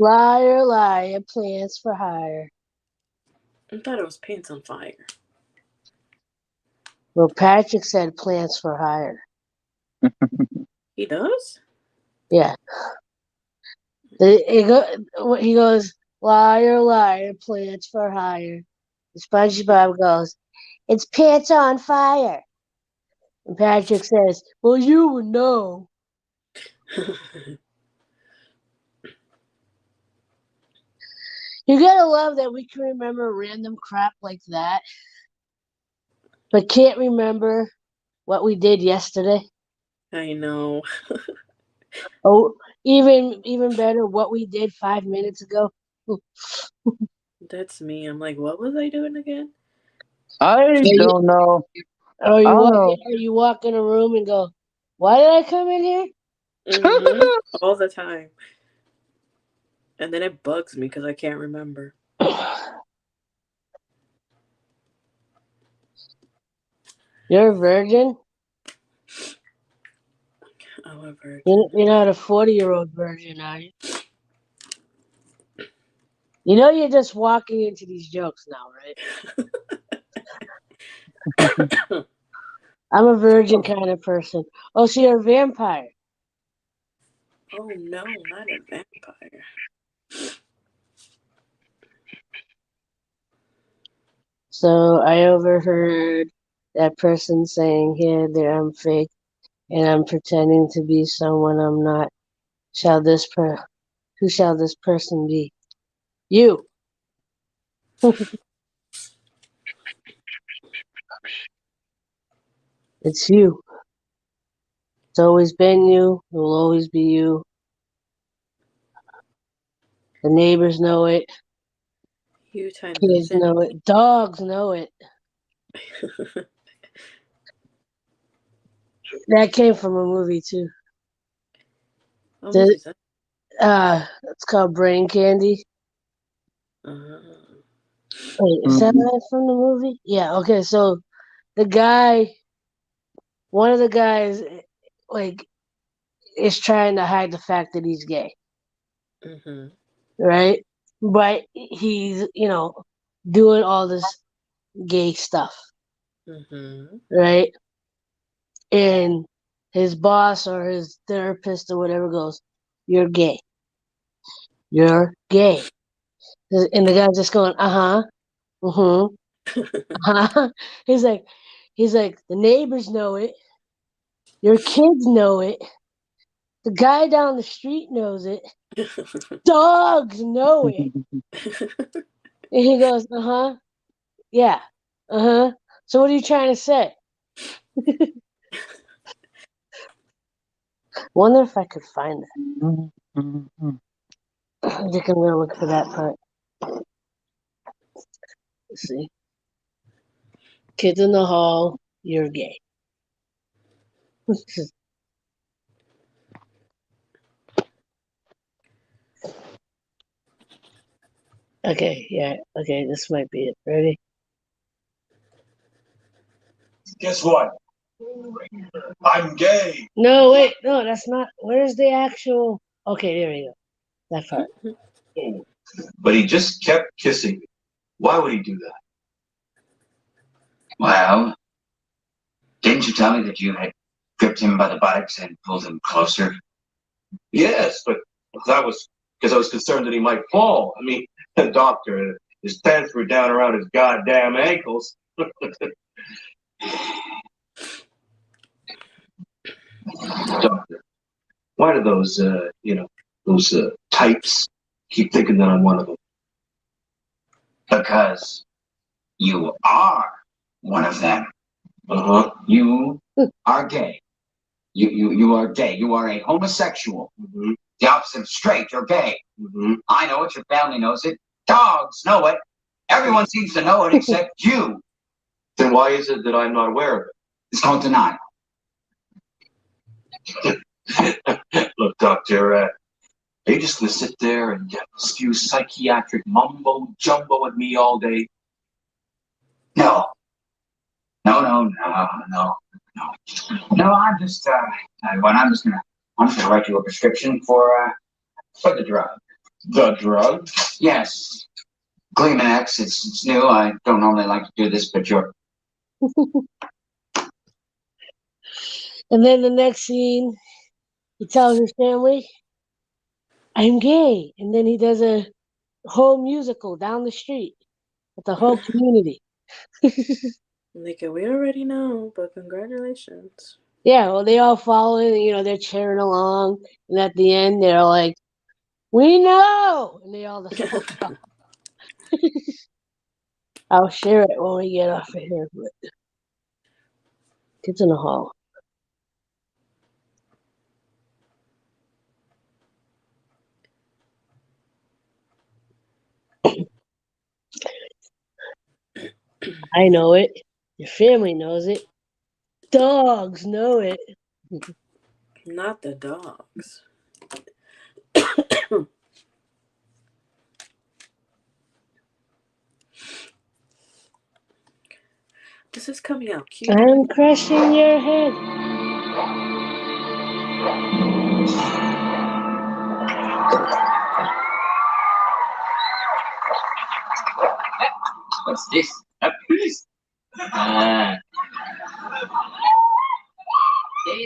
Liar, liar, plans for hire. I thought it was pants on fire. Well, Patrick said plans for hire. He does? Yeah. He goes, liar, liar, plans for hire. SpongeBob goes, it's pants on fire. And Patrick says, well, you would know. You gotta love that we can remember random crap like that, but can't remember what we did yesterday. I know. Oh, even better, what we did 5 minutes ago. That's me. I'm like, what was I doing again? I don't know. Or I don't know. you walk in a room and go, why did I come in here? Mm-hmm. All the time. And then it bugs me because I can't remember. You're a virgin? I'm a virgin. You're not a 40-year-old virgin, are you? You know you're just walking into these jokes now, right? I'm a virgin kind of person. Oh, so you're a vampire. Oh no, not a vampire. So I overheard that person saying, "Here, there, I'm fake, and I'm pretending to be someone I'm not. Who shall this person be? You. It's you. It's always been you. It will always be you. The neighbors know it. You times Kids infinity. know it. Dogs know it." That came from a movie too. What movie is that? It's called Brain Candy. Uh, Wait, is that right from the movie? Yeah. Okay. So the guy, one of the guys, like, is trying to hide the fact that he's gay, mm-hmm. right? But he's, doing all this gay stuff, Mm-hmm. right? And his boss or his therapist or whatever goes, "You're gay. You're gay." And the guy's just going, "Uh huh, mm-hmm, uh-huh." He's like, the neighbors know it. Your kids know it. The guy down the street knows it. Dogs know it. And he goes, "Uh huh, yeah, uh huh." So what are you trying to say? Wonder if I could find that. I think I'm gonna look for that part. Let's see. Kids in the hall, you're gay. Okay, yeah, okay, this might be it. Ready? Guess what? I'm gay. No, wait, no, that's not. Where's the actual? Okay, there we go. That part. But he just kept kissing me. Why would he do that? Well, didn't you tell me that you had gripped him by the buttocks and pulled him closer? Yes, but that was because I was concerned that he might fall. I mean, the doctor, his pants were down around his goddamn ankles. Doctor, why do those, those types keep thinking that I'm one of them? Because you are one of them. Uh-huh. You are gay. You are gay. You are a homosexual. Mm-hmm. The opposite of straight, you're gay. Mm-hmm. I know it, your family knows it. Dogs know it. Everyone seems to know it except you. Then why is it that I'm not aware of It's called denial. it? Look, Doctor, are you just going to sit there and spew psychiatric mumbo jumbo at me all day? No. No. No, I'm just gonna write you a prescription for the drug. The drug? Yes. Gleamax, it's new. I don't normally like to do this, but you're And then the next scene, he tells his family, "I'm gay," and then he does a whole musical down the street with the whole community. Like, we already know, but congratulations. Yeah, well, they all follow it, they're cheering along, and at the end, they're like, "We know!" And they all just walk off. I'll share it when we get off of here, but kids in the hall. I know it. Your family knows it. Dogs know it. Not the dogs. This is coming out cute. I'm crushing your head. what's this? A piece.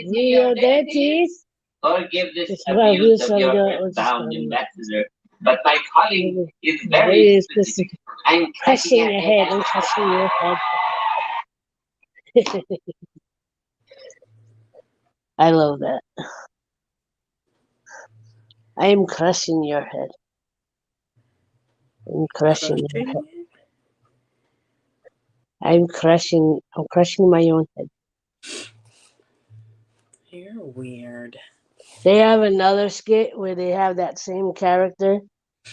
Neo Deities. Forgive this It's about abuse this of your one, earthbound ambassador. But my calling is very Very specific. specific. I'm Crushing your head and crushing your head. I love that. I am crushing your head. I'm crushing your head. Crushing it? I'm crushing my own head. You're weird. They have another skit where they have that same character,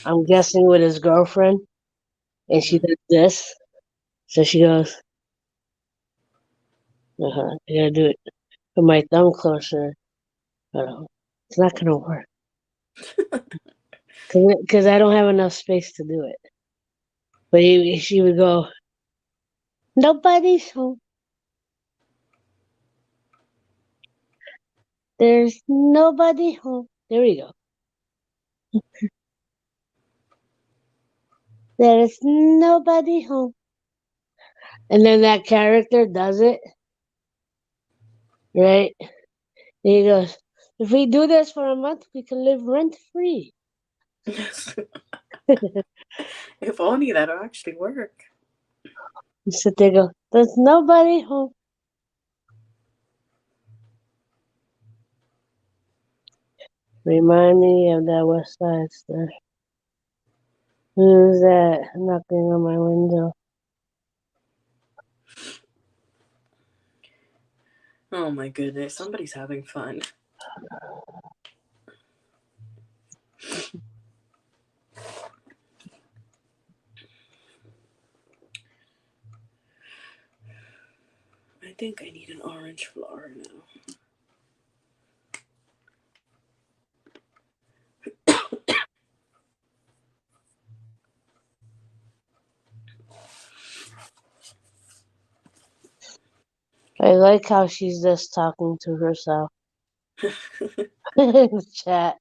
I'm guessing with his girlfriend, and she does this. So she goes, I gotta do it. Put my thumb closer. It's not gonna work. Because I don't have enough space to do it. But she would go, nobody's home. There's nobody home. There we go. There's nobody home. And then that character does it, right? And he goes, if we do this for a month, we can live rent free. If only that'll actually work. You sit there and go, there's nobody home. Remind me of that West Side Story. Who's that knocking on my window? Oh my goodness, somebody's having fun. I think I need an orange flower now. I like how she's just talking to herself in the chat.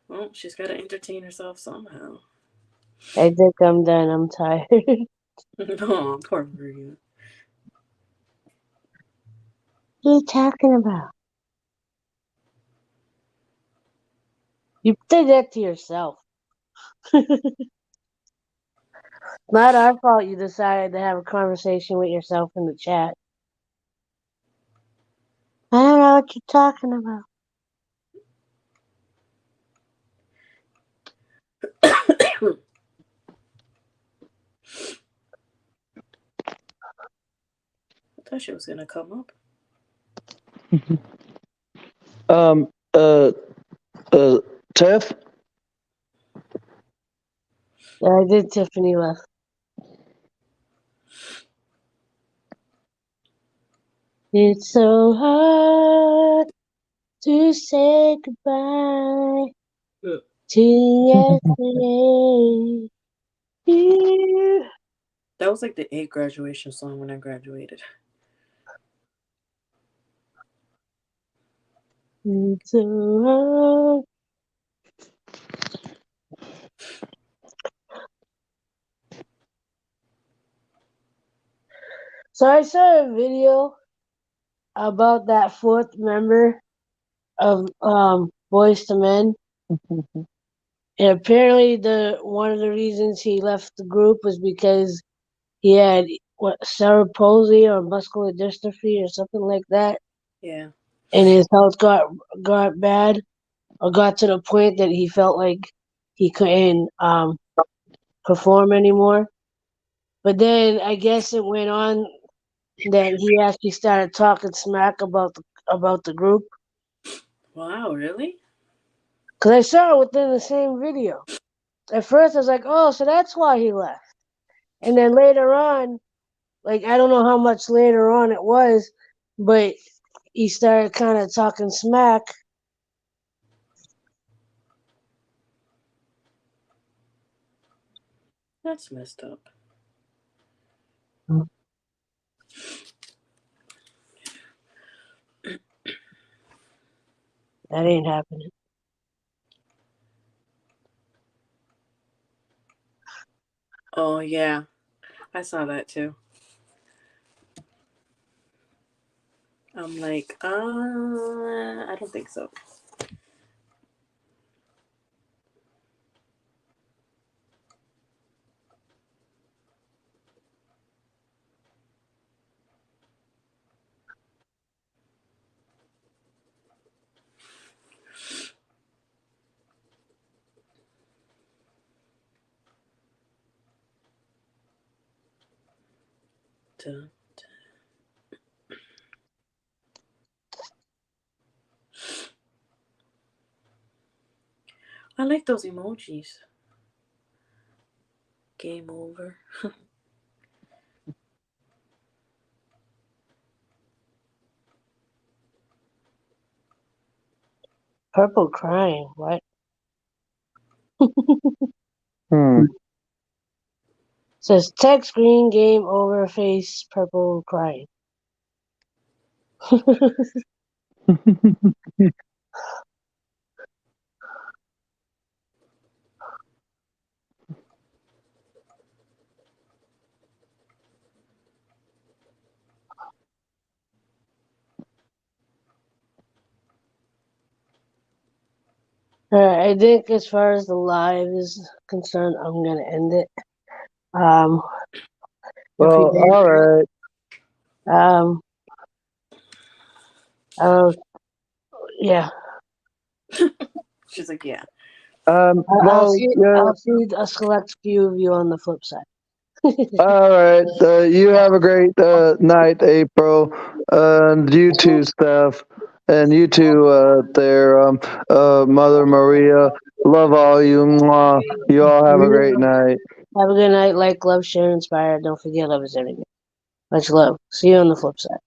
Well, she's got to entertain herself somehow. I think I'm done. I'm tired. Oh, poor Maria. What are you talking about? You did that to yourself. Not our fault you decided to have a conversation with yourself in the chat. I don't know what you're talking about. I thought she was going to come up. Um, uh, Tiff? Yeah, I did. Tiffany left. It's so hard to say goodbye to yesterday. You. That was like the 8th graduation song when I graduated. It's so hard. So I saw a video about that fourth member of Boyz II Men. And apparently one of the reasons he left the group was because he had cerebral palsy or muscular dystrophy or something like that. Yeah. And his health got bad, or got to the point that he felt like he couldn't perform anymore. But then I guess it went on that he actually started talking smack about the group. Wow, really? Because I saw it within the same video. At first I was like, oh, so that's why he left. And then later on, like, I don't know how much later on it was, but he started kind of talking smack. That's messed up. That ain't happening. Oh, yeah. I saw that too. I'm like, I don't think so. dun. I like those emojis. Game over. Purple crying. What? Says text green game over face purple crying. Alright, I think as far as the live is concerned, I'm gonna end it. Well, all right. Yeah. She's like, yeah. Well, yeah. I'll see a select few of you on the flip side. All right. You have a great night, April. And you too, Steph. And you too, there, Mother Maria. Love all you. Mwah. You all have a great night. Have a good night. Like, love, share, inspire. Don't forget, love is everything. Much love. See you on the flip side.